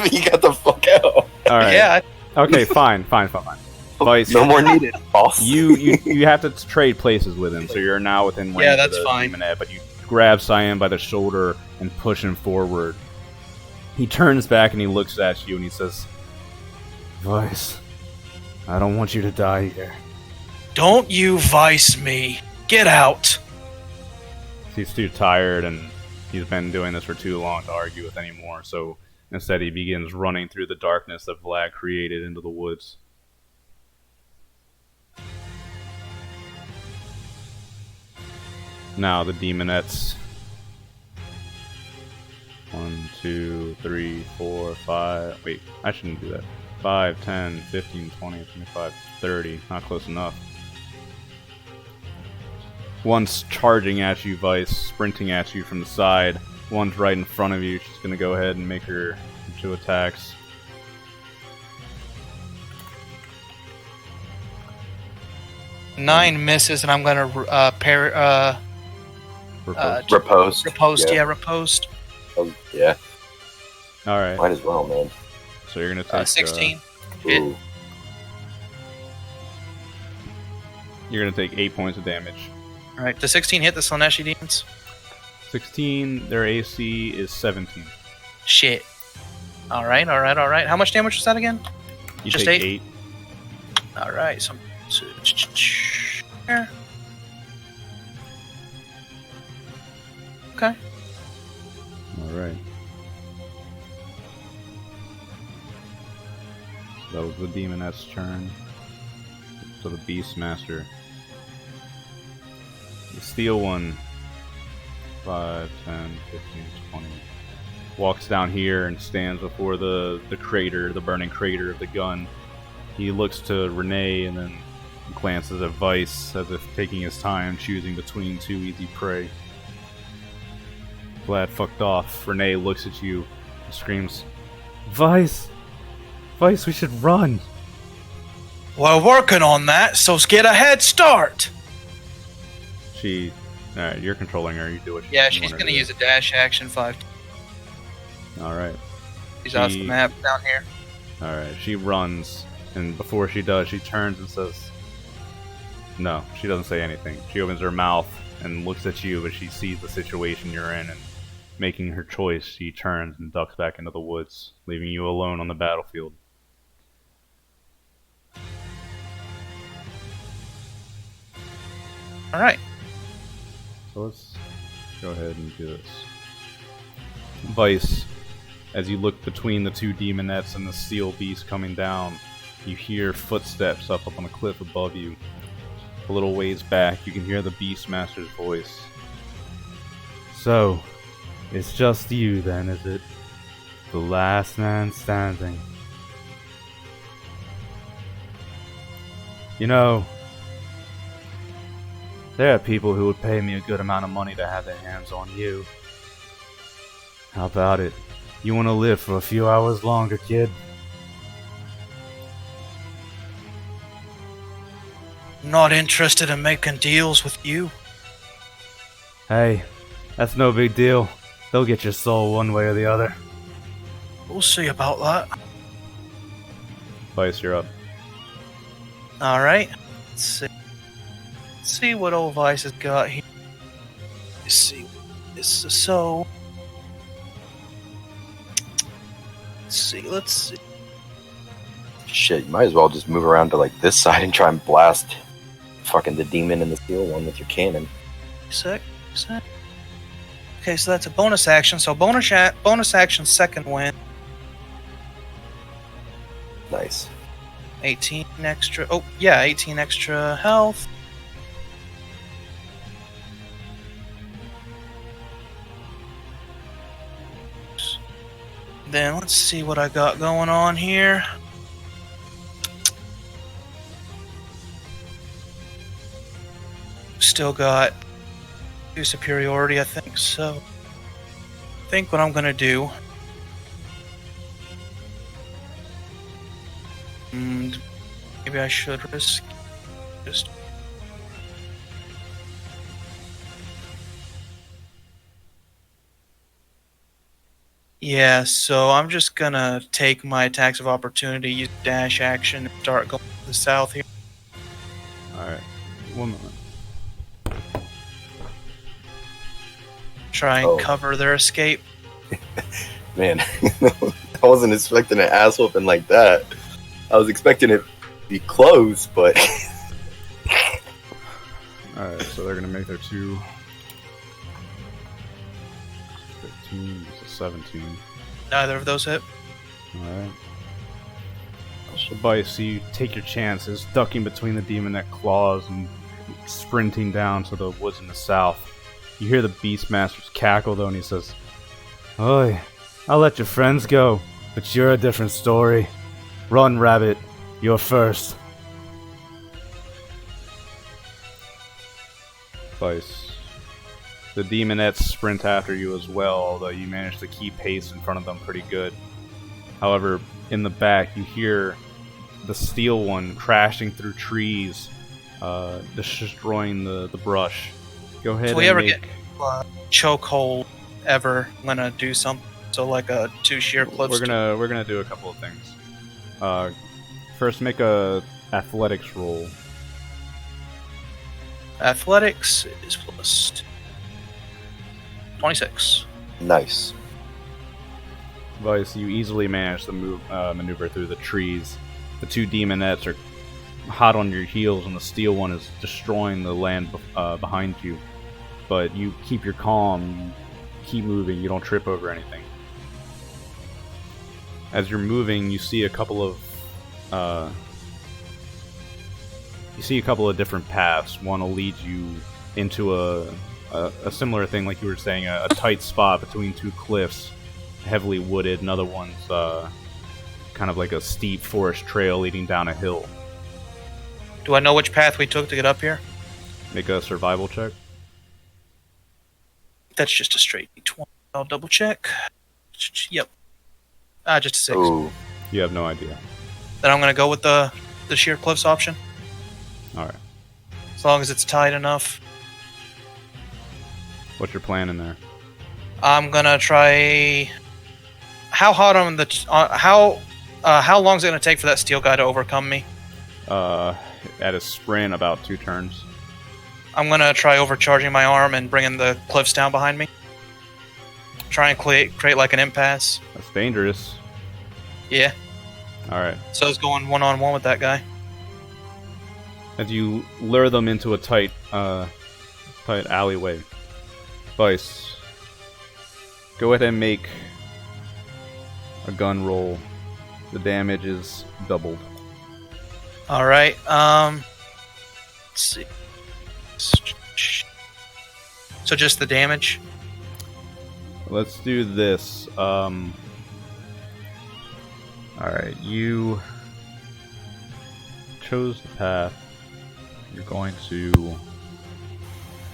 He got the fuck out. Alright. Yeah. Okay, fine. Vice, No more needed. Boss. you have to trade places with him, so you're now within range Yeah, of that's the fine. demonette, but you grab Siam by the shoulder and push him forward. He turns back and he looks at you and he says, "Vice, I don't want you to die here." Don't you vice me. Get out. He's too tired and he's been doing this for too long to argue with anymore, so instead he begins running through the darkness that Vlad created into the woods. Now the demonettes. 1, 2, 3, 4, 5. Wait, I shouldn't do that. 5, 10, 15, 20, 25, 30. Not close enough. One's charging at you, Vice, sprinting at you from the side. One's right in front of you. She's going to go ahead and make her 2 attacks. Nine misses, and I'm gonna Riposte. riposte. Yeah, riposte. Oh, yeah. Alright, Might as well, man. so you're going to take 16. Hit. Ooh. you're going to take 8 points of damage. All right, does 16 hit the Slaneshi demons? 16, their AC is 17. Shit. All right. How much damage was that again? You Just take 8? All right. So okay. Alright. That was the Demonette's turn. So the Beastmaster. The Steel One. 5, 10, 15, 20. Walks down here and stands before the crater, the burning crater of the gun. He looks to Renee and then glances at Vice as if taking his time, choosing between 2 easy prey. Vlad fucked off. Renee looks at you and screams, Weiss! Weiss, we should run! We're working on that, so let's get a head start! Alright, you're controlling her. You do what you Yeah, you she's want her gonna to use a dash action 5. do. Alright. She's off the map down here. Alright, she runs, and before she does, she turns and says... No, she doesn't say anything. She opens her mouth and looks at you, but she sees the situation you're in, and making her choice, she turns and ducks back into the woods, leaving you alone on the battlefield. Alright. So let's go ahead and do this. Weiss, as you look between the two demonettes and the steel beast coming down, you hear footsteps up on the cliff above you. A little ways back, you can hear the Beastmaster's voice. So, it's just you then, is it? The last man standing. You know, there are people who would pay me a good amount of money to have their hands on you. How about it? You want to live for a few hours longer, kid? Not interested in making deals with you. Hey, that's no big deal. They'll get your soul one way or the other. We'll see about that. Weiss, you're up. Alright. Let's see. Let's see what old Weiss has got here. Let's see. This is so. Let's see. Shit, you might as well just move around to like this side and try and blast fucking the demon and the steel one with your cannon. Sec. Okay, so that's a bonus action. So bonus action, second win. Nice. 18 extra. Oh, yeah, 18 extra health. Then let's see what I got going on here. Still got 2 superiority, I think. So, I think what I'm gonna do. And maybe I should risk just. Yeah, so I'm just gonna take my attacks of opportunity, use dash action, and start going to the south here. Alright, 1 moment. Try and cover their escape. Man, I wasn't expecting an ass whooping like that. I was expecting it to be close, but... Alright, so they're gonna make their 2... 15 to 17. Neither of those hit. Alright. So Weiss, you take your chances, ducking between the demonette claws and sprinting down to the woods in the south. You hear the Beastmaster's cackle though, and he says, Oi, I'll let your friends go, but you're a different story. Run, Rabbit. You're first. Weiss. The demonettes sprint after you as well, although you manage to keep pace in front of them pretty good. However, in the back, you hear the steel one crashing through trees, destroying the brush. Go ahead. If we ever get chokehold, ever gonna do something. So like a 2 sheer clips. We're gonna do a couple of things. First, make a athletics roll. Athletics is plus 26. Nice. Weiss, you easily manage to maneuver through the trees. The 2 demonettes are hot on your heels, and the steel one is destroying the land behind you. But you keep your calm, you keep moving, you don't trip over anything. As you're moving, you see a couple of different paths. One will lead you into a similar thing, like you were saying, a tight spot between 2 cliffs, heavily wooded. Another one's kind of like a steep forest trail leading down a hill. Do I know which path we took to get up here? Make a survival check. That's just a straight D20. I'll double check. Yep. Just a 6. Oh, You have no idea. Then I'm gonna go with the sheer cliffs option. All right. As long as it's tight enough. What's your plan in there? I'm gonna try. How hot on the how long is it gonna take for that steel guy to overcome me? At a sprint, about 2 turns. I'm gonna try overcharging my arm and bringing the cliffs down behind me. Try and create like an impasse. That's dangerous. Yeah. All right. So I was going 1-on-1 with that guy. As you lure them into a tight alleyway. Weiss, go ahead and make a gun roll. The damage is doubled. All right. Let's see. So just the damage. Let's do this. Alright, you chose the path. You're going to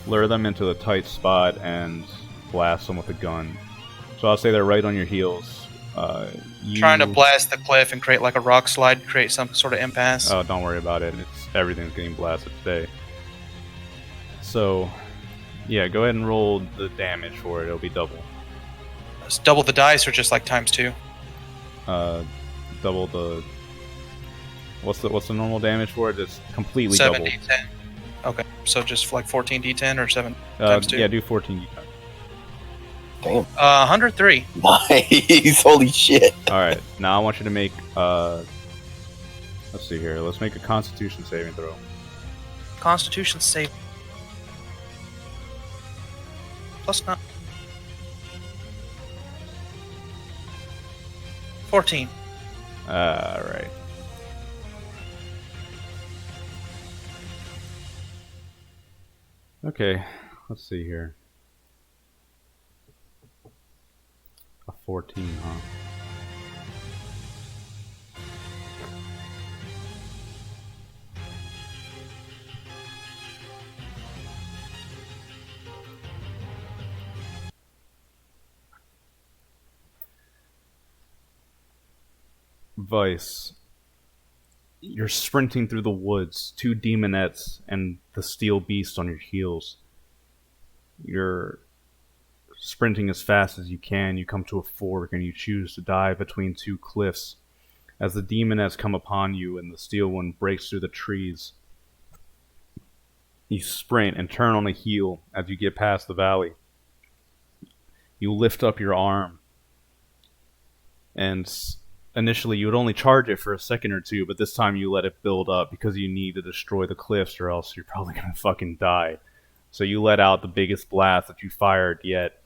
lure them into a tight spot and blast them with a gun. So I'll say they're right on your heels. Trying to blast the cliff and create like a rock slide, create some sort of impasse. Oh, don't worry about it. Everything's getting blasted today. So, yeah, go ahead and roll the damage for it. It'll be double. It's double the dice or just like ×2? Double the. What's the normal damage for it? It's completely 7 doubled. d10. Okay, so just like 14 d10 or 7 ×2? Yeah, do 14 d10. damn. 103. Nice. Holy shit. All right, now I want you to make. Let's see here. Let's make a Constitution saving throw. Constitution save. +9. 14. All right. Okay, let's see here. A 14, huh? Weiss, you're sprinting through the woods, 2 demonettes and the steel beast on your heels. You're sprinting as fast as you can. You come to a fork and you choose to dive between 2 cliffs. As the demonettes come upon you and the steel one breaks through the trees, you sprint and turn on a heel as you get past the valley. You lift up your arm, and initially you would only charge it for a second or 2, but this time you let it build up because you need to destroy the cliffs or else you're probably going to fucking die. So you let out the biggest blast that you fired yet.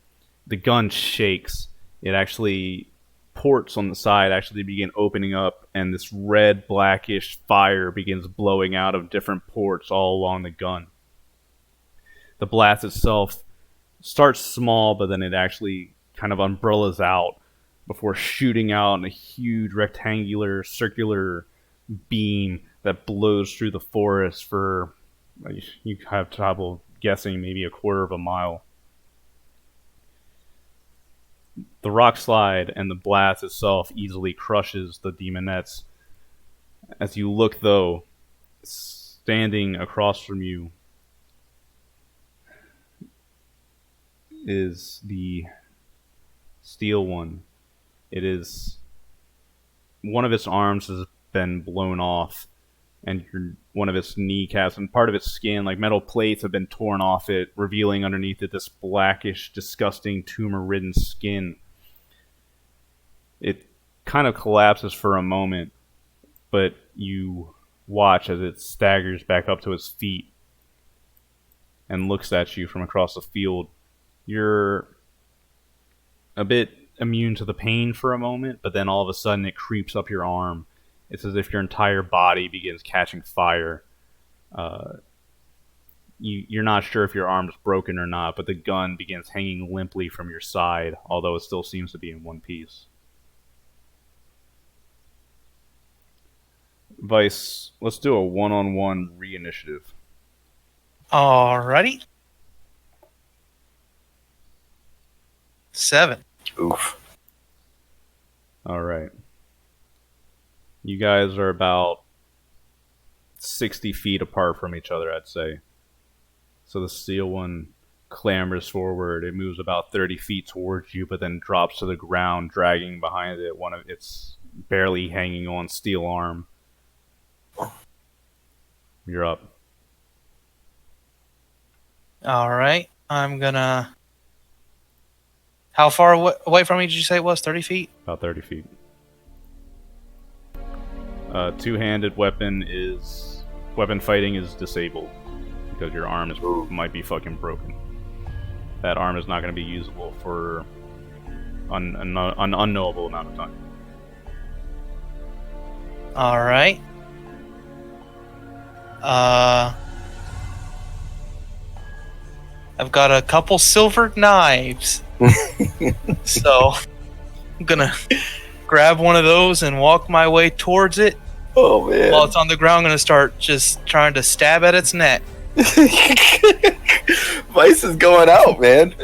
The gun shakes. It actually, ports on the side actually begin opening up, and this red blackish fire begins blowing out of different ports all along the gun. The blast itself starts small, but then it actually kind of umbrellas out before shooting out in a huge rectangular, circular beam that blows through the forest for, you have trouble guessing, maybe a quarter of a mile. The rock slide and the blast itself easily crushes the demonettes. As you look, though, standing across from you is the steel one. It is one of its arms has been blown off, and one of its kneecaps and part of its skin, like metal plates, have been torn off it, revealing underneath it this blackish, disgusting, tumor-ridden skin. It kind of collapses for a moment, but you watch as it staggers back up to its feet and looks at you from across the field. You're a bit immune to the pain for a moment, but then all of a sudden it creeps up your arm. It's as if your entire body begins catching fire. You're not sure if your arm's broken or not, but the gun begins hanging limply from your side, although it still seems to be in one piece. Weiss, let's do a one-on-one re-initiative. Alrighty. 7. Oof. Alright. You guys are about 60 feet apart from each other, I'd say. So the steel one clambers forward. It moves about 30 feet towards you, but then drops to the ground, dragging behind it one of its barely hanging on steel arm. You're up. Alright, I'm gonna... How far away from me did you say it was? 30 feet? About 30 feet. Two-handed weapon fighting is disabled because your arm might be fucking broken. That arm is not going to be usable for an unknowable amount of time. Alright. I've got a couple silvered knives. So, I'm gonna grab one of those and walk my way towards it. Oh, man. While it's on the ground, I'm gonna start just trying to stab at its neck. Weiss is going out, man.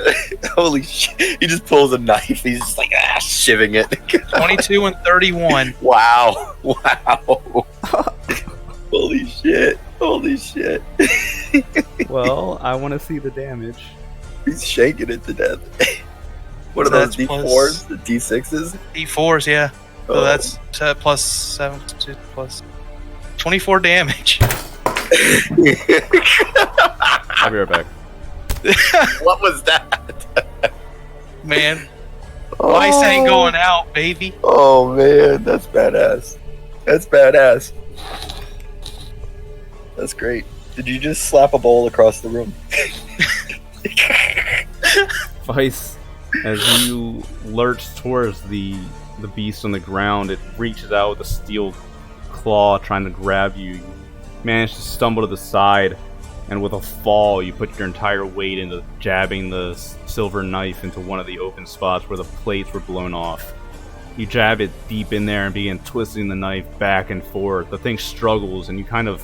Holy shit. He just pulls a knife. He's just like, shivving it. 22 and 31. Wow. Wow. Holy shit. Holy shit. Well, I want to see the damage. He's shaking it to death. What are those, D4s? The D6s? D4s, yeah. So Oh. that's plus 7 plus 24 damage. I'll be right back. What was that? Man, Weiss ain't going out, baby. Oh, man. That's badass. That's badass. That's great. Did you just slap a bowl across the room? Weiss, as you lurch towards the beast on the ground, it reaches out with a steel claw trying to grab you. You manage to stumble to the side, and with a fall, you put your entire weight into jabbing the silver knife into one of the open spots where the plates were blown off. You jab it deep in there and begin twisting the knife back and forth. The thing struggles, and you kind of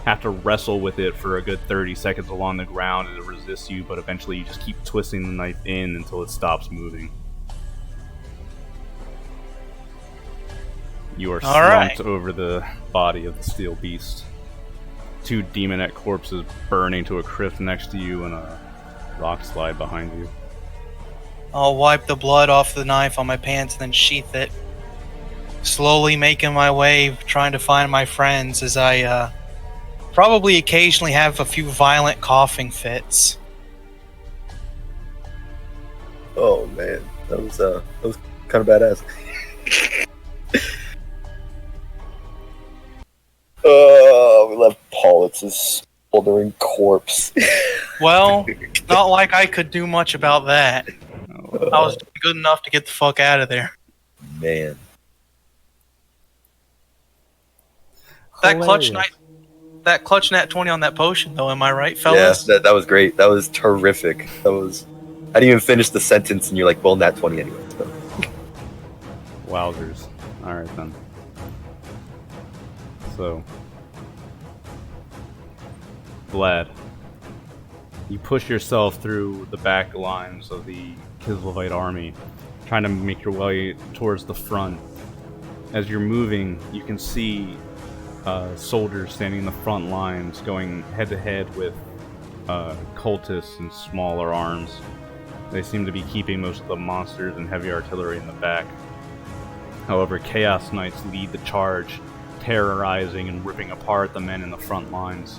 have to wrestle with it for a good 30 seconds along the ground as it resists you, but eventually you just keep twisting the knife in until it stops moving. You are slumped over the body of the steel beast. 2 demonette corpses burning to a crisp next to you and a rock slide behind you. I'll wipe the blood off the knife on my pants and then sheath it. Slowly making my way, trying to find my friends as I probably occasionally have a few violent coughing fits. Oh, man. That was kind of badass. We left Paulitz's smoldering corpse. Well, not like I could do much about that. I was good enough to get the fuck out of there. Man. That clutch nat 20 on that potion, though, am I right, fellas? Yeah, that was great. That was terrific. I didn't even finish the sentence, and you're like, well, nat 20 anyway. So. Wowzers. Alright then. So, Vlad, you push yourself through the back lines of the Kislevites army, trying to make your way towards the front. As you're moving, you can see soldiers standing in the front lines going head-to-head with cultists and smaller arms. They seem to be keeping most of the monsters and heavy artillery in the back. However, Chaos Knights lead the charge, terrorizing and ripping apart the men in the front lines.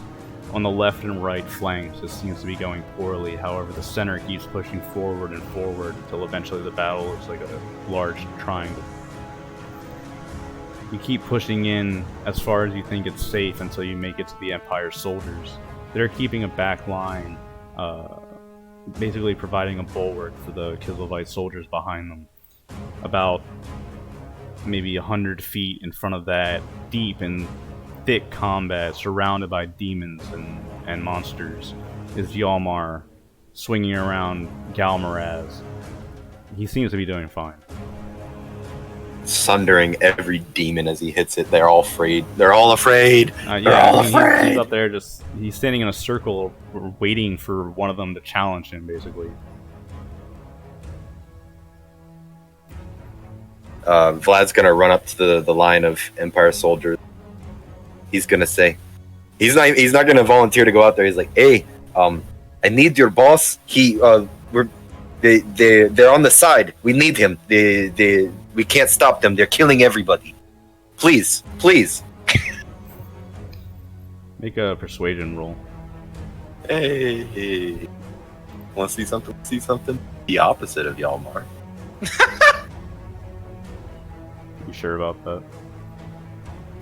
On the left and right flanks, this seems to be going poorly. However, the center keeps pushing forward and forward until eventually the battle looks like a large triangle. You keep pushing in as far as you think it's safe until you make it to the Empire's soldiers. They're keeping a back line, basically providing a bulwark for the Kislevite soldiers behind them. About maybe 100 feet in front of that, deep in thick combat, surrounded by demons and monsters, is Yalmar, swinging around Galmaraz. He seems to be doing fine. Sundering every demon as he hits it. They're all afraid. They're all afraid. He's up there he's standing in a circle waiting for one of them to challenge him, basically. Vlad's gonna run up to the line of Empire soldiers. He's gonna say, he's not gonna volunteer to go out there. He's like, hey, I need your boss. They're on the side. We need him. We can't stop them. They're killing everybody. Please. Make a persuasion roll. Hey. Want to see something? See something? The opposite of Yalmar. You sure about that?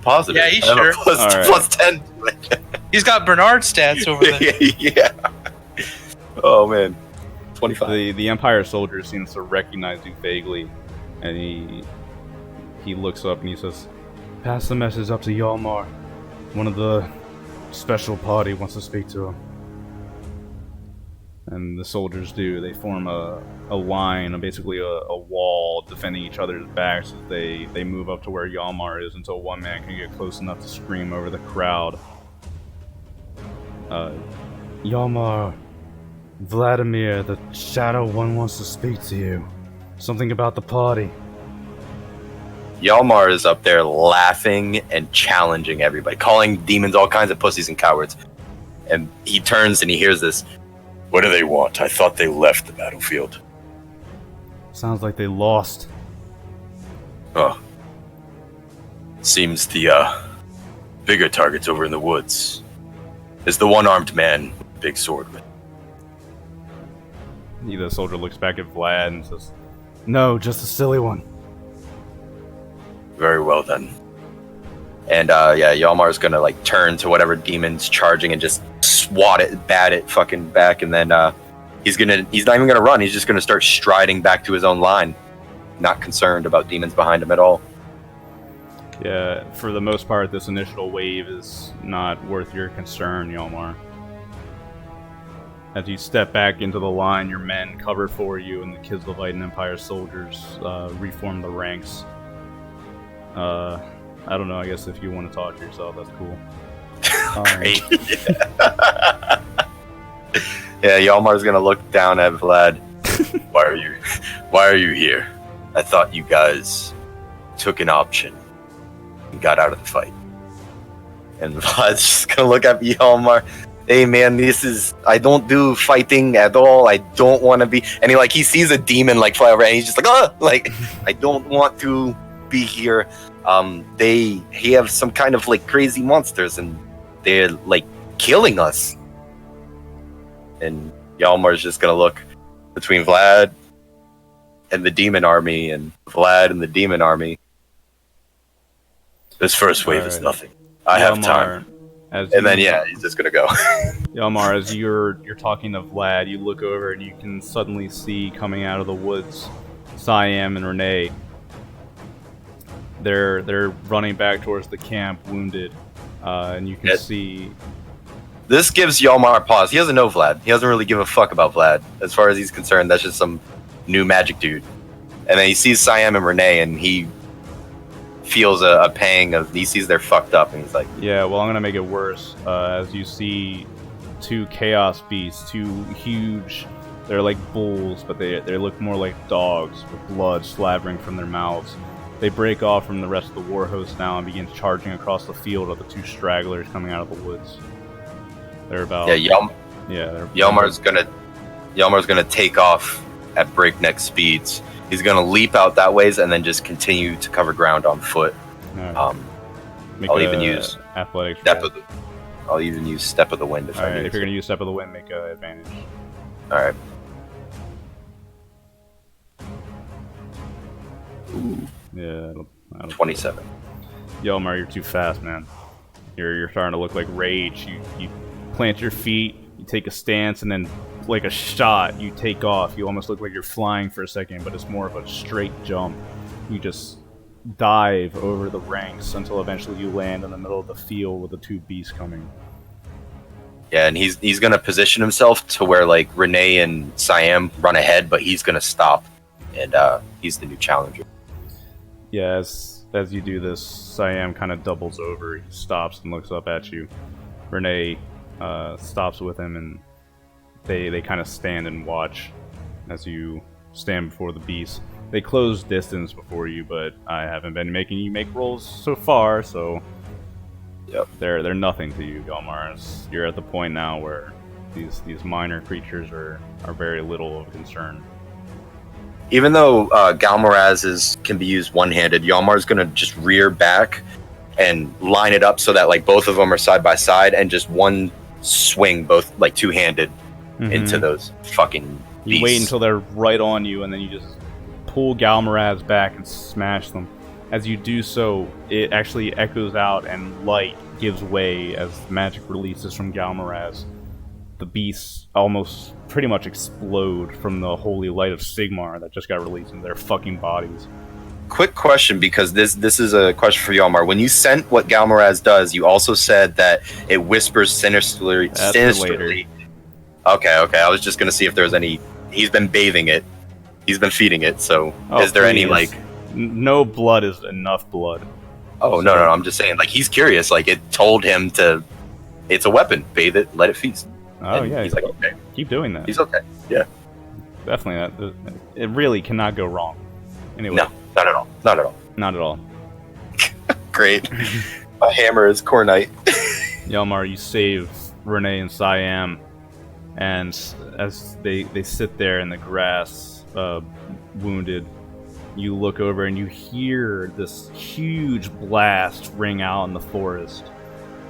Positive. Yeah, he's I have a sure. plus 10. He's got Bernard stats over there. Yeah. Oh man. 25. The Empire soldier seems to recognize you vaguely, and he looks up and he says, "Pass the message up to Yalmar. One of the special party wants to speak to him." And the soldiers do. They form a line, basically a wall defending each other's backs as they move up to where Yalmar is until one man can get close enough to scream over the crowd. Yalmar, Vladimir, the Shadow One wants to speak to you. Something about the party. Yalmar is up there laughing and challenging everybody, calling demons all kinds of pussies and cowards. And he turns and he hears this. What do they want? I thought they left the battlefield. Sounds like they lost. Oh. Seems the bigger target's over in the woods. Is the one-armed man with the big sword with? The soldier looks back at Vlad and says, "No, just a silly one." Very well then. And Yalmar's gonna like turn to whatever demon's charging and just swat it, bat it fucking back, and then he's not even gonna run, he's just gonna start striding back to his own line. Not concerned about demons behind him at all. Yeah, for the most part, this initial wave is not worth your concern, Yalmar. As you step back into the line, your men cover for you, and the Kislevite and Empire soldiers reform the ranks. I don't know, I guess if you want to talk to yourself, that's cool. Great. Yeah, Yalmar's gonna look down at Vlad. Why are you here? I thought you guys took an option and got out of the fight. And Vlad's just gonna look at Yalmar. Hey man, I don't do fighting at all. I don't want to be. And he sees a demon like fly over, and he's just like, I don't want to be here. They have some kind of like crazy monsters, and they're like killing us. And Yalmar's just gonna look between Vlad and the demon army, and Vlad and the demon army. This first wave is nothing. I have time. He's just gonna go. Yalmar, as you're talking to Vlad, you look over and you can suddenly see coming out of the woods Siam and Renee. They're running back towards the camp, wounded, and you can see. This gives Yalmar a pause. He doesn't know Vlad. He doesn't really give a fuck about Vlad. As far as he's concerned, that's just some new magic dude. And then he sees Siam and Renee, and he feels a pang of. He sees they're fucked up, and he's like, "Yeah, well, I'm gonna make it worse." As you see, two chaos beasts, two huge. They're like bulls, but they look more like dogs with blood slavering from their mouths. They break off from the rest of the war host now and begin charging across the field of the two stragglers coming out of the woods. They're about Yalmar's gonna take off at breakneck speeds. He's gonna leap out that ways and then just continue to cover ground on foot. Right. I'll even use athletics. I'll even use step of the wind if I need. If you're gonna use step of the wind, make an advantage. All right. Yeah, 27. Yalmar, you're too fast, man. You're starting to look like Rage. You plant your feet, you take a stance, and then like a shot, you take off. You almost look like you're flying for a second, but it's more of a straight jump. You just dive over the ranks until eventually you land in the middle of the field with the two beasts coming. Yeah, and he's gonna position himself to where like Renee and Siam run ahead, but he's gonna stop, and he's the new challenger. Yeah, as you do this, Siam kind of doubles over. He stops and looks up at you. Renee stops with him, and they kind of stand and watch as you stand before the beast. They close distance before you, but I haven't been making you make rolls so far, so Yep. they're nothing to you, Galmar. You're at the point now where these minor creatures are very little of concern. Even though Galmaraz can be used one-handed, Yalmar's gonna just rear back and line it up so that like both of them are side by side, and just one swing, both like two-handed, into those fucking beasts. You wait until they're right on you, and then you just pull Galmaraz back and smash them. As you do so, it actually echoes out, and light gives way as magic releases from Galmaraz. The beasts almost pretty much explode from the holy light of Sigmar that just got released into their fucking bodies. Quick question, because this is a question for Yalmar. When you sent what Galmaraz does, you also said that it whispers sinisterly. That's for later. Okay. I was just gonna see if there was any. He's been bathing it. He's been feeding it. So, is there any like? No blood is enough blood. Oh no! I'm just saying. Like he's curious. Like it told him to. It's a weapon. Bathe it. Let it feast. Oh and yeah. He's like, okay. Keep doing that. He's okay. Yeah. Definitely. It really cannot go wrong. Anyway. No, not at all. Not at all. Not at all. Great. My hammer is Cornite. Yalmar, you save Renee and Siam, and as they sit there in the grass, wounded, you look over and you hear this huge blast ring out in the forest.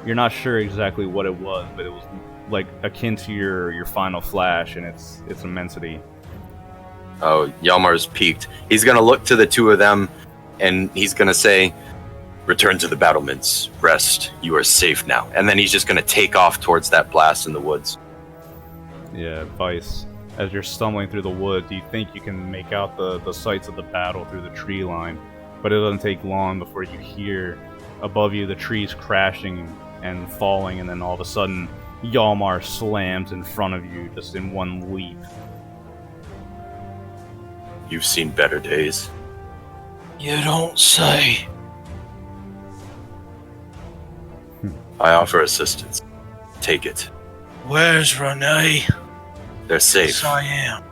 You're not sure exactly what it was, but it was like akin to your final flash in its immensity. Oh, Yalmar's peaked. He's gonna look to the two of them, and he's gonna say, "Return to the battlements. Rest. You are safe now." And then he's just gonna take off towards that blast in the woods. Yeah, Weiss. As you're stumbling through the woods, you think you can make out the sights of the battle through the tree line, but it doesn't take long before you hear above you the trees crashing and falling, and then all of a sudden, Yalmar slams in front of you just in one leap. You've seen better days. You don't say. I offer assistance. Take it. Where's Renee? They're safe. Yes, I am.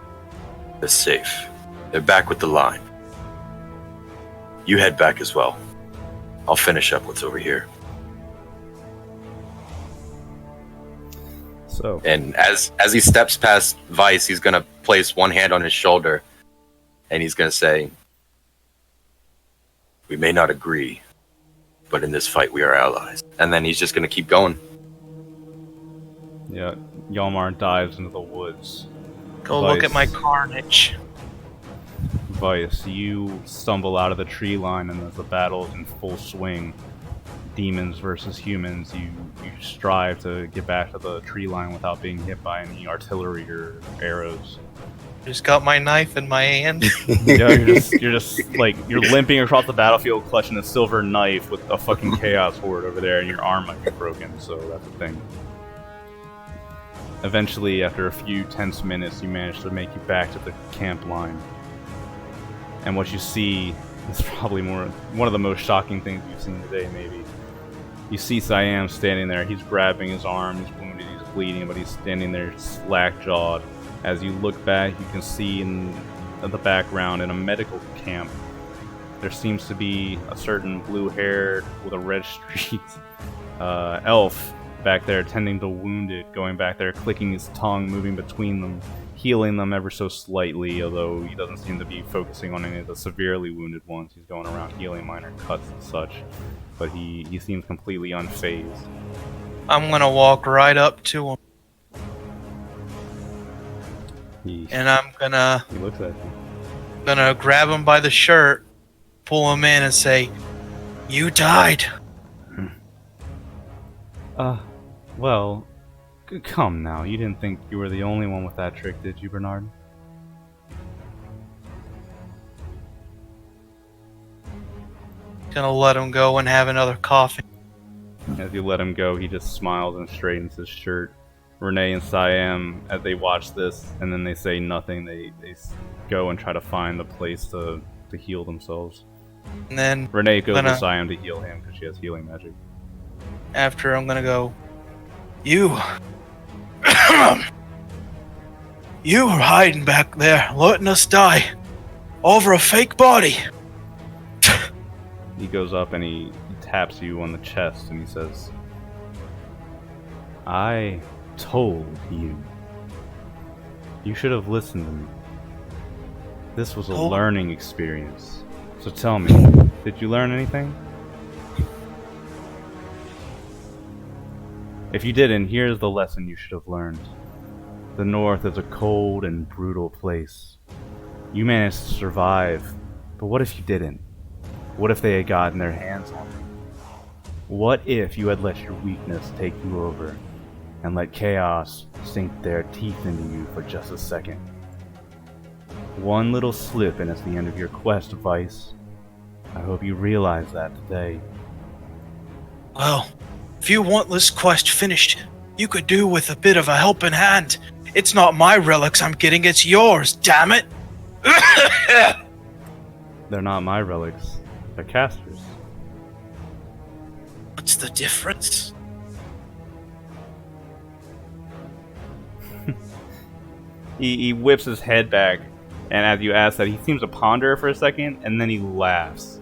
They're safe. They're back with the line. You head back as well. I'll finish up what's over here. So, And as he steps past Weiss, he's gonna place one hand on his shoulder, and he's gonna say, "We may not agree, but in this fight we are allies." And then he's just gonna keep going. yeah, Yalmar dives into the woods. Go look at my carnage. Weiss, you stumble out of the tree line, and as the battle is in full swing, demons versus humans, you strive to get back to the tree line without being hit by any artillery or arrows. Just got my knife in my hand. Yeah, you're just like you're limping across the battlefield, clutching a silver knife with a fucking chaos horde over there, and your arm might be broken. So that's the thing. Eventually, after a few tense minutes, you manage to make it back to the camp line. And what you see is probably one of the most shocking things you've seen today, maybe. You see Siam standing there. He's grabbing his arm. He's wounded. He's bleeding, but he's standing there slack-jawed. As you look back, you can see in the background in a medical camp, there seems to be a certain blue-haired with a red streak elf back there tending to wounded, going back there, clicking his tongue, moving between them, healing them ever so slightly, although he doesn't seem to be focusing on any of the severely wounded ones. He's going around healing minor cuts and such, but he seems completely unfazed. I'm gonna walk right up to him, and I'm He looks at you. gonna grab him by the shirt, pull him in, and say, "You died." Well, come now. You didn't think you were the only one with that trick, did you, Bernard? Gonna let him go and have another coffee. As you let him go, he just smiles and straightens his shirt. Renee and Siam, as they watch this, and then they say nothing, they go and try to find the place to heal themselves. And then Renee goes to Siam to heal him because she has healing magic. after, I'm gonna go, "You you were hiding back there, letting us die. over a fake body. He goes up and he taps you on the chest and he says, I told you. You should have listened to me. This was a learning experience. So tell me, did you learn anything? If you didn't, here's the lesson you should have learned. The North is a cold and brutal place. You managed to survive, but what if you didn't? What if they had gotten their hands on you? What if you had let your weakness take you over and let chaos sink their teeth into you for just a second? One little slip and it's the end of your quest, Weiss. I hope you realize that today. Well, if you want this quest finished, you could do with a bit of a helping hand. It's not my relics I'm getting, it's yours, damn it! They're not my relics. They're casters. What's the difference? He whips his head back, and as you ask that, he seems to ponder for a second, and then he laughs.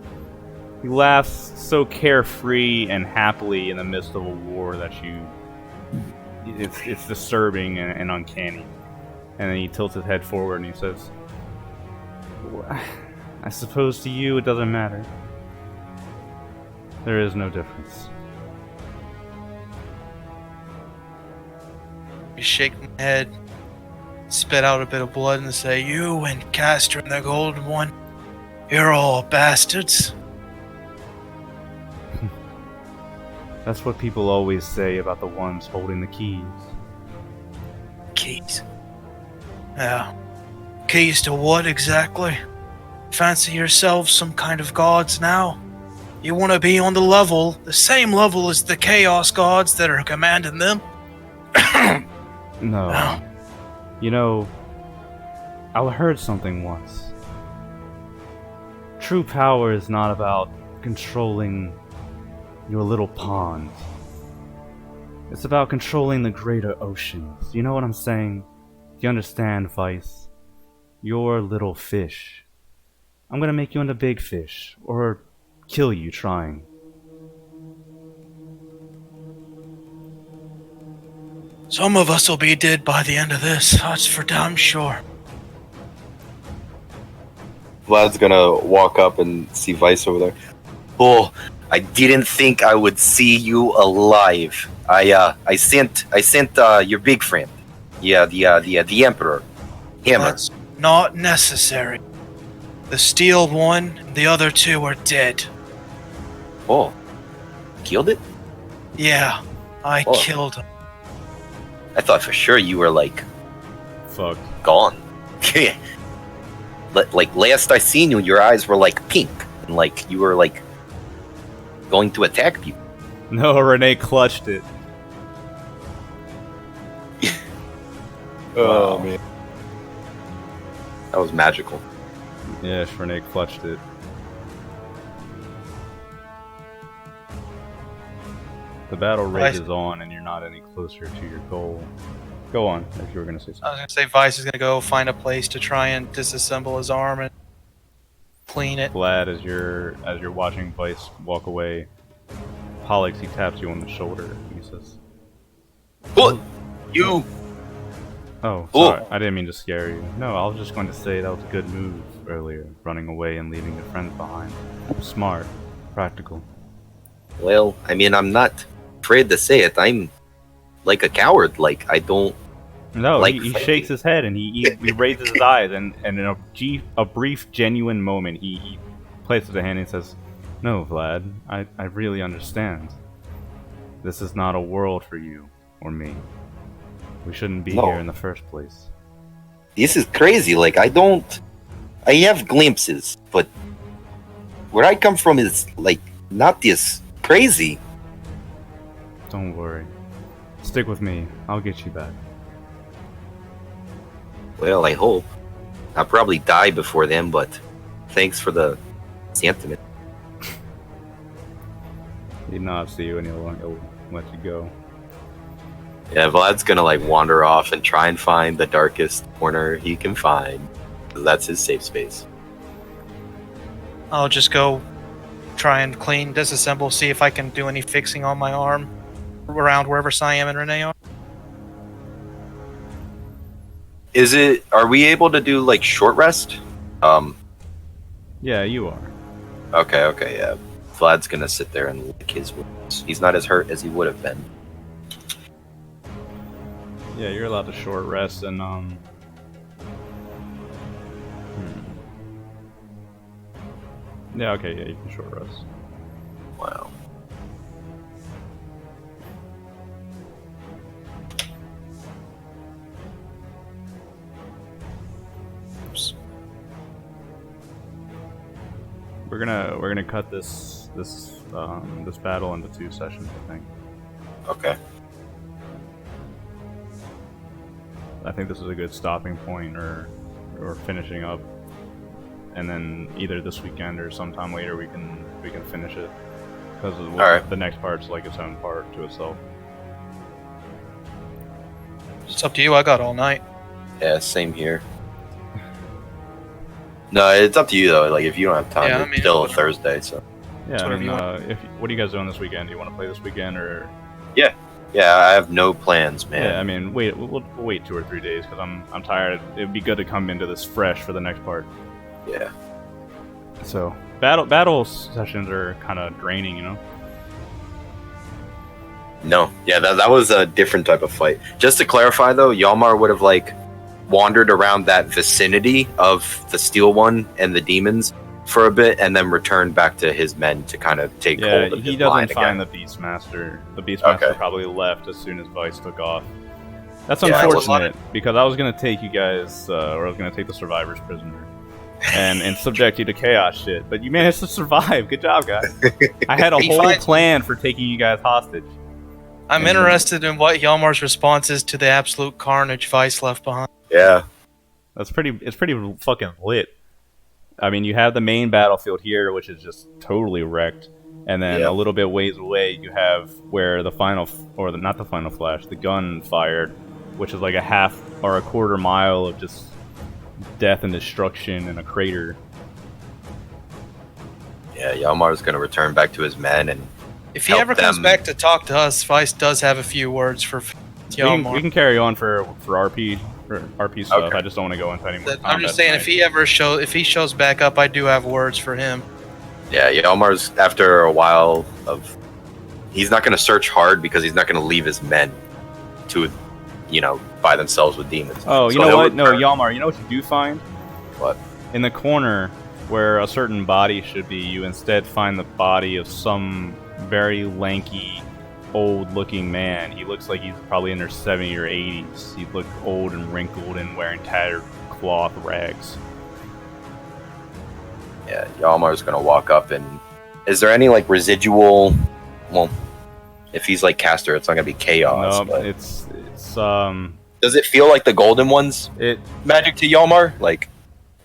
He laughs so carefree and happily in the midst of a war that it's disturbing and uncanny. And then he tilts his head forward and he says, I suppose to you it doesn't matter. There is no difference. I shake my head, spit out a bit of blood, and say, you and Castor and the Golden One, you're all bastards. That's what people always say about the ones holding the keys. Keys? Yeah. Keys to what exactly? Fancy yourselves some kind of gods now? You want to be on the same level as the Chaos gods that are commanding them? No. You know, I heard something once. True power is not about controlling your little pond. It's about controlling the greater oceans. You know what I'm saying? Do you understand, Weiss? You're little fish. I'm gonna make you into big fish, or kill you trying. Some of us will be dead by the end of this, that's for damn sure. Vlad's gonna walk up and see Weiss over there. Oh, I didn't think I would see you alive. I sent your big friend. Yeah, the Emperor. Hammer. That's not necessary. The Steel One and the other two are dead. Oh, killed it? Yeah, I killed him. I thought for sure you were like Fuck. gone. Like last I seen you, your eyes were like pink, and like you were like going to attack people. No, Renee clutched it. Oh man, that was magical. Yes, Renee clutched it. The battle rages on, and you're not any closer to your goal. Go on, if you were going to say I was something. gonna say Weiss is gonna go find a place to try and disassemble his arm and clean it. Vlad, as you're watching Weiss walk away, Pollux, he taps you on the shoulder, and he says, What? You? Oh, sorry, I didn't mean to scare you. No, I was just going to say that was a good move earlier, running away and leaving your friends behind. Smart, practical. Well, I mean, I'm not afraid to say it. I'm like a coward. Like, I don't. No, like he fighting. shakes his head and he raises his eyes, and in a brief, genuine moment, he places a hand and says, No, Vlad, I really understand. This is not a world for you or me. We shouldn't be here in the first place. This is crazy. Like, I have glimpses, but where I come from is like not this crazy. Don't worry. Stick with me. I'll get you back. Well, I hope. I'll probably die before then, but thanks for the sentiment. He nods to you and he'll let you go. Yeah, Vlad's gonna like wander off and try and find the darkest corner he can find. That's his safe space. I'll just go try and clean, disassemble, see if I can do any fixing on my arm around wherever Siam and Renee are. Are we able to do like short rest? Yeah, you are. Okay, yeah. Vlad's gonna sit there and lick his wounds. He's not as hurt as he would have been. Yeah, you're allowed to short rest and Yeah, okay, yeah, you can short rest. Wow. We're gonna cut this battle into 2 sessions, I think. Okay. I think this is a good stopping point or finishing up, and then either this weekend or sometime later we can finish it, because the next part's like its own part to itself. It's up to you. I got all night. Yeah, same here. No, it's up to you though. Like if you don't have time, Yeah, I it's mean, still a Thursday, so. Yeah, I whatever mean, you want. what are you guys doing this weekend? Do you want to play this weekend or? Yeah, I have no plans, man. Yeah, I mean, we'll wait 2 or 3 days because I'm tired. It'd be good to come into this fresh for the next part. Yeah. So battle sessions are kind of draining, you know. No, yeah, that was a different type of fight. Just to clarify though, Yalmar would have like wandered around that vicinity of the Steel One and the demons for a bit, and then returned back to his men to kind of take hold of he his line doesn't find again. the Beastmaster. The Beastmaster Okay. probably left as soon as Weiss took off. That's Yeah, unfortunate because I was gonna take you guys, or I was gonna take the survivors prisoner, and subject you to chaos shit. But you managed to survive. Good job, guys. I had a He whole finds- plan for taking you guys hostage. I'm And- interested in what Yalmar's response is to the absolute carnage Vice left behind. Yeah. It's pretty fucking lit. I mean, you have the main battlefield here, which is just totally wrecked, and then Yeah. a little bit ways away, you have where the not the final flash, the gun fired, which is like a half or a quarter mile of just death and destruction in a crater. Yeah, Yalmar's gonna return back to his men and If he Help ever comes them. back to talk to us, Vice does have a few words for We Yalmar. can carry on for RP stuff. Okay. I just don't want to go into any more. I'm just saying, if he shows back up, I do have words for him. yeah, Yalmar's after a while of he's not gonna search hard because he's not gonna leave his men to by themselves with demons. Oh, you So know he'll what? No, return- Yalmar, you know what you do find? What? In the corner where a certain body should be, you instead find the body of some very lanky, old-looking man. He looks like he's probably in their 70s or 80s. He looked old and wrinkled and wearing tattered cloth rags. Yeah, Yalmar's gonna walk up and is there any like residual? Well, if he's like caster, it's not gonna be chaos. No, but it's does it feel like the Golden One's it magic to Yalmar? Like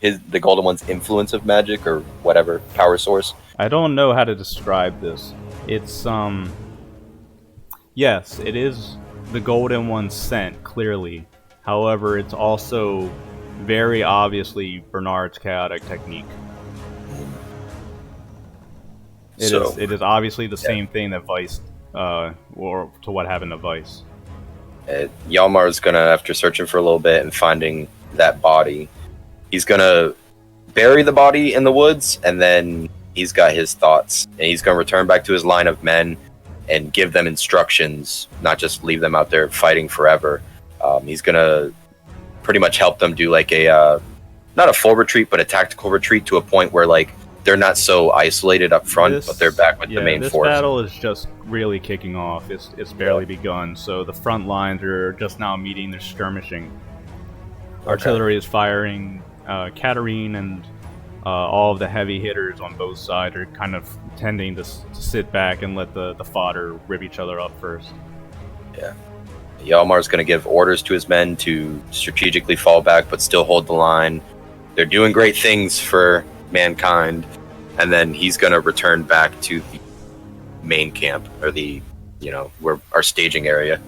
the Golden One's influence of magic or whatever power source? I don't know how to describe this. It's yes, it is the Golden One's scent, clearly. However, it's also very obviously Bernard's chaotic technique. It is obviously the same thing that Weiss, or to what happened to Weiss. Yalmar's gonna, after searching for a little bit and finding that body, he's gonna bury the body in the woods, and then he's got his thoughts, and he's gonna return back to his line of men and give them instructions, not just leave them out there fighting forever. He's gonna pretty much help them do like a not a full retreat, but a tactical retreat to a point where like they're not so isolated up front, but they're back with the main this force. battle is just really kicking off. It's barely begun, so the front lines are just now meeting. They're skirmishing. Artillery is firing. Katarine and all of the heavy hitters on both sides are kind of tending to sit back and let the fodder rip each other up first. Yeah. Yalmar's going to give orders to his men to strategically fall back but still hold the line. They're doing great things for mankind. And then he's going to return back to the main camp, or the, where our staging area.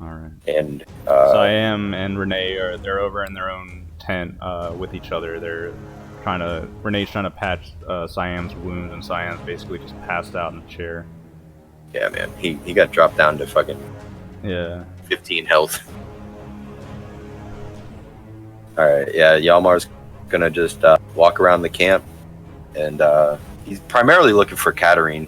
All right. And Siam and Renee they're over in their own tent with each other. They're Renee's trying to patch Cyan's wounds, and Cyan's basically just passed out in a chair. Yeah, man. He got dropped down to fucking Yeah. 15 health. Alright, yeah, Yalmar's gonna just walk around the camp, and he's primarily looking for Katarine.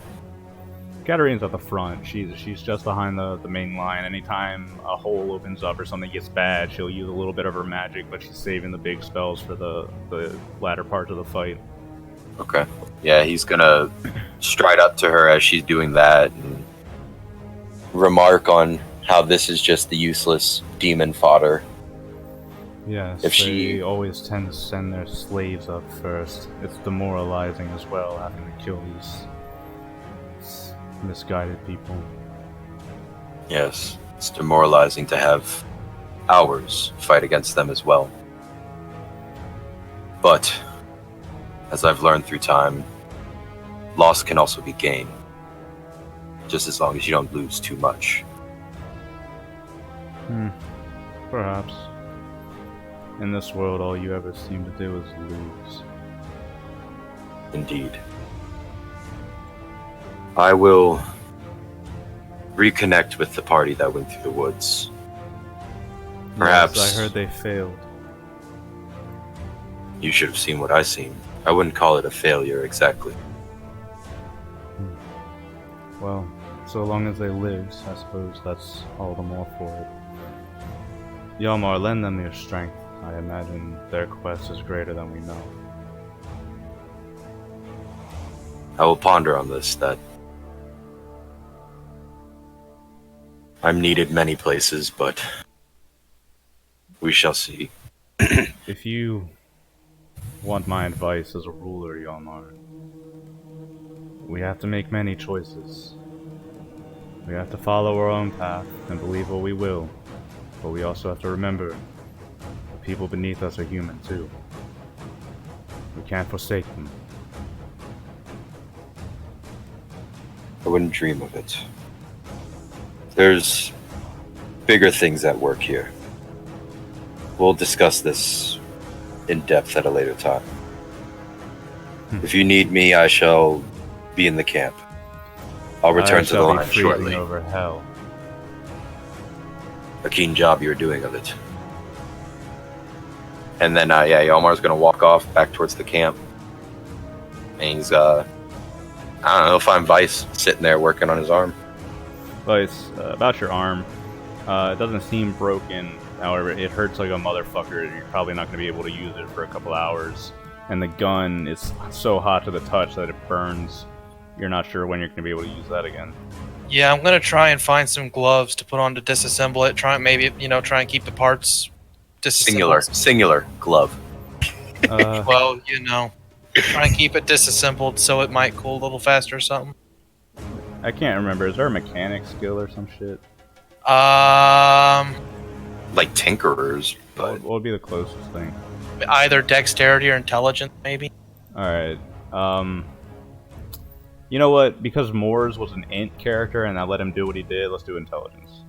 Katarine's at the front. She's just behind the main line. Anytime a hole opens up or something gets bad, she'll use a little bit of her magic, but she's saving the big spells for the latter parts of the fight. Okay. Yeah, he's gonna stride up to her as she's doing that and remark on how this is just the useless demon fodder. Yes, If she- they always tend to send their slaves up first. It's demoralizing as well, having to kill these misguided people. Yes, it's demoralizing to have ours fight against them as well. But, as I've learned through time, loss can also be gain. Just as long as you don't lose too much. Perhaps. In this world, all you ever seem to do is lose. Indeed. I will reconnect with the party that went through the woods. Perhaps Yes, I heard they failed. you should have seen what I seen. I wouldn't call it a failure exactly. Well, so long as they live, I suppose that's all the more for it. Yalmar, lend them your strength. I imagine their quest is greater than we know. I will ponder on this, that I'm needed many places, but we shall see. If you want my advice as a ruler, Yalmar, we have to make many choices. We have to follow our own path and believe what we will, but we also have to remember the people beneath us are human too. We can't forsake them. I wouldn't dream of it. There's bigger things at work here. We'll discuss this in depth at a later time. If you need me, I shall be in the camp. I'll return to the shall be line freezing shortly. over hell. A keen job you're doing of it. And then, Yalmar's gonna walk off back towards the camp. And he's, I don't know, find Weiss sitting there working on his arm. Weiss, about your arm, it doesn't seem broken. However, it hurts like a motherfucker. You're probably not going to be able to use it for a couple hours. And the gun is so hot to the touch that it burns. You're not sure when you're going to be able to use that again. Yeah, I'm gonna try and find some gloves to put on to disassemble it. Try and keep the parts disassembled. Singular glove. Well, try and keep it disassembled so it might cool a little faster or something. I can't remember. Is there a mechanic skill or some shit? Like tinkerers, but What would be the closest thing? Either dexterity or intelligence, maybe. Alright. You know what? Because Moores was an int character and I let him do what he did, let's do intelligence.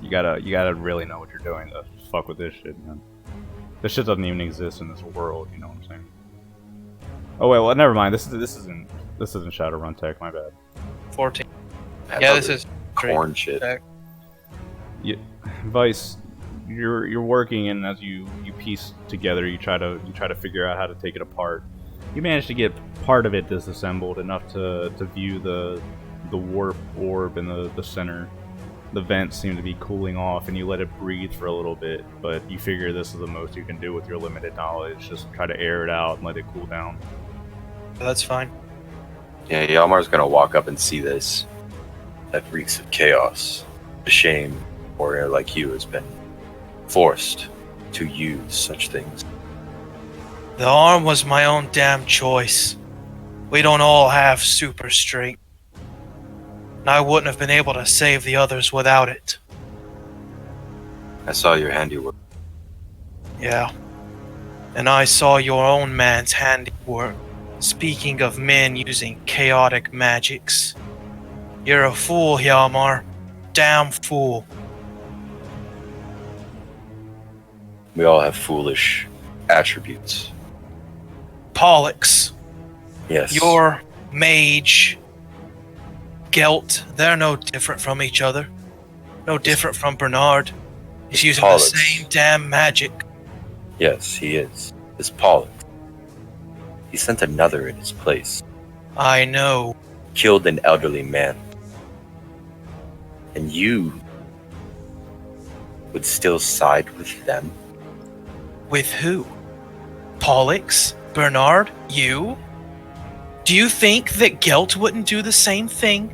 You gotta really know what you're doing to fuck with this shit, man. This shit doesn't even exist in this world, you know what I'm saying? Oh wait, well never mind. This isn't Shadowrun Tech, my bad. 14. that's Yeah, all this the is corn shit. Weiss, you're working, and as you piece together, you try to figure out how to take it apart. You manage to get part of it disassembled enough to view the warp orb in the center. The vents seem to be cooling off, and you let it breathe for a little bit. But you figure this is the most you can do with your limited knowledge. Just try to air it out and let it cool down. That's fine. Yeah, Yalmar's gonna walk up and see this. That reeks of chaos. A shame a warrior like you has been forced to use such things. The arm was my own damn choice. We don't all have super strength. And I wouldn't have been able to save the others without it. I saw your handiwork. Yeah. And I saw your own man's handiwork. Speaking of men using chaotic magics. You're a fool, Hjalmar. Damn fool. We all have foolish attributes. Pollux, Yes. your mage, Gelt, they're no different from each other. No different from Bernard. He's using Pollux. the same damn magic. Yes, he is. This Pollux. He sent another in his place. I know. Killed an elderly man. And you would still side with them? With who? Pollux? Bernard? You? Do you think that Gelt wouldn't do the same thing?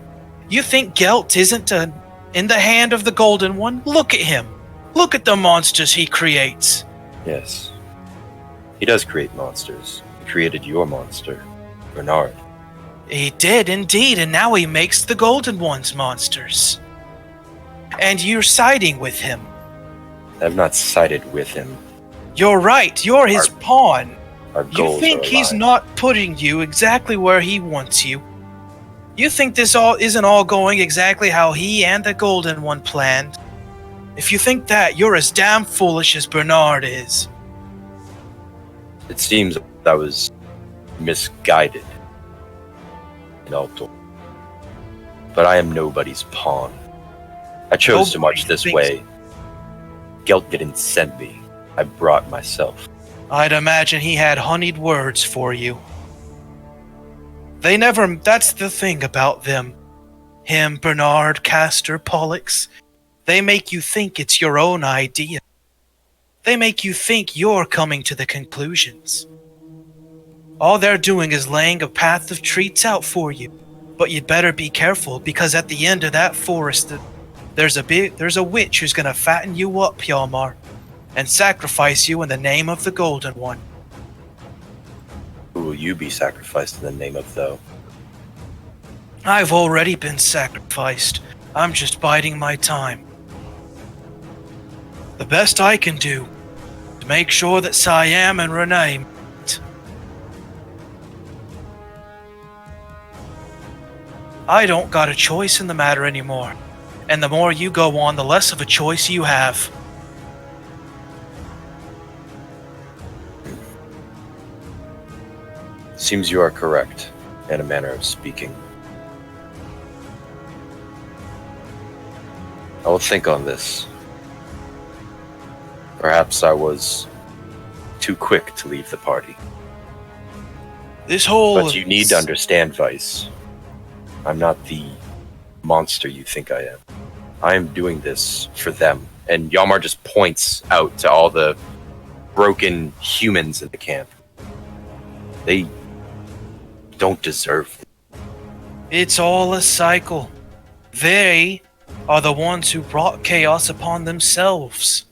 You think Gelt isn't in the hand of the Golden One? Look at him. Look at the monsters he creates. Yes. He does create monsters. He created your monster, Bernard. He did indeed, and now he makes the Golden One's monsters. And you're siding with him. I've not sided with him. You're right, you're his pawn. Our You goals think are he's aligned. not putting you exactly where he wants you. You think this all isn't all going exactly how he and the Golden One planned. If you think that, you're as damn foolish as Bernard is. It seems I was misguided in Altor. But I am nobody's pawn. I chose to march Nobody this thinks- way. Gelt didn't send me. I brought myself. I'd imagine he had honeyed words for you. That's the thing about them. Him, Bernard, Castor, Pollux. They make you think it's your own idea. They make you think you're coming to the conclusions. All they're doing is laying a path of treats out for you. But you'd better be careful, because at the end of that forest, there's a witch who's gonna fatten you up, Hjalmar, and sacrifice you in the name of the Golden One. Who will you be sacrificed in the name of, though? I've already been sacrificed. I'm just biding my time. The best I can do to make sure that Siam and Renee meet. I don't got a choice in the matter anymore. And the more you go on, the less of a choice you have. Seems you are correct, in a manner of speaking. I will think on this. Perhaps I was too quick to leave the party. This whole... But you need to understand, Weiss. I'm not the monster you think I am. I am doing this for them. And Hjalmar just points out to all the broken humans in the camp. They don't deserve it. It's all a cycle. They are the ones who brought chaos upon themselves.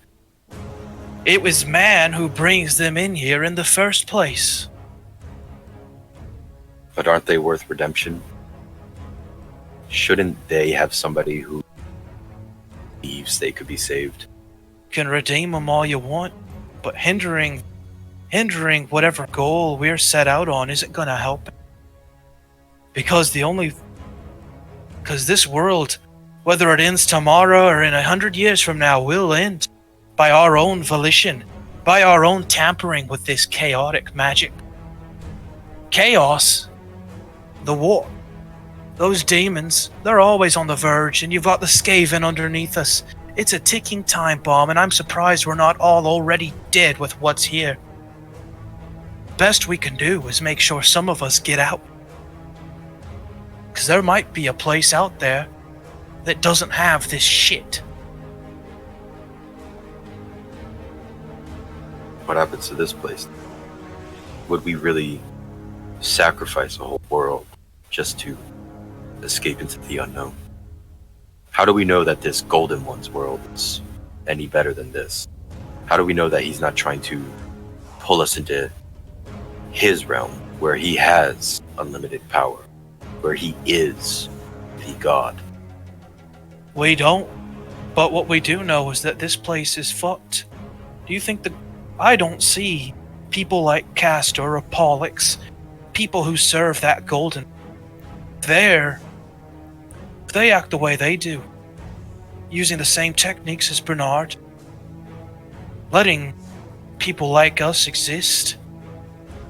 It was man who brings them in here in the first place. But aren't they worth redemption? Shouldn't they have somebody who believes they could be saved? Can redeem them all you want, but hindering whatever goal we're set out on isn't gonna help. Because this world, whether it ends tomorrow or in 100 years from now, will end by our own volition, by our own tampering with this chaotic magic. Chaos, the war, those demons, they're always on the verge, and you've got the Skaven underneath us. It's a ticking time bomb, and I'm surprised we're not all already dead with what's here. Best we can do is make sure some of us get out. Because there might be a place out there that doesn't have this shit. What happens to this place? Would we really sacrifice a whole world just to escape into the unknown? How do we know that this Golden One's world is any better than this? How do we know that he's not trying to pull us into his realm, where he has unlimited power, where he is the god? We don't. But what we do know is that this place is fucked. Do you think I don't see people like Castor or Pollux, people who serve that Golden. They act the way they do, using the same techniques as Bernard, letting people like us exist.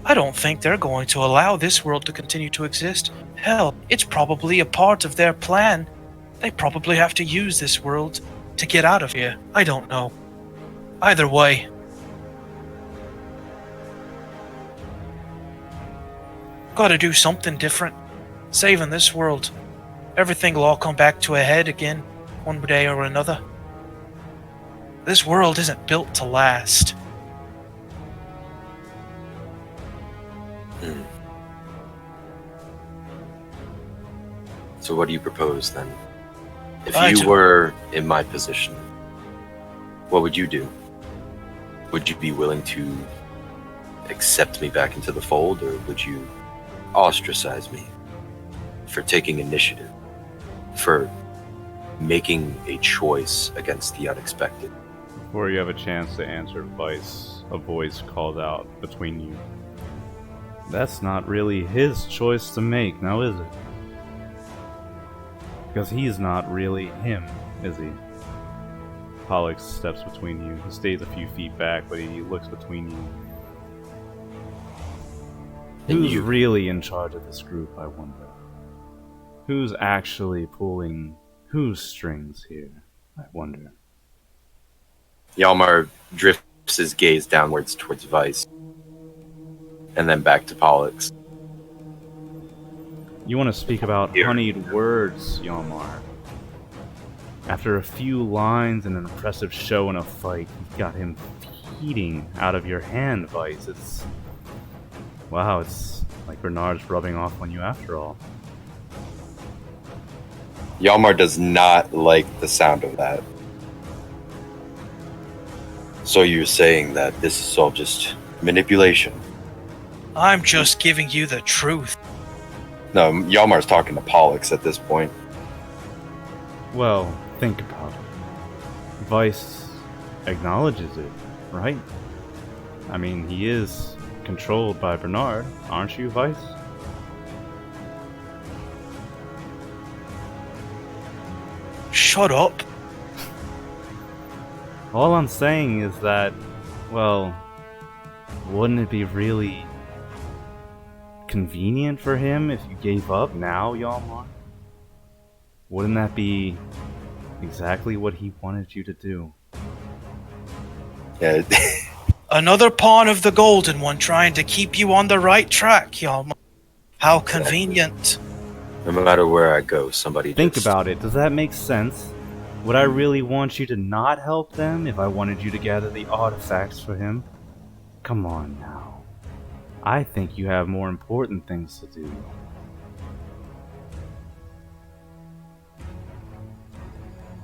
I don't think they're going to allow this world to continue to exist. Hell, it's probably a part of their plan. They probably have to use this world to get out of here. I don't know. Either way, gotta do something different. Saving this world. Everything will all come back to a head again, one day or another. This world isn't built to last. So what do you propose then? If I you ju- were in my position, what would you do? Would you be willing to accept me back into the fold, or would you ostracize me for taking initiative, for making a choice against the unexpected? Before you have a chance to answer Weiss, a voice called out between you. That's not really his choice to make, now is it? Because he's not really him, is he? Pollux steps between you. He stays a few feet back, but he looks between you. And Who's you- really in charge of this group, I wonder? Who's actually pulling whose strings here, I wonder? Yalmar drifts his gaze downwards towards Weiss, and then back to Pollux. You want to speak about Here. honeyed words, Yalmar. After a few lines and an impressive show in a fight, you got him feeding out of your hand, Weiss. It's... wow, it's like Bernard's rubbing off on you after all. Yalmar does not like the sound of that. So you're saying that this is all just manipulation? I'm just giving you the truth. No, Yalmar's talking to Pollux at this point. Well, think about it. Weiss acknowledges it, right? I mean, he is controlled by Bernard, aren't you, Weiss? Shut up. All I'm saying is that, well, wouldn't it be really convenient for him if you gave up now, Yalmar? Wouldn't that be exactly what he wanted you to do? Yeah, Another pawn of the Golden One trying to keep you on the right track, y'all. How convenient. no matter where I go, somebody Think just... about it. Does that make sense? Would I really want you to not help them if I wanted you to gather the artifacts for him? Come on now. I think you have more important things to do.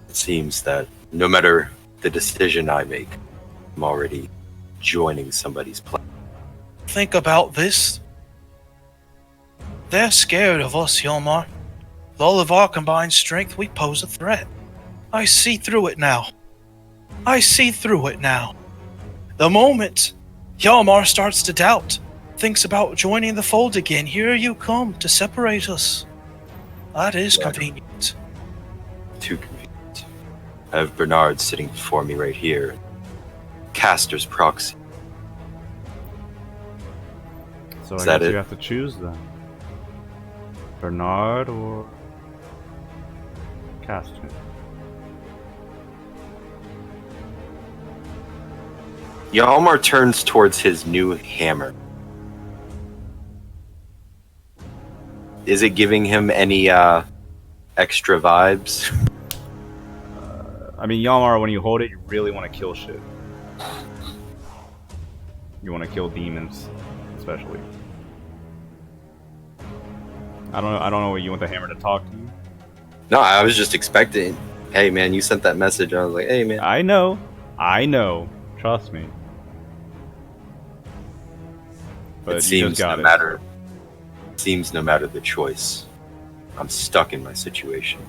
It seems that no matter the decision I make, I'm already joining somebody's plan. Think about this. They're scared of us, Yalmar. With all of our combined strength, we pose a threat. I see through it now. I see through it now. The moment Yalmar starts to doubt, thinks about joining the fold again, here you come to separate us. That is Yeah. convenient. Too convenient. I have Bernard sitting before me right here. Caster's proxy. So Is I that guess it? you have to choose then. Bernard or Castor? Yalmar turns towards his new hammer. Is it giving him any extra vibes? I mean, Yalmar, when you hold it, you really want to kill shit. You want to kill demons, especially. I don't know what you want the hammer to talk to you. No, I was just expecting. Hey man, you sent that message. I was like, hey man. I know. Trust me. But It you seems just got no it. matter. Seems no matter the choice, I'm stuck in my situation.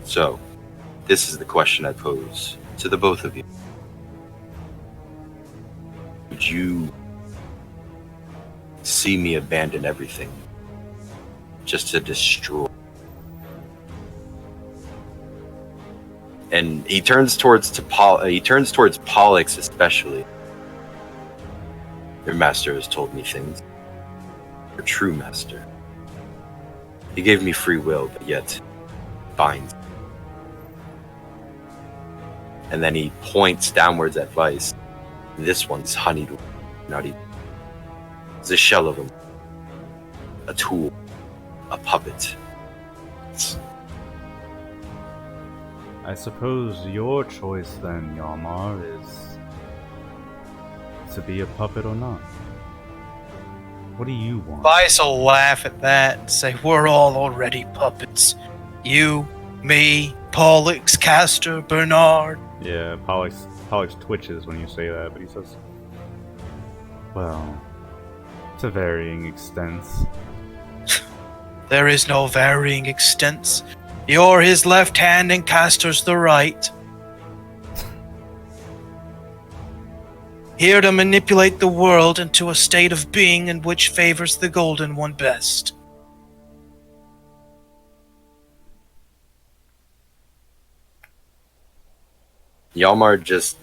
So, this is the question I pose to the both of you. Would you see me abandon everything just to destroy? And he turns towards Pollux especially. Your master has told me things. Your true master. He gave me free will, but yet binds. And then he points downwards at Weiss. This one's honeyed, not even. It's a shell of him. A tool. A puppet. I suppose your choice then, Yalmar, is to be a puppet or not. What do you want? Weiss will laugh at that and say, we're all already puppets. You, me, Pollux, Castor, Bernard. Yeah, Pollux twitches when you say that, but he says, well, to varying extents. There is no varying extents. You're his left hand and Castor's the right. Here to manipulate the world into a state of being in which favors the Golden One best. Yalmar just,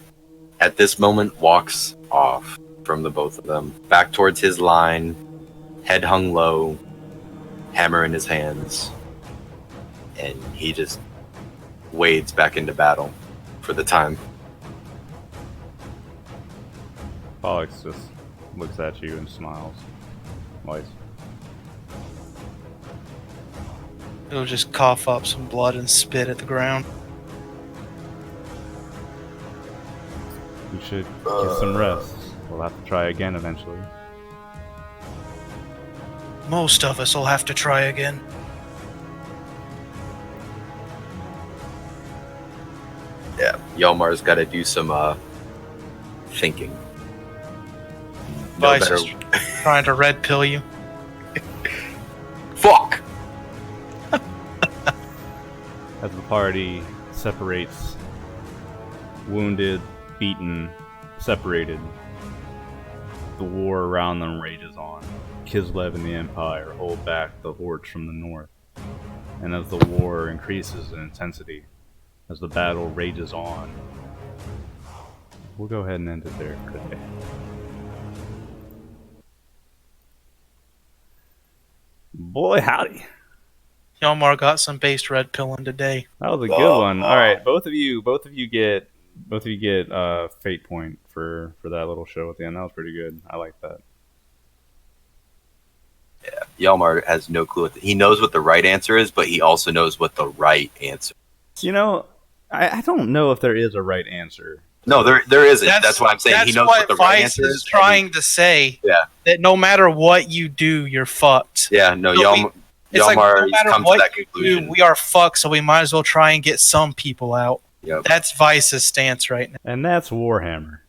at this moment, walks off from the both of them, back towards his line, head hung low, hammer in his hands, and he just wades back into battle for the time. Pollux just looks at you and smiles. Weiss. He'll just cough up some blood and spit at the ground. You should get some rest. We'll have to try again eventually. Most of us will have to try again. Yeah, Yalmar's got to do some thinking. No Weiss better. is trying to red pill you. Fuck! As the party separates, wounded, beaten, separated, the war around them rages on. Kislev and the Empire hold back the hordes from the north. And as the war increases in intensity, as the battle rages on, we'll go ahead and end it there for today. Boy, howdy. Yalmar got some based red pilling today. That was a good one. All right, both of you get fate point for that little show at the end. That was pretty good. I like that. Yeah, Yalmar has no clue. He knows what the right answer is, but he also knows what the right answer is. You know, I don't know if there is a right answer. No, there isn't. That's why I'm saying he knows what the right answer is. Trying to say Yeah. that no matter what you do, you're fucked. Yeah, no, So Yalmar no matter comes to what that you conclusion. do, we are fucked, so we might as well try and get some people out. Yep. That's Weiss's stance right now. And that's Warhammer.